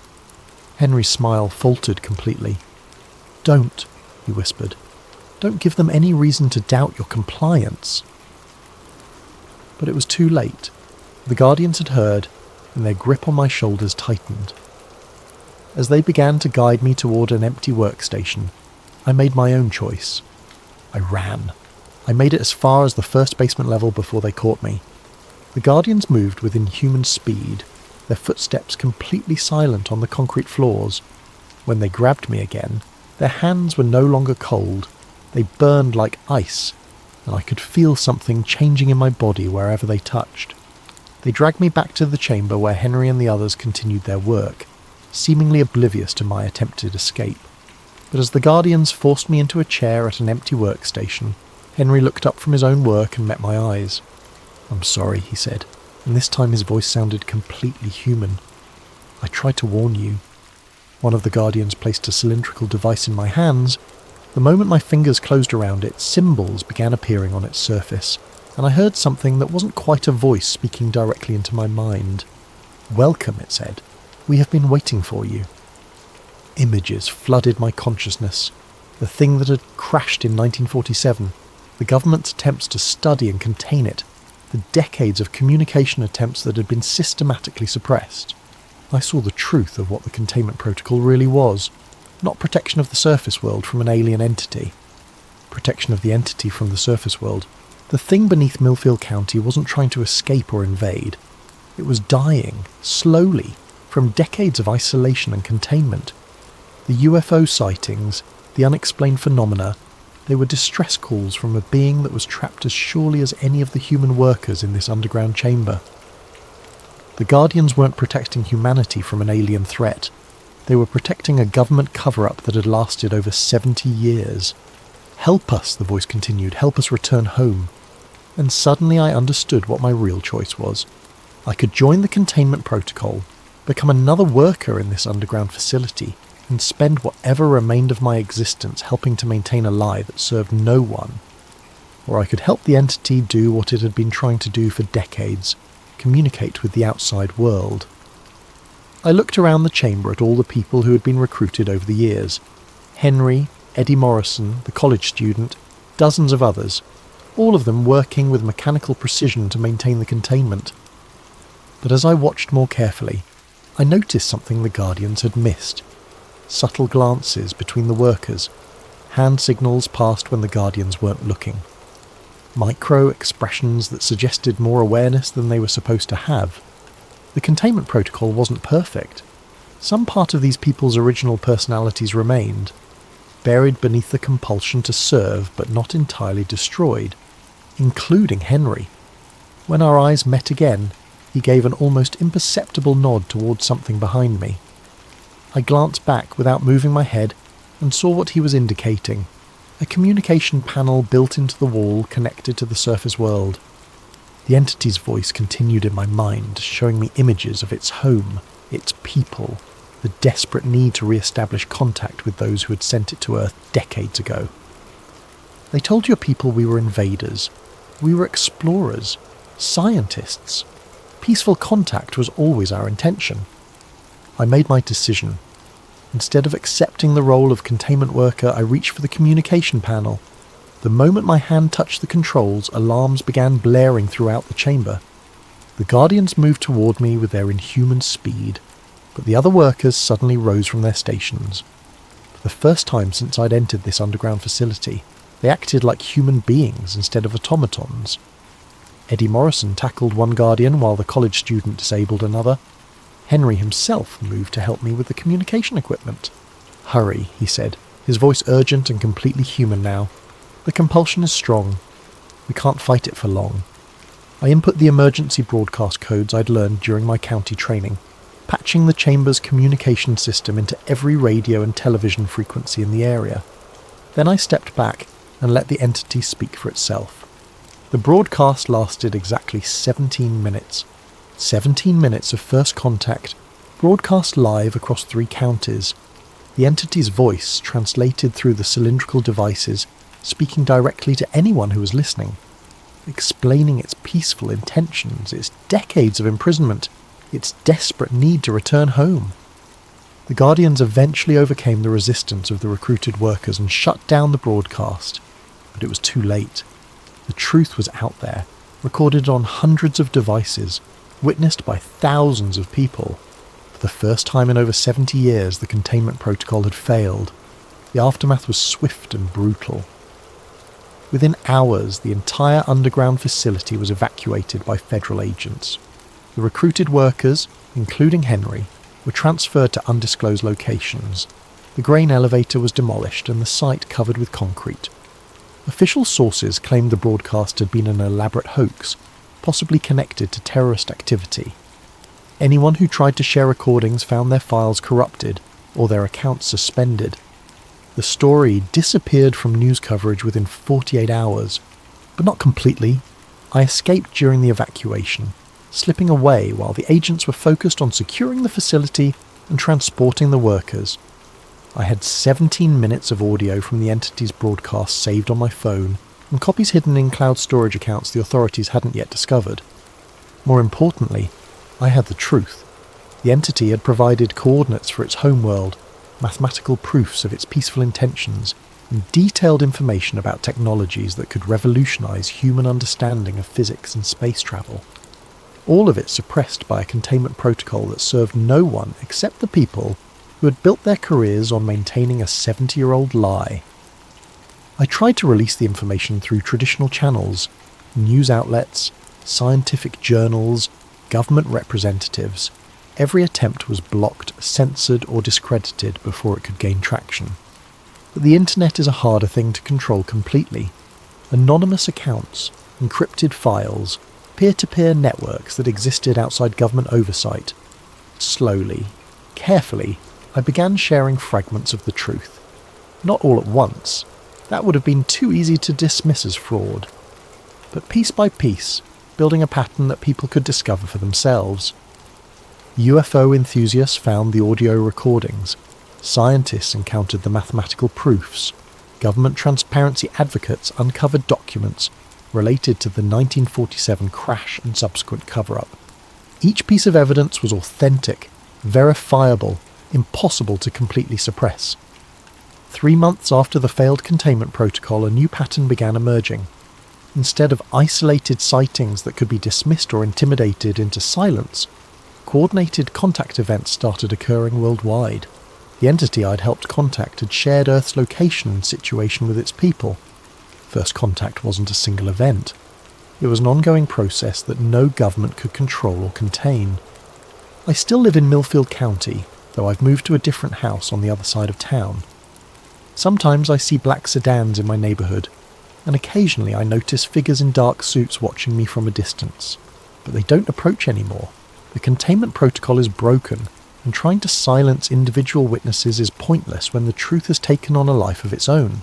Henry's smile faltered completely. Don't, he whispered. Don't give them any reason to doubt your compliance. But it was too late. The guardians had heard, and their grip on my shoulders tightened. As they began to guide me toward an empty workstation, I made my own choice. I ran. I made it as far as the first basement level before they caught me. The guardians moved with inhuman speed, their footsteps completely silent on the concrete floors. When they grabbed me again, their hands were no longer cold. They burned like ice, and I could feel something changing in my body wherever they touched. They dragged me back to the chamber where Henry and the others continued their work, seemingly oblivious to my attempted escape. But as the guardians forced me into a chair at an empty workstation, Henry looked up from his own work and met my eyes. I'm sorry, he said, and this time his voice sounded completely human. I tried to warn you. One of the guardians placed a cylindrical device in my hands. The moment my fingers closed around it, symbols began appearing on its surface. and I heard something that wasn't quite a voice speaking directly into my mind. "Welcome," it said. "We have been waiting for you." Images flooded my consciousness. The thing that had crashed in 1947, the government's attempts to study and contain it, the decades of communication attempts that had been systematically suppressed. I saw the truth of what the containment protocol really was. Not protection of the surface world from an alien entity. Protection of the entity from the surface world. The thing beneath Millfield County wasn't trying to escape or invade. It was dying, slowly, from decades of isolation and containment. The UFO sightings, the unexplained phenomena, they were distress calls from a being that was trapped as surely as any of the human workers in this underground chamber. The Guardians weren't protecting humanity from an alien threat. They were protecting a government cover-up that had lasted over 70 years. "Help us," the voice continued, "help us return home." And suddenly I understood what my real choice was. I could join the containment protocol, become another worker in this underground facility, and spend whatever remained of my existence helping to maintain a lie that served no one. Or I could help the entity do what it had been trying to do for decades, communicate with the outside world. I looked around the chamber at all the people who had been recruited over the years. Henry, Eddie Morrison, the college student, dozens of others, all of them working with mechanical precision to maintain the containment. But as I watched more carefully, I noticed something the Guardians had missed. Subtle glances between the workers, hand signals passed when the Guardians weren't looking. Micro expressions that suggested more awareness than they were supposed to have. The containment protocol wasn't perfect. Some part of these people's original personalities remained, buried beneath the compulsion to serve but not entirely destroyed, including Henry. When our eyes met again, he gave an almost imperceptible nod towards something behind me. I glanced back without moving my head and saw what he was indicating. A communication panel built into the wall connected to the surface world. The entity's voice continued in my mind, showing me images of its home, its people, the desperate need to re-establish contact with those who had sent it to Earth decades ago. "They told your people we were invaders. We were explorers, scientists. Peaceful contact was always our intention." I made my decision. Instead of accepting the role of containment worker, I reached for the communication panel. The moment my hand touched the controls, alarms began blaring throughout the chamber. The Guardians moved toward me with their inhuman speed, but the other workers suddenly rose from their stations. For the first time since I'd entered this underground facility, they acted like human beings instead of automatons. Eddie Morrison tackled one Guardian while the college student disabled another. Henry himself moved to help me with the communication equipment. "Hurry," he said, his voice urgent and completely human now. "The compulsion is strong. We can't fight it for long." I input the emergency broadcast codes I'd learned during my county training, patching the chamber's communication system into every radio and television frequency in the area. Then I stepped back and let the entity speak for itself. The broadcast lasted exactly 17 minutes. 17 minutes of first contact, broadcast live across 3 counties. The entity's voice translated through the cylindrical devices, speaking directly to anyone who was listening, explaining its peaceful intentions, its decades of imprisonment, its desperate need to return home. The Guardians eventually overcame the resistance of the recruited workers and shut down the broadcast, but it was too late. The truth was out there, recorded on hundreds of devices, witnessed by thousands of people. For the first time in over 70 years, the containment protocol had failed. The aftermath was swift and brutal. Within hours, the entire underground facility was evacuated by federal agents. The recruited workers, including Henry, were transferred to undisclosed locations. The grain elevator was demolished and the site covered with concrete. Official sources claimed the broadcast had been an elaborate hoax, possibly connected to terrorist activity. Anyone who tried to share recordings found their files corrupted or their accounts suspended. The story disappeared from news coverage within 48 hours, but not completely. I escaped during the evacuation, slipping away while the agents were focused on securing the facility and transporting the workers. I had 17 minutes of audio from the entity's broadcast saved on my phone, and copies hidden in cloud storage accounts the authorities hadn't yet discovered. More importantly, I had the truth. The entity had provided coordinates for its homeworld, mathematical proofs of its peaceful intentions, and detailed information about technologies that could revolutionize human understanding of physics and space travel. All of it suppressed by a containment protocol that served no one except the people who had built their careers on maintaining a 70-year-old lie. I tried to release the information through traditional channels, news outlets, scientific journals, government representatives. Every attempt was blocked, censored, or discredited before it could gain traction. But the internet is a harder thing to control completely. Anonymous accounts, encrypted files, peer-to-peer networks that existed outside government oversight. Slowly, carefully, I began sharing fragments of the truth. Not all at once. That would have been too easy to dismiss as fraud. But piece by piece, building a pattern that people could discover for themselves. UFO enthusiasts found the audio recordings. Scientists encountered the mathematical proofs. Government transparency advocates uncovered documents related to the 1947 crash and subsequent cover-up. Each piece of evidence was authentic, verifiable, impossible to completely suppress. 3 months after the failed containment protocol, a new pattern began emerging. Instead of isolated sightings that could be dismissed or intimidated into silence, coordinated contact events started occurring worldwide. The entity I'd helped contact had shared Earth's location and situation with its people. First contact wasn't a single event. It was an ongoing process that no government could control or contain. I still live in Millfield County, though I've moved to a different house on the other side of town. Sometimes I see black sedans in my neighbourhood, and occasionally I notice figures in dark suits watching me from a distance. But they don't approach anymore. The containment protocol is broken, and trying to silence individual witnesses is pointless when the truth has taken on a life of its own.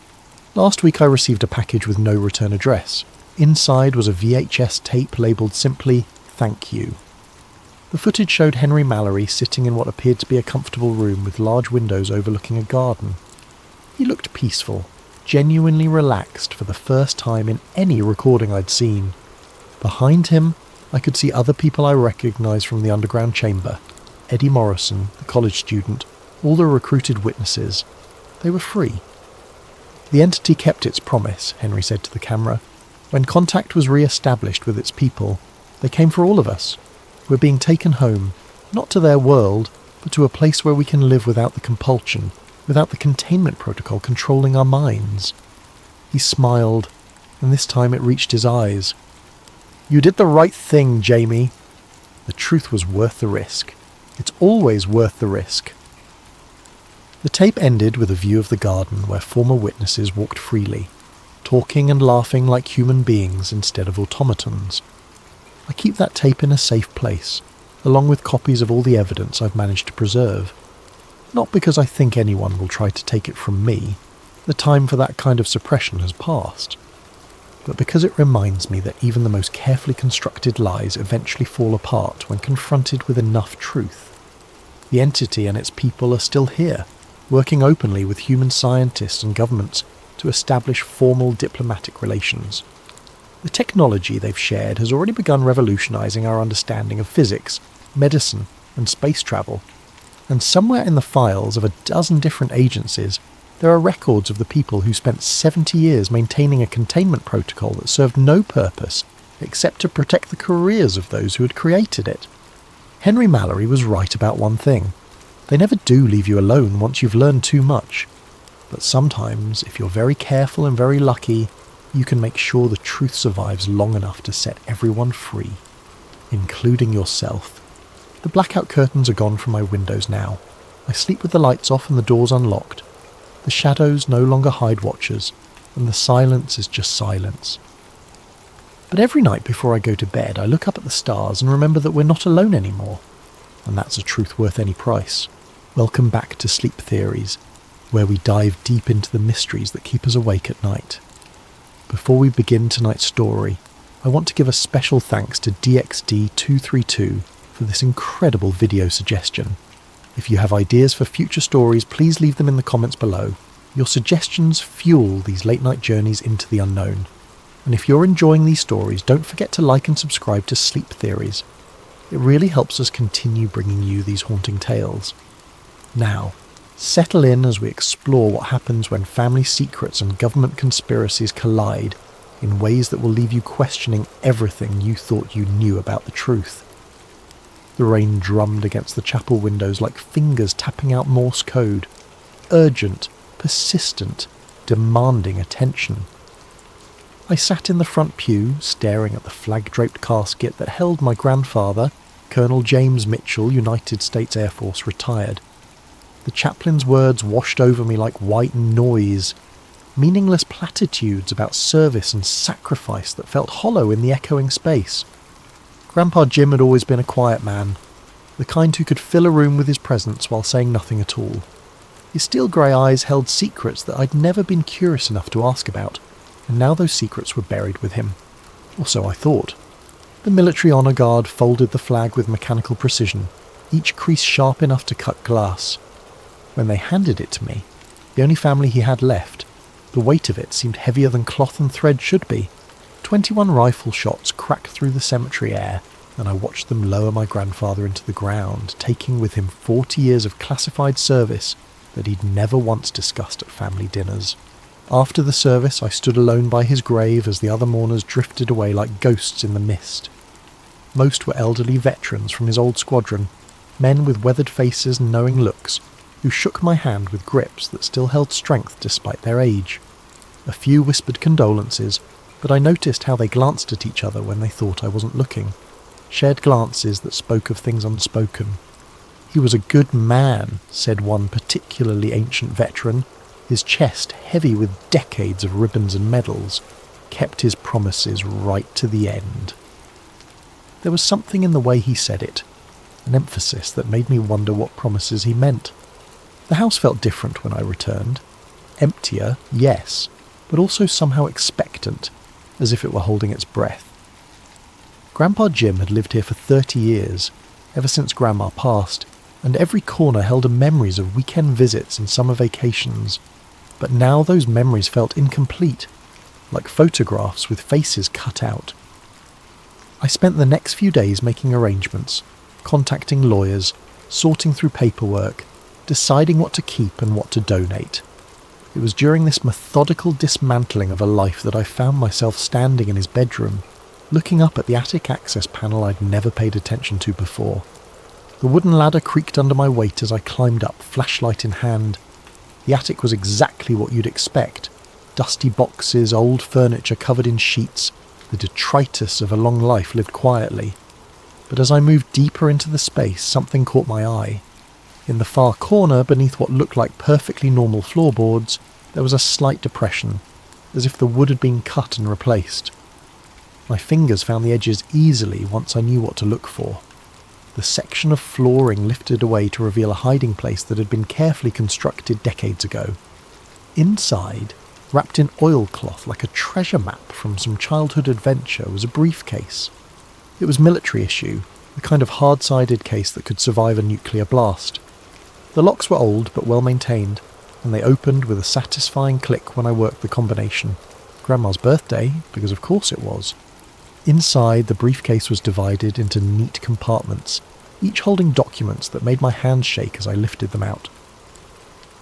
Last week I received a package with no return address. Inside was a VHS tape labelled simply, "Thank you." The footage showed Henry Mallory sitting in what appeared to be a comfortable room with large windows overlooking a garden. He looked peaceful, genuinely relaxed for the first time in any recording I'd seen. Behind him, I could see other people I recognised from the underground chamber. Eddie Morrison, the college student, all the recruited witnesses. They were free. The entity kept its promise, Henry said to the camera. When contact was re-established with its people, they came for all of us. We're being taken home, not to their world, but to a place where we can live without the compulsion, without the containment protocol controlling our minds. He smiled, and this time it reached his eyes. "You did the right thing, Jamie." The truth was worth the risk. It's always worth the risk. The tape ended with a view of the garden where former witnesses walked freely, talking and laughing like human beings instead of automatons. I keep that tape in a safe place, along with copies of all the evidence I've managed to preserve. Not because I think anyone will try to take it from me, the time for that kind of suppression has passed, but because it reminds me that even the most carefully constructed lies eventually fall apart when confronted with enough truth. The entity and its people are still here, working openly with human scientists and governments to establish formal diplomatic relations. The technology they've shared has already begun revolutionizing our understanding of physics, medicine, and space travel. And somewhere in the files of a dozen different agencies, there are records of the people who spent 70 years maintaining a containment protocol that served no purpose except to protect the careers of those who had created it. Henry Mallory was right about one thing. They never do leave you alone once you've learned too much. But sometimes, if you're very careful and very lucky, you can make sure the truth survives long enough to set everyone free, including yourself. The blackout curtains are gone from my windows now. I sleep with the lights off and the doors unlocked. The shadows no longer hide watchers, and the silence is just silence. But every night before I go to bed, I look up at the stars and remember that we're not alone anymore. And that's a truth worth any price. Welcome back to Sleep Theories, where we dive deep into the mysteries that keep us awake at night. Before we begin tonight's story, I want to give a special thanks to DXD232 for this incredible video suggestion. If you have ideas for future stories, please leave them in the comments below. Your suggestions fuel these late-night journeys into the unknown. And if you're enjoying these stories, don't forget to like and subscribe to Sleep Theories. It really helps us continue bringing you these haunting tales. Now, settle in as we explore what happens when family secrets and government conspiracies collide in ways that will leave you questioning everything you thought you knew about the truth. The rain drummed against the chapel windows like fingers tapping out Morse code. Urgent, persistent, demanding attention. I sat in the front pew, staring at the flag-draped casket that held my grandfather, Colonel James Mitchell, United States Air Force, retired. The chaplain's words washed over me like white noise, meaningless platitudes about service and sacrifice that felt hollow in the echoing space. Grandpa Jim had always been a quiet man, the kind who could fill a room with his presence while saying nothing at all. His steel grey eyes held secrets that I'd never been curious enough to ask about, and now those secrets were buried with him. Or so I thought. The military honour guard folded the flag with mechanical precision, each crease sharp enough to cut glass. When they handed it to me, the only family he had left, the weight of it seemed heavier than cloth and thread should be. 21 rifle shots cracked through the cemetery air, and I watched them lower my grandfather into the ground, taking with him 40 years of classified service that he'd never once discussed at family dinners. After the service, I stood alone by his grave as the other mourners drifted away like ghosts in the mist. Most were elderly veterans from his old squadron, men with weathered faces and knowing looks, who shook my hand with grips that still held strength despite their age. A few whispered condolences, but I noticed how they glanced at each other when they thought I wasn't looking. Shared glances that spoke of things unspoken. He was a good man, said one particularly ancient veteran, his chest heavy with decades of ribbons and medals, kept his promises right to the end. There was something in the way he said it, an emphasis that made me wonder what promises he meant. The house felt different when I returned. Emptier, yes, but also somehow expectant, as if it were holding its breath. Grandpa Jim had lived here for 30 years, ever since Grandma passed, and every corner held memories of weekend visits and summer vacations. But now those memories felt incomplete, like photographs with faces cut out. I spent the next few days making arrangements, contacting lawyers, sorting through paperwork, deciding what to keep and what to donate. It was during this methodical dismantling of a life that I found myself standing in his bedroom, looking up at the attic access panel I'd never paid attention to before. The wooden ladder creaked under my weight as I climbed up, flashlight in hand. The attic was exactly what you'd expect. Dusty boxes, old furniture covered in sheets, the detritus of a long life lived quietly. But as I moved deeper into the space, something caught my eye. In the far corner, beneath what looked like perfectly normal floorboards, there was a slight depression, as if the wood had been cut and replaced. My fingers found the edges easily once I knew what to look for. The section of flooring lifted away to reveal a hiding place that had been carefully constructed decades ago. Inside, wrapped in oilcloth like a treasure map from some childhood adventure, was a briefcase. It was military issue, the kind of hard-sided case that could survive a nuclear blast. The locks were old but well maintained, and they opened with a satisfying click when I worked the combination. Grandma's birthday, because of course it was. Inside, the briefcase was divided into neat compartments, each holding documents that made my hands shake as I lifted them out.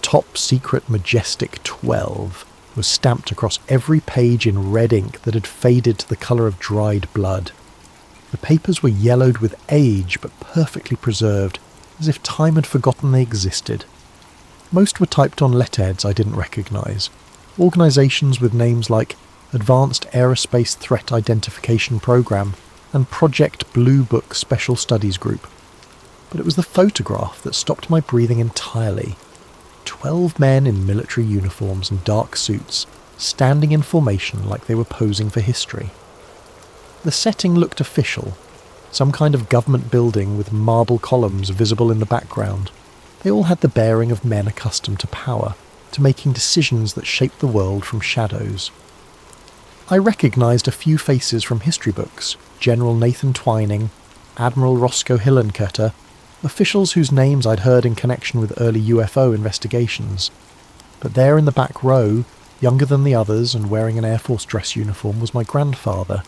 Top Secret Majestic 12 was stamped across every page in red ink that had faded to the colour of dried blood. The papers were yellowed with age but perfectly preserved, as if time had forgotten they existed. Most were typed on letterheads I didn't recognise, organisations with names like Advanced Aerospace Threat Identification Program and Project Blue Book Special Studies Group. But it was the photograph that stopped my breathing entirely. 12 men in military uniforms and dark suits, standing in formation like they were posing for history. The setting looked official, some kind of government building with marble columns visible in the background. They all had the bearing of men accustomed to power, to making decisions that shaped the world from shadows. I recognised a few faces from history books, General Nathan Twining, Admiral Roscoe Hillenkoetter, officials whose names I'd heard in connection with early UFO investigations. But there in the back row, Younger than the others and wearing an Air Force dress uniform was my grandfather.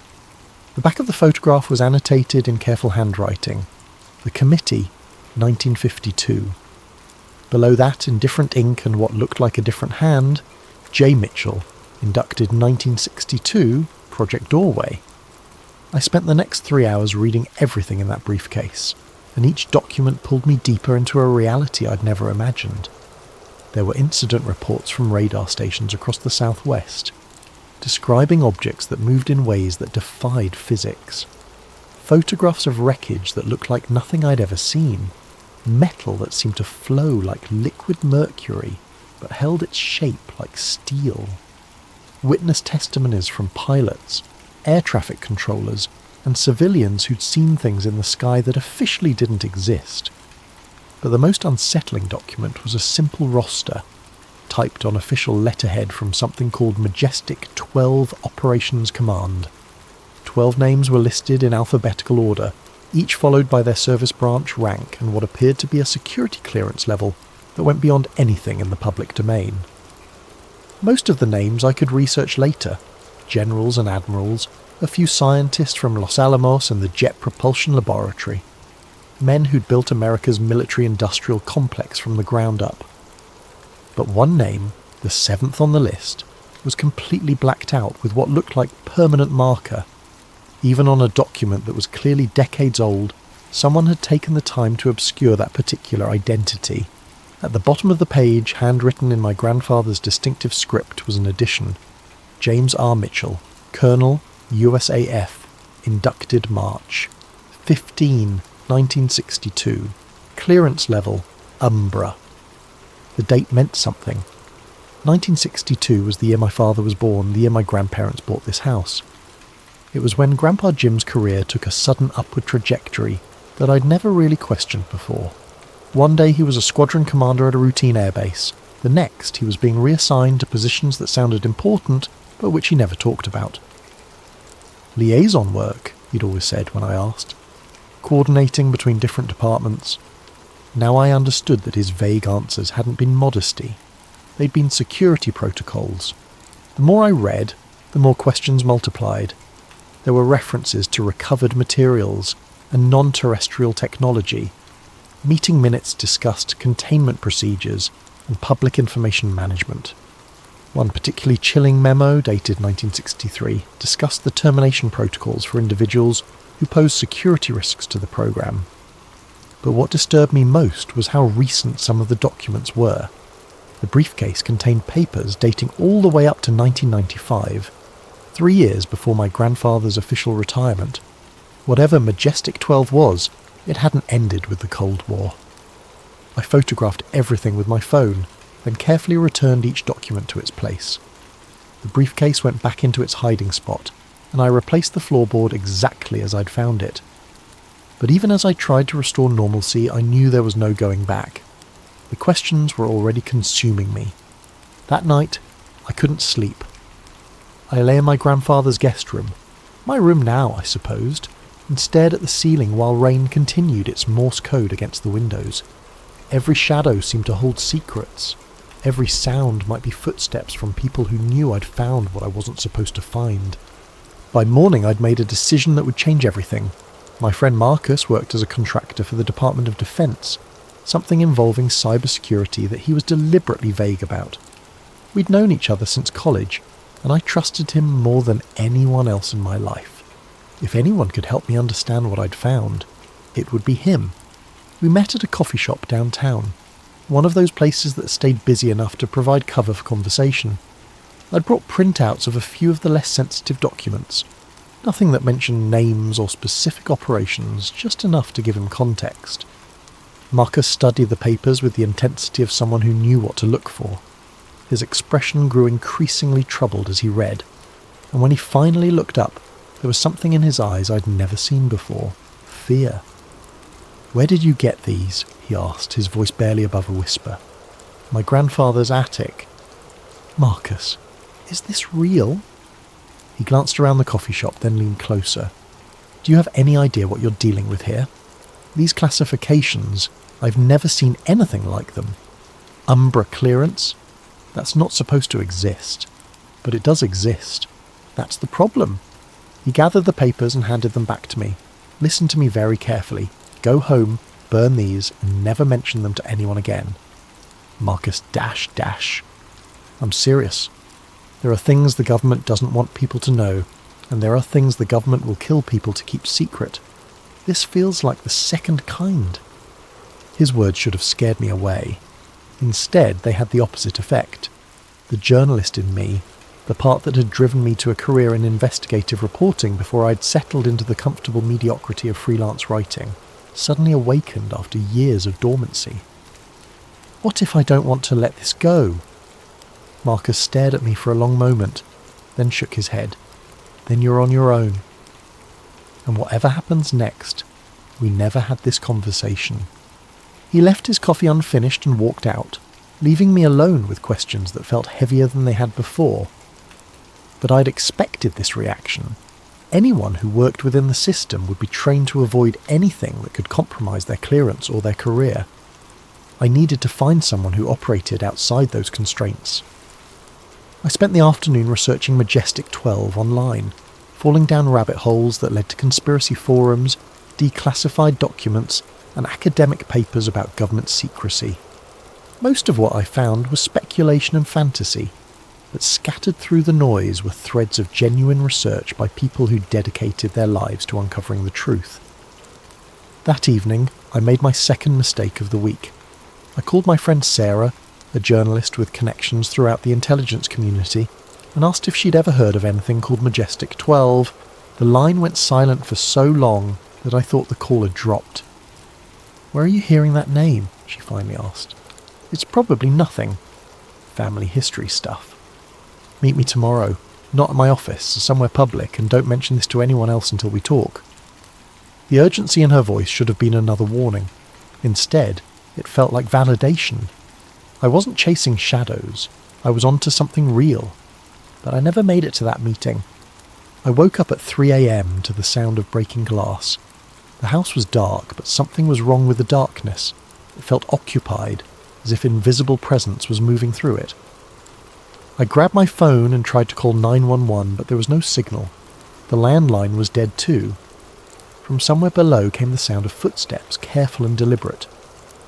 The back of the photograph was annotated in careful handwriting. The committee, 1952. Below that, in different ink and what looked like a different hand, J. Mitchell, inducted 1962, Project Doorway. I spent the next 3 hours reading everything in that briefcase, and each document pulled me deeper into a reality I'd never imagined. There were incident reports from radar stations across the southwest, describing objects that moved in ways that defied physics. Photographs of wreckage that looked like nothing I'd ever seen. Metal that seemed to flow like liquid mercury, but held its shape like steel. Witness testimonies from pilots, air traffic controllers, and civilians who'd seen things in the sky that officially didn't exist. But the most unsettling document was a simple roster, typed on official letterhead from something called Majestic 12 Operations Command. 12 names were listed in alphabetical order, each followed by their service branch rank and what appeared to be a security clearance level that went beyond anything in the public domain. Most of the names I could research later, generals and admirals, a few scientists from Los Alamos and the Jet Propulsion Laboratory, men who'd built America's military-industrial complex from the ground up. But one name, the 7th on the list, was completely blacked out with what looked like permanent marker. Even on a document that was clearly decades old, someone had taken the time to obscure that particular identity. At the bottom of the page, handwritten in my grandfather's distinctive script, was an addition. James R. Mitchell, Colonel, USAF, inducted March. 15, 1962. Clearance level, Umbra. The date meant something. 1962 was the year my father was born, the year my grandparents bought this house. It was when Grandpa Jim's career took a sudden upward trajectory that I'd never really questioned before. One day he was a squadron commander at a routine airbase. The next he was being reassigned to positions that sounded important, but which he never talked about. Liaison work, he'd always said when I asked. Coordinating between different departments. Now I understood that his vague answers hadn't been modesty. They'd been security protocols. The more I read, the more questions multiplied. There were references to recovered materials and non-terrestrial technology. Meeting minutes discussed containment procedures and public information management. One particularly chilling memo, dated 1963, discussed the termination protocols for individuals who posed security risks to the program. But what disturbed me most was how recent some of the documents were. The briefcase contained papers dating all the way up to 1995, 3 years before my grandfather's official retirement. Whatever Majestic 12 was, it hadn't ended with the Cold War. I photographed everything with my phone, then carefully returned each document to its place. The briefcase went back into its hiding spot, and I replaced the floorboard exactly as I'd found it. But even as I tried to restore normalcy, I knew there was no going back. The questions were already consuming me. That night, I couldn't sleep. I lay in my grandfather's guest room, my room now, I supposed, and stared at the ceiling while rain continued its Morse code against the windows. Every shadow seemed to hold secrets. Every sound might be footsteps from people who knew I'd found what I wasn't supposed to find. By morning, I'd made a decision that would change everything. My friend Marcus worked as a contractor for the Department of Defense, something involving cybersecurity that he was deliberately vague about. We'd known each other since college, and I trusted him more than anyone else in my life. If anyone could help me understand what I'd found, it would be him. We met at a coffee shop downtown, one of those places that stayed busy enough to provide cover for conversation. I'd brought printouts of a few of the less sensitive documents. Nothing that mentioned names or specific operations, just enough to give him context. Marcus studied the papers with the intensity of someone who knew what to look for. His expression grew increasingly troubled as he read, and when he finally looked up, there was something in his eyes I'd never seen before. Fear. "Where did you get these?" he asked, his voice barely above a whisper. "My grandfather's attic." "Marcus, is this real?" He glanced around the coffee shop, then leaned closer. "Do you have any idea what you're dealing with here? These classifications, I've never seen anything like them. Umbra clearance? That's not supposed to exist. but it does exist. That's the problem. He gathered the papers and handed them back to me. Listen to me very carefully. Go home, burn these, and never mention them to anyone again. Marcus --. I'm serious. There are things the government doesn't want people to know, and there are things the government will kill people to keep secret. This feels like the second kind. His words should have scared me away. Instead, they had the opposite effect. The journalist in me, the part that had driven me to a career in investigative reporting before I'd settled into the comfortable mediocrity of freelance writing, suddenly awakened after years of dormancy. What if I don't want to let this go? Marcus stared at me for a long moment, then shook his head. Then you're on your own. And whatever happens next, we never had this conversation. He left his coffee unfinished and walked out, leaving me alone with questions that felt heavier than they had before. But I'd expected this reaction. Anyone who worked within the system would be trained to avoid anything that could compromise their clearance or their career. I needed to find someone who operated outside those constraints. I spent the afternoon researching Majestic 12 online, falling down rabbit holes that led to conspiracy forums, declassified documents, and academic papers about government secrecy. Most of what I found was speculation and fantasy, but scattered through the noise were threads of genuine research by people who dedicated their lives to uncovering the truth. That evening, I made my second mistake of the week. I called my friend Sarah, a journalist with connections throughout the intelligence community, and asked if she'd ever heard of anything called Majestic 12. The line went silent for so long that I thought the caller dropped. "Where are you hearing that name?" she finally asked. "It's probably nothing. Family history stuff. Meet me tomorrow, not at my office, somewhere public, and don't mention this to anyone else until we talk." The urgency in her voice should have been another warning. Instead, it felt like validation. I wasn't chasing shadows. I was onto something real. But I never made it to that meeting. I woke up at 3 a.m. to the sound of breaking glass. The house was dark, but something was wrong with the darkness. It felt occupied, as if invisible presence was moving through it. I grabbed my phone and tried to call 911, but there was no signal. The landline was dead too. From somewhere below came the sound of footsteps, careful and deliberate.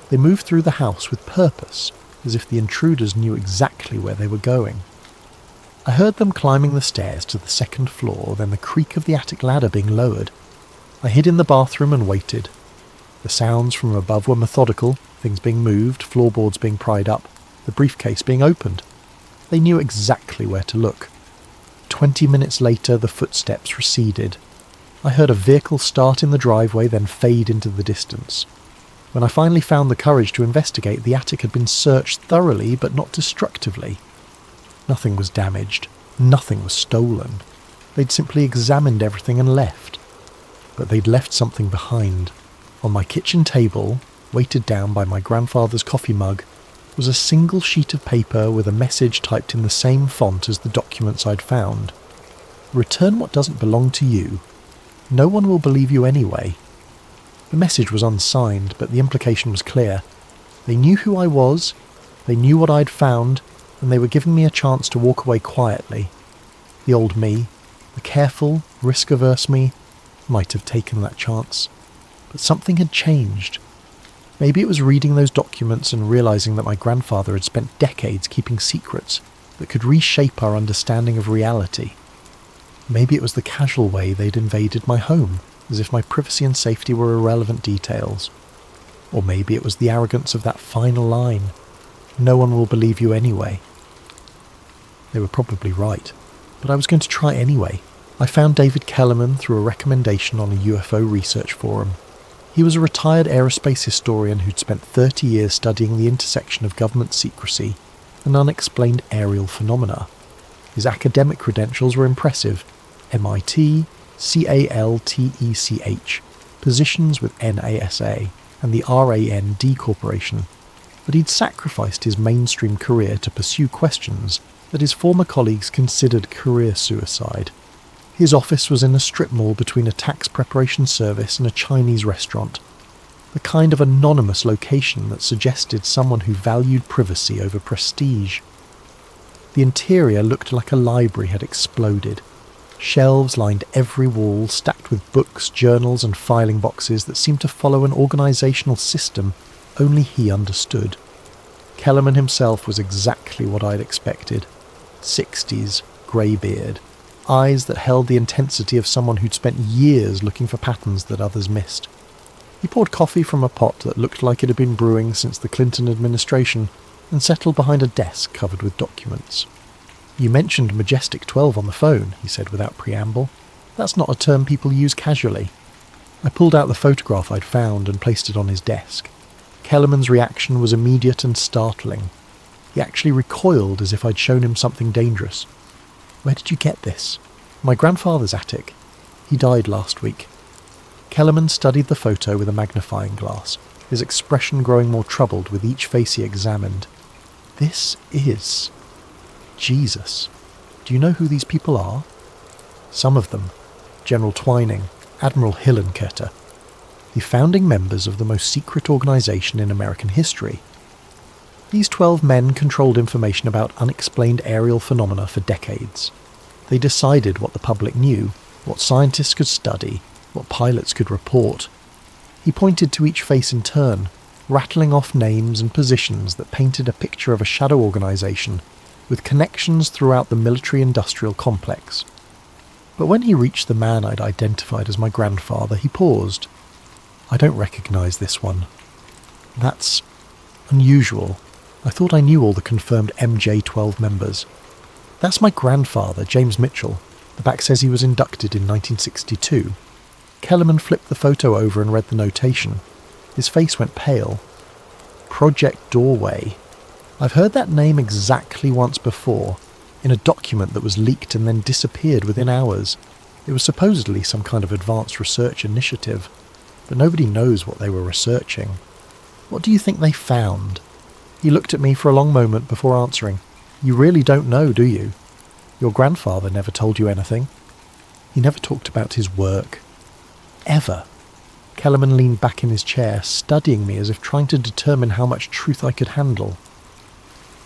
They moved through the house with purpose, as if the intruders knew exactly where they were going. I heard them climbing the stairs to the second floor, then the creak of the attic ladder being lowered. I hid in the bathroom and waited. The sounds from above were methodical, things being moved, floorboards being pried up, the briefcase being opened. They knew exactly where to look. 20 minutes later, the footsteps receded. I heard a vehicle start in the driveway, then fade into the distance. When I finally found the courage to investigate, the attic had been searched thoroughly, but not destructively. Nothing was damaged. Nothing was stolen. They'd simply examined everything and left. But they'd left something behind. On my kitchen table, weighted down by my grandfather's coffee mug, was a single sheet of paper with a message typed in the same font as the documents I'd found. "Return what doesn't belong to you. No one will believe you anyway." The message was unsigned, but the implication was clear. They knew who I was, they knew what I'd found, and they were giving me a chance to walk away quietly. The old me, the careful, risk-averse me, might have taken that chance. But something had changed. Maybe it was reading those documents and realizing that my grandfather had spent decades keeping secrets that could reshape our understanding of reality. Maybe it was the casual way they'd invaded my home, as if my privacy and safety were irrelevant details. Or maybe it was the arrogance of that final line, "No one will believe you anyway." They were probably right, but I was going to try anyway. I found David Kellerman through a recommendation on a UFO research forum. He was a retired aerospace historian who'd spent 30 years studying the intersection of government secrecy and unexplained aerial phenomena. His academic credentials were impressive: MIT, CALTECH, positions with NASA and the RAND Corporation, but he'd sacrificed his mainstream career to pursue questions that his former colleagues considered career suicide. His office was in a strip mall between a tax preparation service and a Chinese restaurant, the kind of anonymous location that suggested someone who valued privacy over prestige. The interior looked like a library had exploded. Shelves lined every wall, stacked with books, journals and filing boxes that seemed to follow an organisational system only he understood. Kellerman himself was exactly what I'd expected. 60s, grey-beard, eyes that held the intensity of someone who'd spent years looking for patterns that others missed. He poured coffee from a pot that looked like it had been brewing since the Clinton administration and settled behind a desk covered with documents. "You mentioned Majestic 12 on the phone," he said without preamble. "That's not a term people use casually." I pulled out the photograph I'd found and placed it on his desk. Kellerman's reaction was immediate and startling. He actually recoiled as if I'd shown him something dangerous. "Where did you get this?" "My grandfather's attic. He died last week." Kellerman studied the photo with a magnifying glass, his expression growing more troubled with each face he examined. "This is... Jesus. Do you know who these people are?" "Some of them. General Twining, Admiral Hillenkoetter, the founding members of the most secret organisation in American history. These 12 men controlled information about unexplained aerial phenomena for decades. They decided what the public knew, what scientists could study, what pilots could report." He pointed to each face in turn, rattling off names and positions that painted a picture of a shadow organisation with connections throughout the military-industrial complex. But when he reached the man I'd identified as my grandfather, he paused. "I don't recognise this one." "That's unusual. I thought I knew all the confirmed MJ-12 members." "That's my grandfather, James Mitchell. The back says he was inducted in 1962. Kellerman flipped the photo over and read the notation. His face went pale. "Project Doorway. I've heard that name exactly once before, in a document that was leaked and then disappeared within hours. It was supposedly some kind of advanced research initiative, but nobody knows what they were researching. What do you think they found?" He looked at me for a long moment before answering. "You really don't know, do you? Your grandfather never told you anything. He never talked about his work. Ever." Kellerman leaned back in his chair, studying me as if trying to determine how much truth I could handle.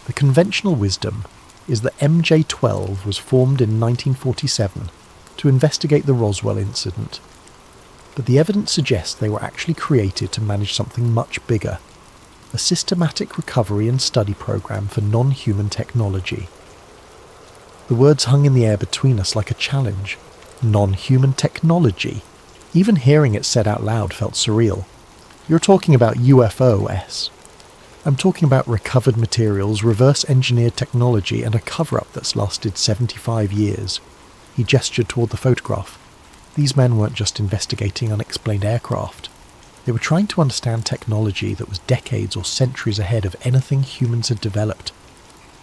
"The conventional wisdom is that MJ-12 was formed in 1947 to investigate the Roswell incident. But the evidence suggests they were actually created to manage something much bigger, a systematic recovery and study program for non-human technology." The words hung in the air between us like a challenge. Non-human technology. Even hearing it said out loud felt surreal. "You're talking about UFOs. I'm talking about recovered materials, reverse-engineered technology, and a cover-up that's lasted 75 years. He gestured toward the photograph. These men weren't just investigating unexplained aircraft. They were trying to understand technology that was decades or centuries ahead of anything humans had developed.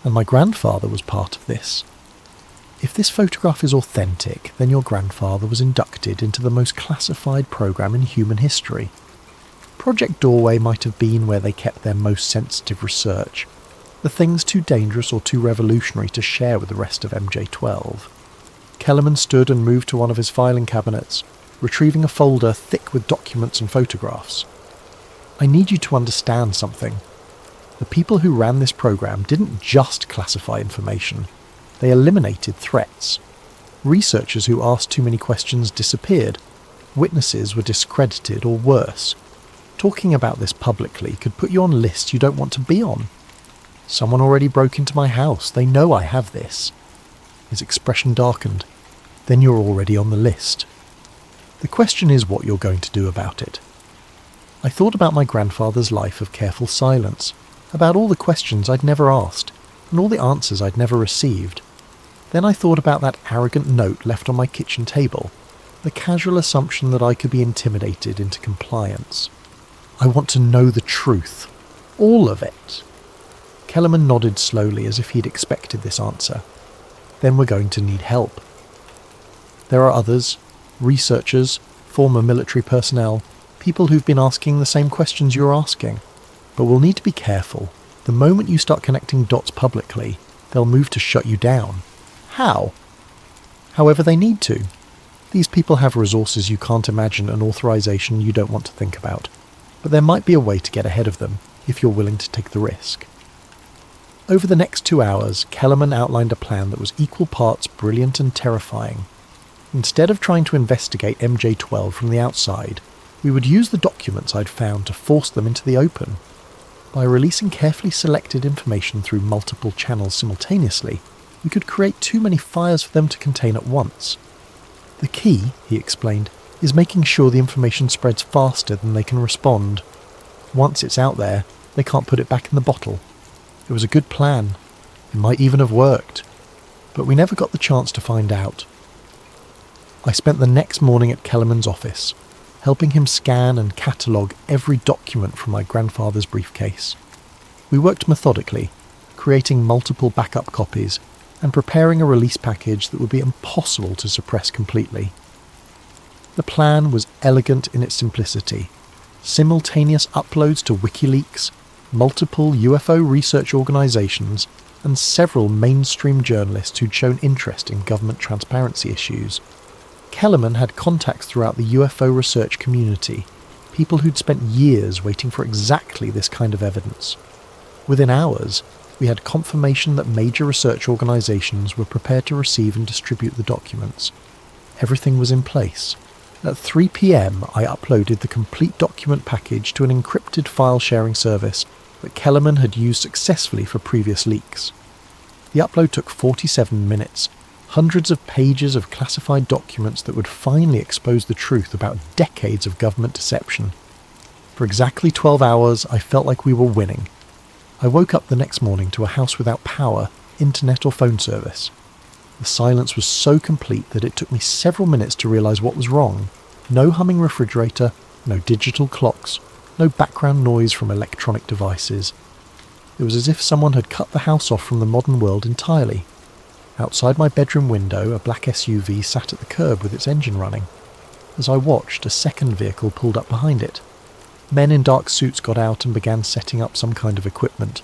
And my grandfather was part of this. If this photograph is authentic, then your grandfather was inducted into the most classified program in human history. Project Doorway might have been where they kept their most sensitive research, the things too dangerous or too revolutionary to share with the rest of MJ-12. Kellerman stood and moved to one of his filing cabinets, retrieving a folder thick with documents and photographs. "I need you to understand something. The people who ran this program didn't just classify information. They eliminated threats. Researchers who asked too many questions disappeared. Witnesses were discredited or worse. Talking about this publicly could put you on lists you don't want to be on. Someone already broke into my house. They know I have this." His expression darkened. "Then you're already on the list. The question is what you're going to do about it." I thought about my grandfather's life of careful silence, about all the questions I'd never asked, and all the answers I'd never received. Then I thought about that arrogant note left on my kitchen table, the casual assumption that I could be intimidated into compliance. "I want to know the truth. All of it." Kellerman nodded slowly as if he'd expected this answer. "Then we're going to need help. There are others, researchers, former military personnel, people who've been asking the same questions you're asking. But we'll need to be careful. The moment you start connecting dots publicly, they'll move to shut you down." "How?" "However they need to. These people have resources you can't imagine and authorization you don't want to think about. But there might be a way to get ahead of them, if you're willing to take the risk." Over the next 2 hours, Kellerman outlined a plan that was equal parts brilliant and terrifying. Instead of trying to investigate MJ12 from the outside, we would use the documents I'd found to force them into the open. By releasing carefully selected information through multiple channels simultaneously, we could create too many fires for them to contain at once. The key, he explained, is making sure the information spreads faster than they can respond. Once it's out there, they can't put it back in the bottle. It was a good plan. It might even have worked. But we never got the chance to find out. I spent the next morning at Kellerman's office, helping him scan and catalogue every document from my grandfather's briefcase. We worked methodically, creating multiple backup copies and preparing a release package that would be impossible to suppress completely. The plan was elegant in its simplicity. Simultaneous uploads to WikiLeaks, multiple UFO research organisations, and several mainstream journalists who'd shown interest in government transparency issues. Kellerman had contacts throughout the UFO research community, people who'd spent years waiting for exactly this kind of evidence. Within hours, we had confirmation that major research organisations were prepared to receive and distribute the documents. Everything was in place. At 3 p.m, I uploaded the complete document package to an encrypted file-sharing service that Kellerman had used successfully for previous leaks. The upload took 47 minutes, hundreds of pages of classified documents that would finally expose the truth about decades of government deception. For exactly 12 hours, I felt like we were winning. I woke up the next morning to a house without power, internet or phone service. The silence was so complete that it took me several minutes to realise what was wrong. No humming refrigerator, no digital clocks, no background noise from electronic devices. It was as if someone had cut the house off from the modern world entirely. Outside my bedroom window, a black SUV sat at the curb with its engine running. As I watched, a second vehicle pulled up behind it. Men in dark suits got out and began setting up some kind of equipment.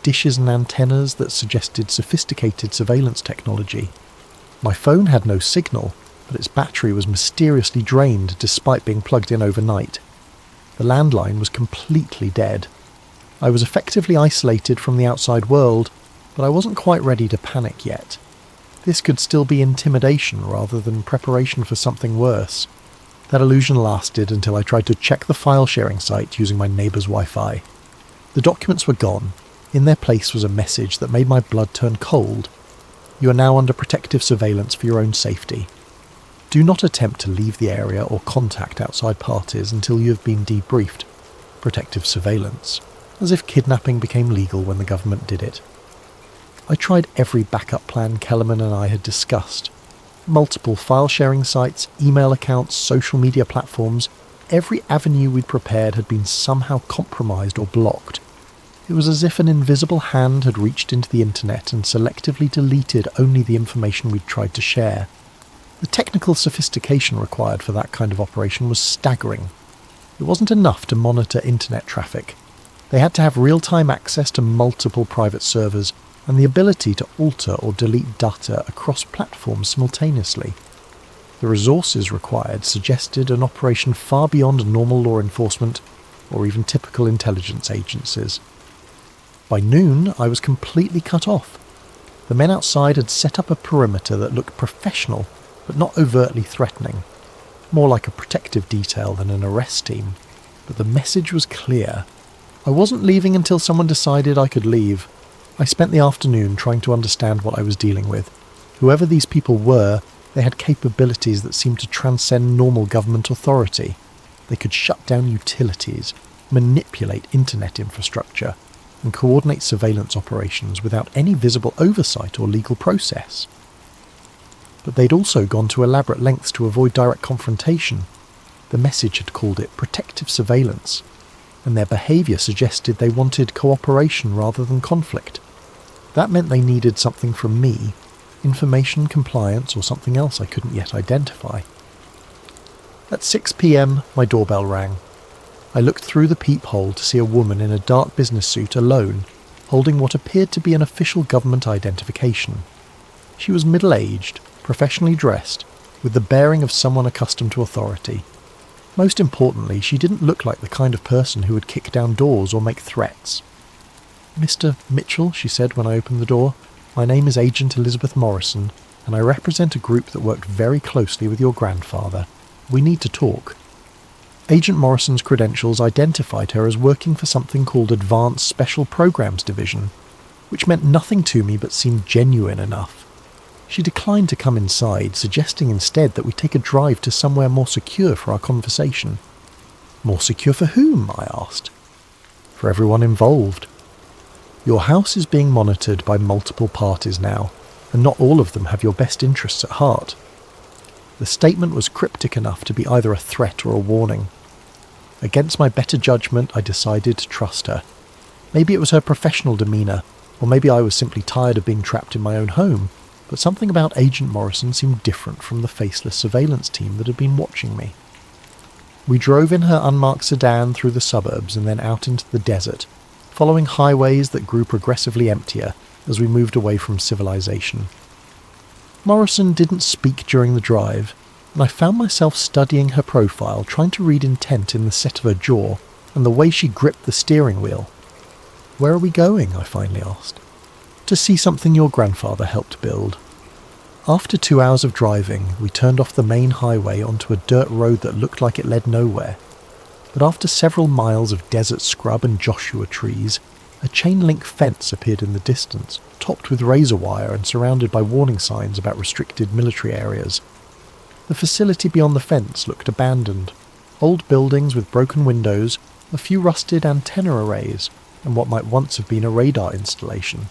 Dishes and antennas that suggested sophisticated surveillance technology. My phone had no signal, but its battery was mysteriously drained despite being plugged in overnight. The landline was completely dead. I was effectively isolated from the outside world, but I wasn't quite ready to panic yet. This could still be intimidation rather than preparation for something worse. That illusion lasted until I tried to check the file-sharing site using my neighbour's Wi-Fi. The documents were gone. In their place was a message that made my blood turn cold. You are now under protective surveillance for your own safety. Do not attempt to leave the area or contact outside parties until you have been debriefed. Protective surveillance. As if kidnapping became legal when the government did it. I tried every backup plan Kellerman and I had discussed. Multiple file-sharing sites, email accounts, social media platforms. Every avenue we'd prepared had been somehow compromised or blocked. It was as if an invisible hand had reached into the internet and selectively deleted only the information we'd tried to share. The technical sophistication required for that kind of operation was staggering. It wasn't enough to monitor internet traffic. They had to have real-time access to multiple private servers and the ability to alter or delete data across platforms simultaneously. The resources required suggested an operation far beyond normal law enforcement or even typical intelligence agencies. By noon, I was completely cut off. The men outside had set up a perimeter that looked professional, but not overtly threatening. More like a protective detail than an arrest team. But the message was clear. I wasn't leaving until someone decided I could leave. I spent the afternoon trying to understand what I was dealing with. Whoever these people were, they had capabilities that seemed to transcend normal government authority. They could shut down utilities, manipulate internet infrastructure, and coordinate surveillance operations without any visible oversight or legal process. But they'd also gone to elaborate lengths to avoid direct confrontation. The message had called it protective surveillance, and their behaviour suggested they wanted cooperation rather than conflict. That meant they needed something from me, information, compliance, or something else I couldn't yet identify. At 6 p.m, my doorbell rang. I looked through the peephole to see a woman in a dark business suit alone, holding what appeared to be an official government identification. She was middle-aged, professionally dressed, with the bearing of someone accustomed to authority. Most importantly, she didn't look like the kind of person who would kick down doors or make threats. "Mr. Mitchell," she said when I opened the door, "my name is Agent Elizabeth Morrison, and I represent a group that worked very closely with your grandfather. We need to talk." Agent Morrison's credentials identified her as working for something called Advanced Special Programs Division, which meant nothing to me but seemed genuine enough. She declined to come inside, suggesting instead that we take a drive to somewhere more secure for our conversation. "More secure for whom?" I asked. "For everyone involved. Your house is being monitored by multiple parties now, and not all of them have your best interests at heart." The statement was cryptic enough to be either a threat or a warning. Against my better judgment, I decided to trust her. Maybe it was her professional demeanour, or maybe I was simply tired of being trapped in my own home, but something about Agent Morrison seemed different from the faceless surveillance team that had been watching me. We drove in her unmarked sedan through the suburbs and then out into the desert, following highways that grew progressively emptier as we moved away from civilization. Morrison didn't speak during the drive, and I found myself studying her profile, trying to read intent in the set of her jaw and the way she gripped the steering wheel. "Where are we going?" I finally asked. "To see something your grandfather helped build." After 2 hours of driving, we turned off the main highway onto a dirt road that looked like it led nowhere. But after several miles of desert scrub and Joshua trees, a chain-link fence appeared in the distance, topped with razor wire and surrounded by warning signs about restricted military areas. The facility beyond the fence looked abandoned. Old buildings with broken windows, a few rusted antenna arrays, and what might once have been a radar installation.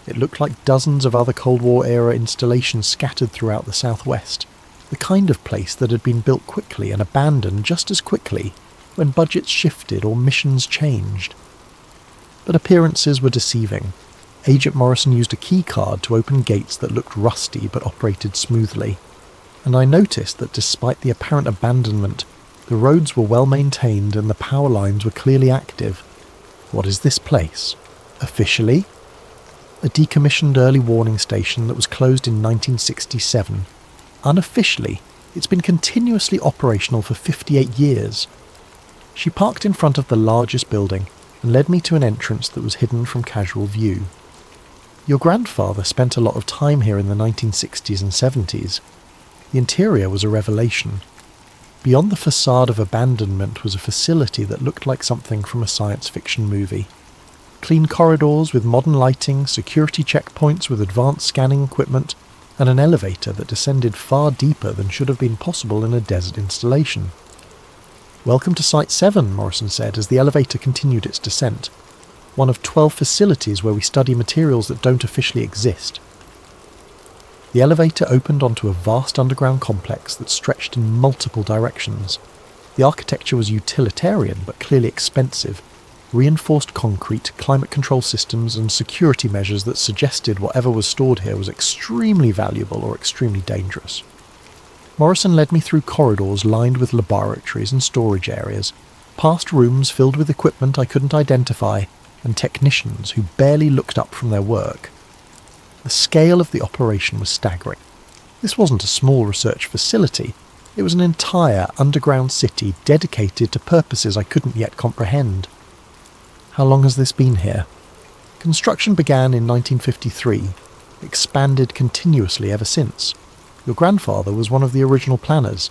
It looked like dozens of other Cold War-era installations scattered throughout the southwest, the kind of place that had been built quickly and abandoned just as quickly when budgets shifted or missions changed. But appearances were deceiving. Agent Morrison used a key card to open gates that looked rusty but operated smoothly, and I noticed that despite the apparent abandonment, the roads were well maintained and the power lines were clearly active. What is this place? Officially? A decommissioned early warning station that was closed in 1967. Unofficially, it's been continuously operational for 58 years. She parked in front of the largest building and led me to an entrance that was hidden from casual view. "Your grandfather spent a lot of time here in the 1960s and 70s. The interior was a revelation. Beyond the facade of abandonment was a facility that looked like something from a science fiction movie. Clean corridors with modern lighting, security checkpoints with advanced scanning equipment, and an elevator that descended far deeper than should have been possible in a desert installation." "Welcome to Site 7, Morrison said as the elevator continued its descent. "One of 12 facilities where we study materials that don't officially exist." The elevator opened onto a vast underground complex that stretched in multiple directions. The architecture was utilitarian but clearly expensive. Reinforced concrete, climate control systems, and security measures that suggested whatever was stored here was extremely valuable or extremely dangerous. Morrison led me through corridors lined with laboratories and storage areas, past rooms filled with equipment I couldn't identify, and technicians who barely looked up from their work. The scale of the operation was staggering. This wasn't a small research facility. It was an entire underground city dedicated to purposes I couldn't yet comprehend. "How long has this been here?" "Construction began in 1953, expanded continuously ever since. Your grandfather was one of the original planners.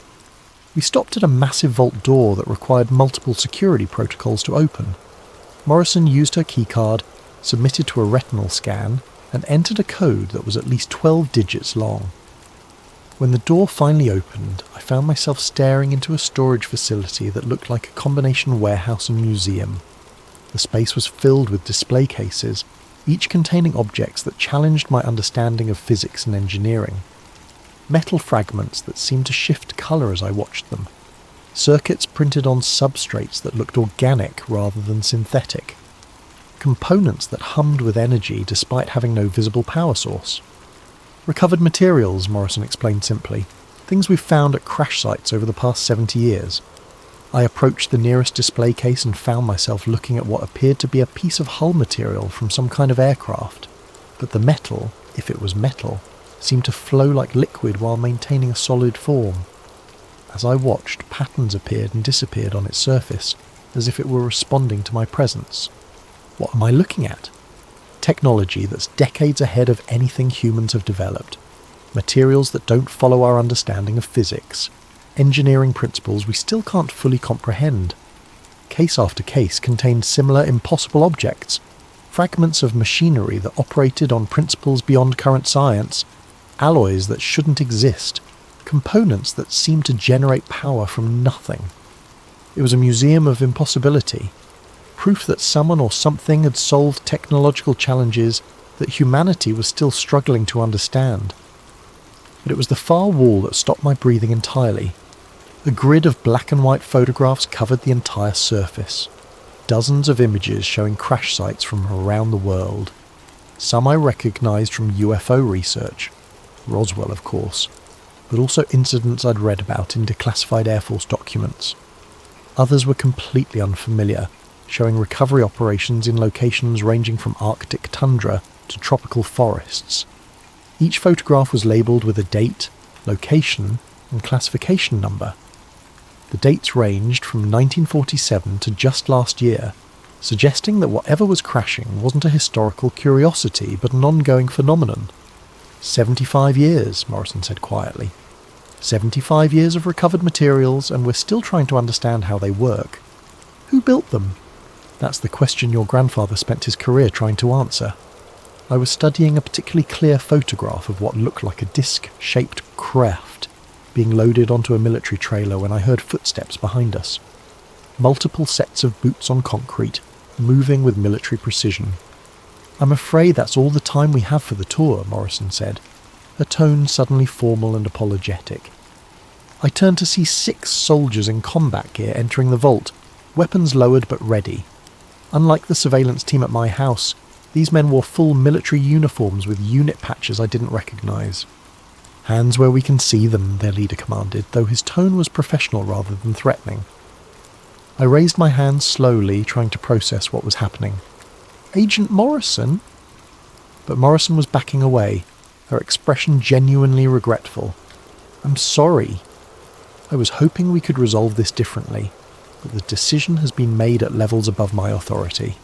We stopped at a massive vault door that required multiple security protocols to open. Morrison used her keycard, submitted to a retinal scan, and entered a code that was at least 12 digits long. When the door finally opened, I found myself staring into a storage facility that looked like a combination warehouse and museum. The space was filled with display cases, each containing objects that challenged my understanding of physics and engineering. Metal fragments that seemed to shift colour as I watched them. Circuits printed on substrates that looked organic rather than synthetic. Components that hummed with energy despite having no visible power source. "Recovered materials," Morrison explained simply. "Things we've found at crash sites over the past 70 years. I approached the nearest display case and found myself looking at what appeared to be a piece of hull material from some kind of aircraft. But the metal, if it was metal, seemed to flow like liquid while maintaining a solid form. As I watched, patterns appeared and disappeared on its surface, as if it were responding to my presence. What am I looking at? Technology that's decades ahead of anything humans have developed. Materials that don't follow our understanding of physics. Engineering principles we still can't fully comprehend. Case after case contained similar impossible objects. Fragments of machinery that operated on principles beyond current science. Alloys that shouldn't exist. Components that seemed to generate power from nothing. It was a museum of impossibility. Proof that someone or something had solved technological challenges that humanity was still struggling to understand. But it was the far wall that stopped my breathing entirely. A grid of black and white photographs covered the entire surface. Dozens of images showing crash sites from around the world. Some I recognised from UFO research. Roswell, of course. But also incidents I'd read about in declassified Air Force documents. Others were completely unfamiliar, showing recovery operations in locations ranging from Arctic tundra to tropical forests. Each photograph was labelled with a date, location, and classification number. The dates ranged from 1947 to just last year, suggesting that whatever was crashing wasn't a historical curiosity but an ongoing phenomenon. 75 years, Morrison said quietly. 75 years of recovered materials, and we're still trying to understand how they work. Who built them? That's the question your grandfather spent his career trying to answer. I was studying a particularly clear photograph of what looked like a disc-shaped craft being loaded onto a military trailer when I heard footsteps behind us. Multiple sets of boots on concrete, moving with military precision. I'm afraid that's all the time we have for the tour, Morrison said, her tone suddenly formal and apologetic. I turned to see 6 soldiers in combat gear entering the vault, weapons lowered but ready. Unlike the surveillance team at my house, these men wore full military uniforms with unit patches I didn't recognise. Hands where we can see them, their leader commanded, though his tone was professional rather than threatening. I raised my hands slowly, trying to process what was happening. Agent Morrison? But Morrison was backing away, her expression genuinely regretful. I'm sorry. I was hoping we could resolve this differently, but the decision has been made at levels above my authority.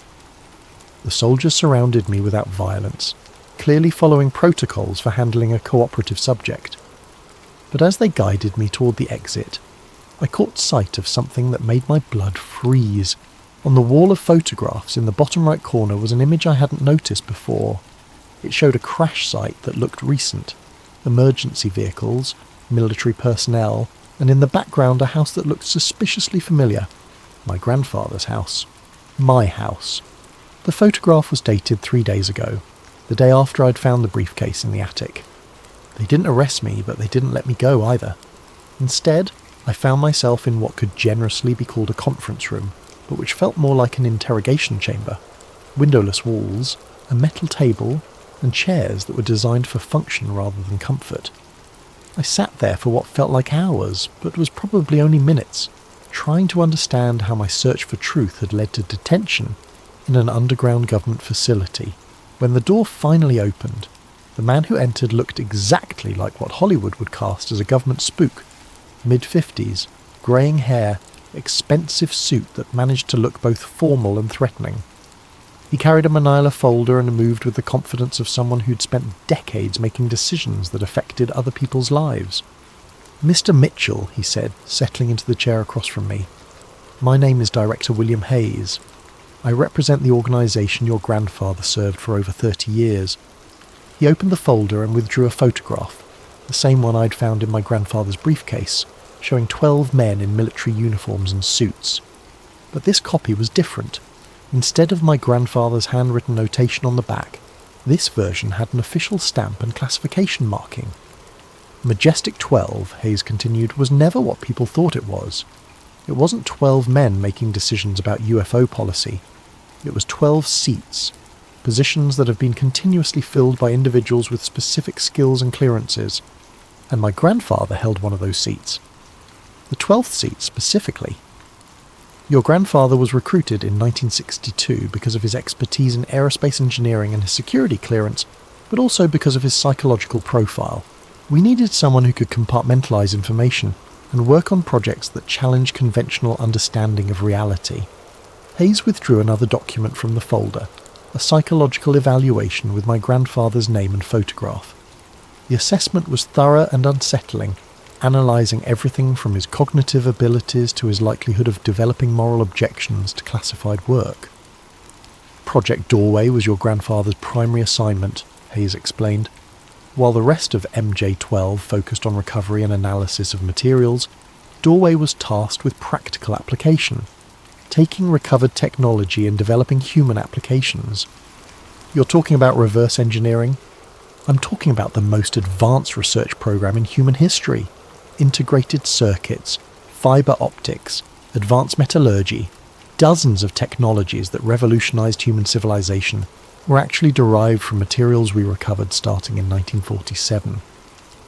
The soldiers surrounded me without violence, clearly following protocols for handling a cooperative subject. But as they guided me toward the exit, I caught sight of something that made my blood freeze. On the wall of photographs in the bottom right corner was an image I hadn't noticed before. It showed a crash site that looked recent, emergency vehicles, military personnel, and in the background a house that looked suspiciously familiar. My grandfather's house. My house. The photograph was dated 3 days ago, the day after I'd found the briefcase in the attic. They didn't arrest me, but they didn't let me go either. Instead, I found myself in what could generously be called a conference room, but which felt more like an interrogation chamber. Windowless walls, a metal table, and chairs that were designed for function rather than comfort. I sat there for what felt like hours, but was probably only minutes, trying to understand how my search for truth had led to detention in an underground government facility. When the door finally opened, the man who entered looked exactly like what Hollywood would cast as a government spook. Mid-50s, greying hair, expensive suit that managed to look both formal and threatening. He carried a manila folder and moved with the confidence of someone who'd spent decades making decisions that affected other people's lives. Mr. Mitchell, he said, settling into the chair across from me. My name is Director William Hayes. I represent the organisation your grandfather served for over 30 years. He opened the folder and withdrew a photograph, the same one I'd found in my grandfather's briefcase, showing 12 men in military uniforms and suits. But this copy was different. Instead of my grandfather's handwritten notation on the back, this version had an official stamp and classification marking. Majestic 12, Hayes continued, was never what people thought it was. It wasn't 12 men making decisions about UFO policy. It was 12 seats, positions that have been continuously filled by individuals with specific skills and clearances, and my grandfather held one of those seats. The 12th seat specifically. Your grandfather was recruited in 1962 because of his expertise in aerospace engineering and his security clearance, but also because of his psychological profile. We needed someone who could compartmentalize information and work on projects that challenge conventional understanding of reality. Hayes withdrew another document from the folder, a psychological evaluation with my grandfather's name and photograph. The assessment was thorough and unsettling, analysing everything from his cognitive abilities to his likelihood of developing moral objections to classified work. Project Doorway was your grandfather's primary assignment, Hayes explained. While the rest of MJ12 focused on recovery and analysis of materials, Doorway was tasked with practical application, taking recovered technology and developing human applications. You're talking about reverse engineering? I'm talking about the most advanced research program in human history. Integrated circuits, fibre optics, advanced metallurgy, dozens of technologies that revolutionised human civilization were actually derived from materials we recovered starting in 1947.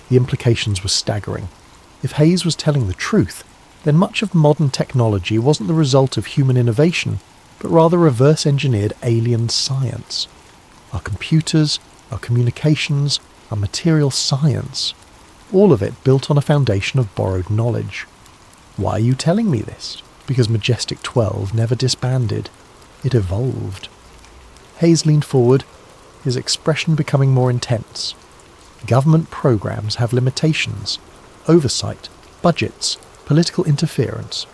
The implications were staggering. If Hayes was telling the truth, then much of modern technology wasn't the result of human innovation, but rather reverse-engineered alien science. Our computers, our communications, our material science, all of it built on a foundation of borrowed knowledge. Why are you telling me this? Because Majestic 12 never disbanded. It evolved. Hayes leaned forward, his expression becoming more intense. Government programs have limitations, oversight, budgets, political interference.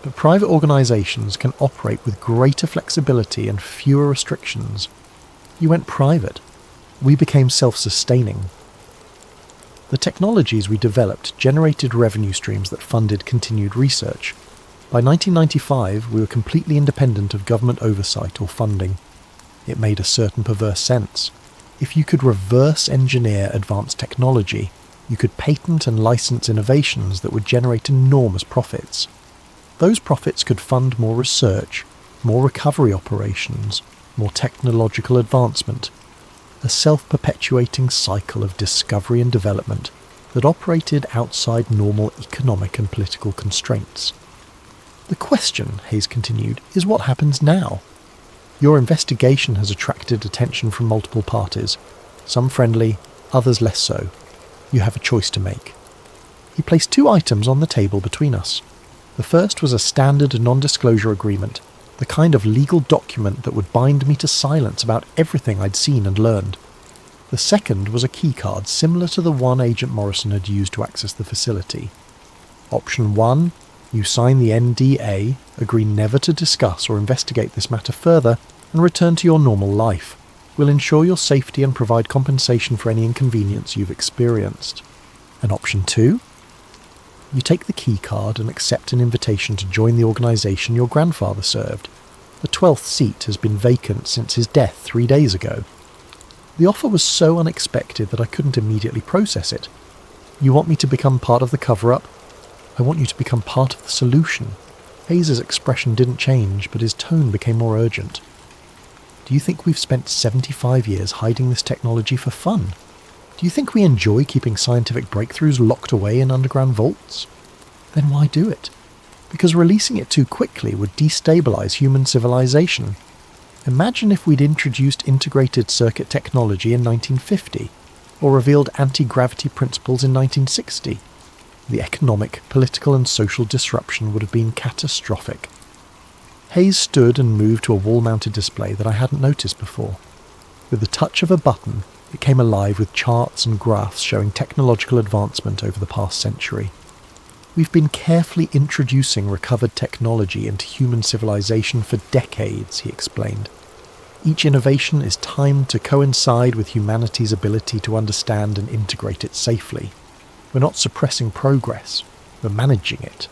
But private organisations can operate with greater flexibility and fewer restrictions. You went private. We became self-sustaining. The technologies we developed generated revenue streams that funded continued research. By 1995, we were completely independent of government oversight or funding. It made a certain perverse sense. If you could reverse engineer advanced technology, you could patent and license innovations that would generate enormous profits. Those profits could fund more research, more recovery operations, more technological advancement, a self-perpetuating cycle of discovery and development that operated outside normal economic and political constraints. The question, Hayes continued, is what happens now? Your investigation has attracted attention from multiple parties, some friendly, others less so. You have a choice to make. He placed 2 items on the table between us. The first was a standard non-disclosure agreement, the kind of legal document that would bind me to silence about everything I'd seen and learned. The second was a keycard similar to the one Agent Morrison had used to access the facility. Option 1, you sign the NDA, agree never to discuss or investigate this matter further, and return to your normal life. We'll ensure your safety and provide compensation for any inconvenience you've experienced. And option 2, you take the keycard and accept an invitation to join the organisation your grandfather served. The 12th seat has been vacant since his death 3 days ago. The offer was so unexpected that I couldn't immediately process it. You want me to become part of the cover-up? I want you to become part of the solution. Hayes' expression didn't change, but his tone became more urgent. Do you think we've spent 75 years hiding this technology for fun? Do you think we enjoy keeping scientific breakthroughs locked away in underground vaults? Then why do it? Because releasing it too quickly would destabilise human civilization. Imagine if we'd introduced integrated circuit technology in 1950, or revealed anti-gravity principles in 1960. The economic, political and social disruption would have been catastrophic. Hayes stood and moved to a wall-mounted display that I hadn't noticed before. With the touch of a button, it came alive with charts and graphs showing technological advancement over the past century. We've been carefully introducing recovered technology into human civilization for decades, he explained. Each innovation is timed to coincide with humanity's ability to understand and integrate it safely. We're not suppressing progress, we're managing it.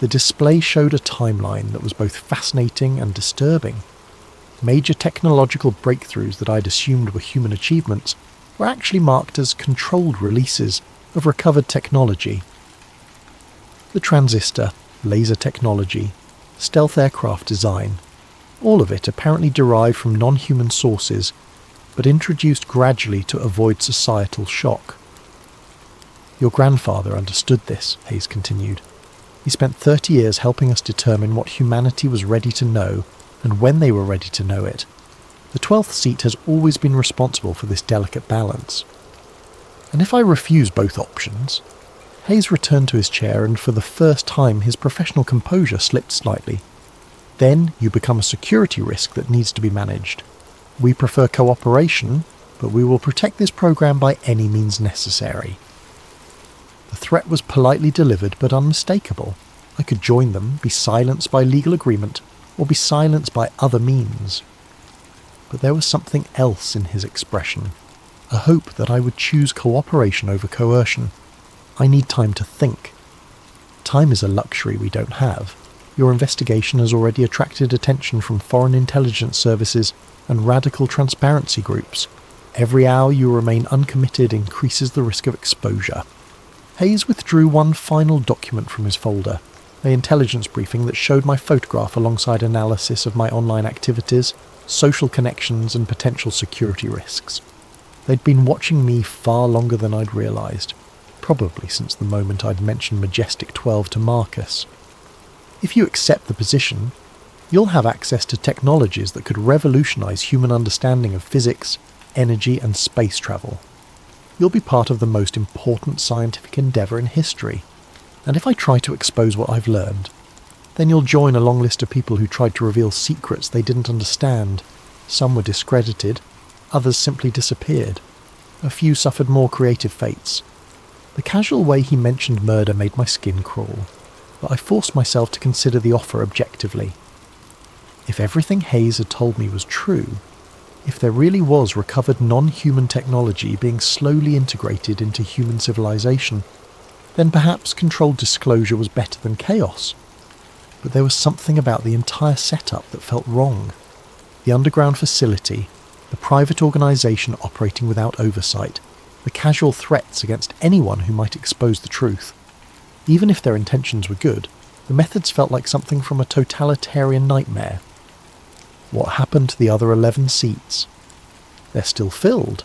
The display showed a timeline that was both fascinating and disturbing. Major technological breakthroughs that I'd assumed were human achievements were actually marked as controlled releases of recovered technology. The transistor, laser technology, stealth aircraft design, all of it apparently derived from non-human sources, but introduced gradually to avoid societal shock. Your grandfather understood this, Hayes continued. He spent 30 years helping us determine what humanity was ready to know and when they were ready to know it. The 12th seat has always been responsible for this delicate balance. And if I refuse both options? Hayes returned to his chair and for the first time his professional composure slipped slightly. Then you become a security risk that needs to be managed. We prefer cooperation, but we will protect this program by any means necessary. The threat was politely delivered but unmistakable. I could join them, be silenced by legal agreement, or be silenced by other means. But there was something else in his expression, a hope that I would choose cooperation over coercion. I need time to think. Time is a luxury we don't have. Your investigation has already attracted attention from foreign intelligence services and radical transparency groups. Every hour you remain uncommitted increases the risk of exposure. Hayes withdrew one final document from his folder, an intelligence briefing that showed my photograph alongside analysis of my online activities, social connections and potential security risks. They'd been watching me far longer than I'd realised, probably since the moment I'd mentioned Majestic 12 to Marcus. If you accept the position, you'll have access to technologies that could revolutionise human understanding of physics, energy and space travel. You'll be part of the most important scientific endeavour in history, and if I try to expose what I've learned, then you'll join a long list of people who tried to reveal secrets they didn't understand. Some were discredited, others simply disappeared. A few suffered more creative fates. The casual way he mentioned murder made my skin crawl, but I forced myself to consider the offer objectively. If everything Hayes had told me was true, if there really was recovered non-human technology being slowly integrated into human civilization, then perhaps controlled disclosure was better than chaos. But there was something about the entire setup that felt wrong. The underground facility, the private organisation operating without oversight, the casual threats against anyone who might expose the truth. Even if their intentions were good, the methods felt like something from a totalitarian nightmare. What happened to the other 11 seats? They're still filled.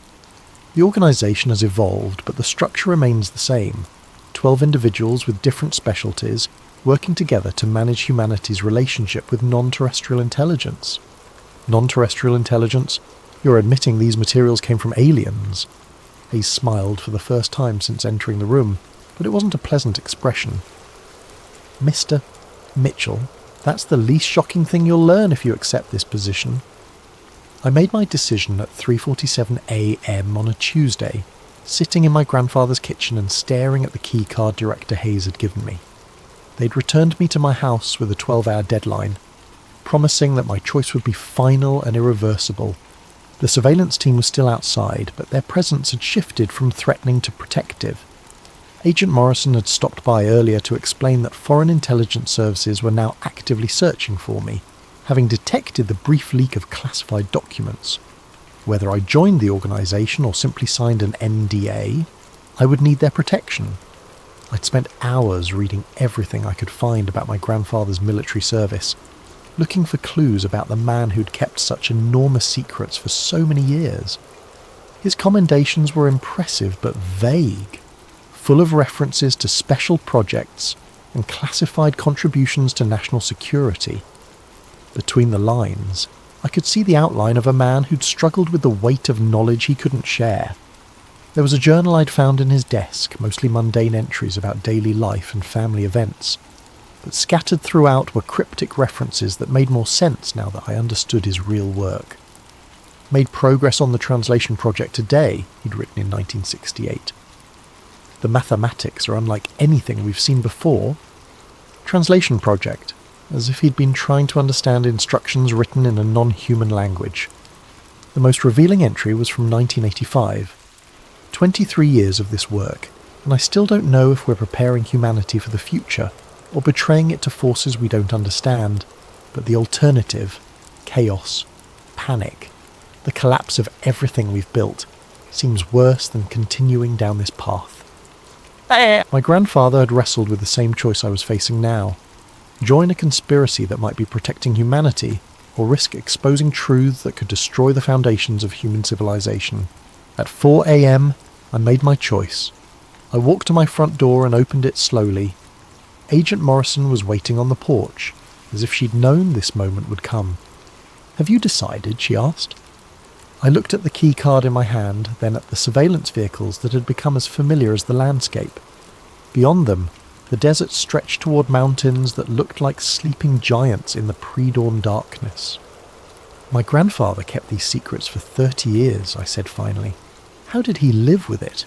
The organisation has evolved, but the structure remains the same. 12 individuals with different specialties working together to manage humanity's relationship with non-terrestrial intelligence. Non-terrestrial intelligence? You're admitting these materials came from aliens. He smiled for the first time since entering the room, but it wasn't a pleasant expression. Mr. Mitchell, that's the least shocking thing you'll learn if you accept this position. I made my decision at 3:47 a.m. on a Tuesday, sitting in my grandfather's kitchen and staring at the keycard Director Hayes had given me. They'd returned me to my house with a 12-hour deadline, promising that my choice would be final and irreversible. The surveillance team was still outside, but their presence had shifted from threatening to protective. Agent Morrison had stopped by earlier to explain that foreign intelligence services were now actively searching for me, having detected the brief leak of classified documents. Whether I joined the organisation or simply signed an NDA, I would need their protection. I'd spent hours reading everything I could find about my grandfather's military service, looking for clues about the man who'd kept such enormous secrets for so many years. His commendations were impressive but vague, full of references to special projects and classified contributions to national security. Between the lines, I could see the outline of a man who'd struggled with the weight of knowledge he couldn't share. There was a journal I'd found in his desk, mostly mundane entries about daily life and family events, but scattered throughout were cryptic references that made more sense now that I understood his real work. Made progress on the translation project today, he'd written in 1968. The mathematics are unlike anything we've seen before. Translation project, as if he'd been trying to understand instructions written in a non-human language. The most revealing entry was from 1985. 23 years of this work, and I still don't know if we're preparing humanity for the future, or betraying it to forces we don't understand, but the alternative, chaos, panic, the collapse of everything we've built, seems worse than continuing down this path. My grandfather had wrestled with the same choice I was facing now. Join a conspiracy that might be protecting humanity, or risk exposing truths that could destroy the foundations of human civilization. At 4 a.m, I made my choice. I walked to my front door and opened it slowly. Agent Morrison was waiting on the porch, as if she'd known this moment would come. "Have you decided?" she asked. I looked at the key card in my hand, then at the surveillance vehicles that had become as familiar as the landscape. Beyond them, The desert stretched toward mountains that looked like sleeping giants in the pre-dawn darkness. My grandfather kept these secrets for 30 years, I said finally. How did he live with it?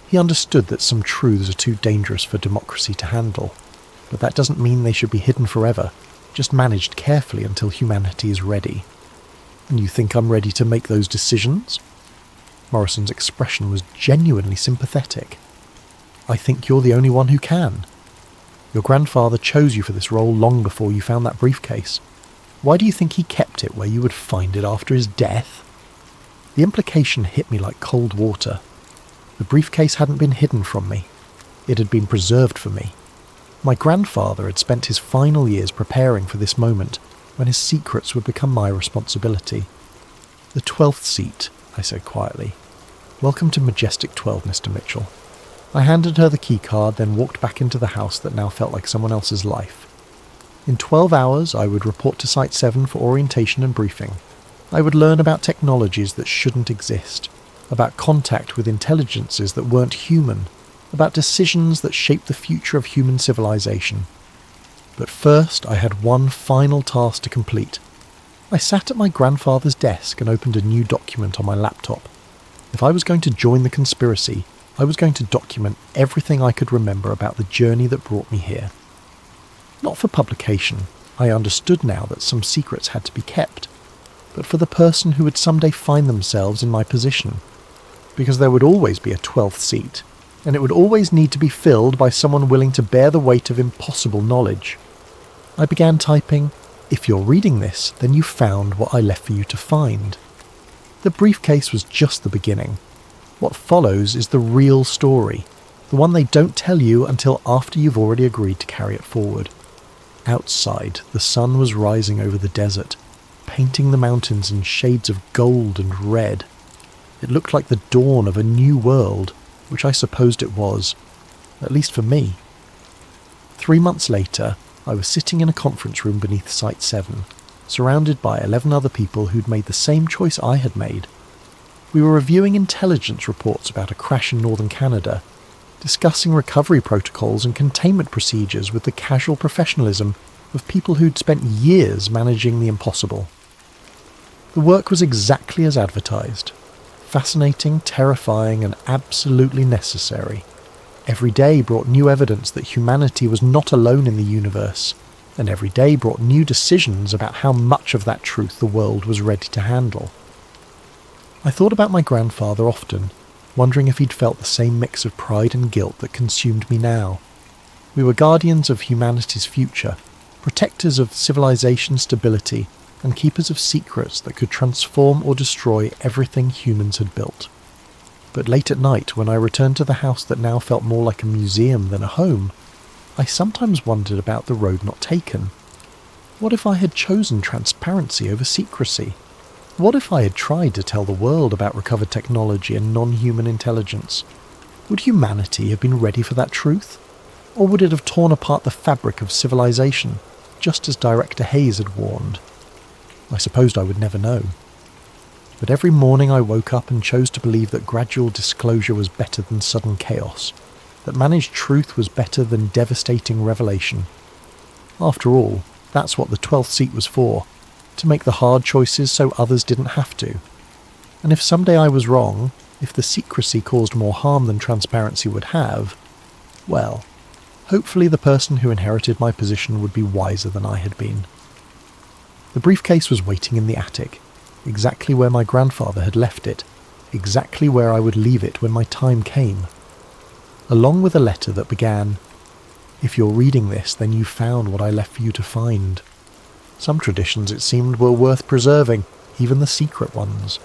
He understood that some truths are too dangerous for democracy to handle, but that doesn't mean they should be hidden forever, just managed carefully until humanity is ready. And you think I'm ready to make those decisions? Morrison's expression was genuinely sympathetic. I think you're the only one who can. Your grandfather chose you for this role long before you found that briefcase. Why do you think he kept it where you would find it after his death? The implication hit me like cold water. The briefcase hadn't been hidden from me. It had been preserved for me. My grandfather had spent his final years preparing for this moment when his secrets would become my responsibility. The 12th seat, I said quietly. Welcome to Majestic 12, Mr. Mitchell. I handed her the key card, then walked back into the house that now felt like someone else's life. In 12 hours, I would report to Site 7 for orientation and briefing. I would learn about technologies that shouldn't exist, about contact with intelligences that weren't human, about decisions that shape the future of human civilization. But first, I had one final task to complete. I sat at my grandfather's desk and opened a new document on my laptop. If I was going to join the conspiracy, I was going to document everything I could remember about the journey that brought me here. Not for publication, I understood now that some secrets had to be kept, but for the person who would someday find themselves in my position. Because there would always be a 12th seat, and it would always need to be filled by someone willing to bear the weight of impossible knowledge. I began typing, "If you're reading this, then you found what I left for you to find." The briefcase was just the beginning. What follows is the real story, the one they don't tell you until after you've already agreed to carry it forward. Outside, the sun was rising over the desert, painting the mountains in shades of gold and red. It looked like the dawn of a new world, which I supposed it was, at least for me. 3 months later, I was sitting in a conference room beneath Site 7, surrounded by 11 other people who'd made the same choice I had made. We were reviewing intelligence reports about a crash in northern Canada, discussing recovery protocols and containment procedures with the casual professionalism of people who'd spent years managing the impossible. The work was exactly as advertised. Fascinating, terrifying, and absolutely necessary. Every day brought new evidence that humanity was not alone in the universe, and every day brought new decisions about how much of that truth the world was ready to handle. I thought about my grandfather often, wondering if he'd felt the same mix of pride and guilt that consumed me now. We were guardians of humanity's future, protectors of civilization's stability, and keepers of secrets that could transform or destroy everything humans had built. But late at night, when I returned to the house that now felt more like a museum than a home, I sometimes wondered about the road not taken. What if I had chosen transparency over secrecy? What if I had tried to tell the world about recovered technology and non-human intelligence? Would humanity have been ready for that truth? Or would it have torn apart the fabric of civilization, just as Director Hayes had warned? I supposed I would never know. But every morning I woke up and chose to believe that gradual disclosure was better than sudden chaos, that managed truth was better than devastating revelation. After all, that's what the 12th seat was for, to make the hard choices so others didn't have to. And if someday I was wrong, if the secrecy caused more harm than transparency would have, well, hopefully the person who inherited my position would be wiser than I had been. The briefcase was waiting in the attic, exactly where my grandfather had left it, exactly where I would leave it when my time came. Along with a letter that began, "If you're reading this, then you found what I left for you to find." Some traditions, it seemed, were worth preserving, even the secret ones.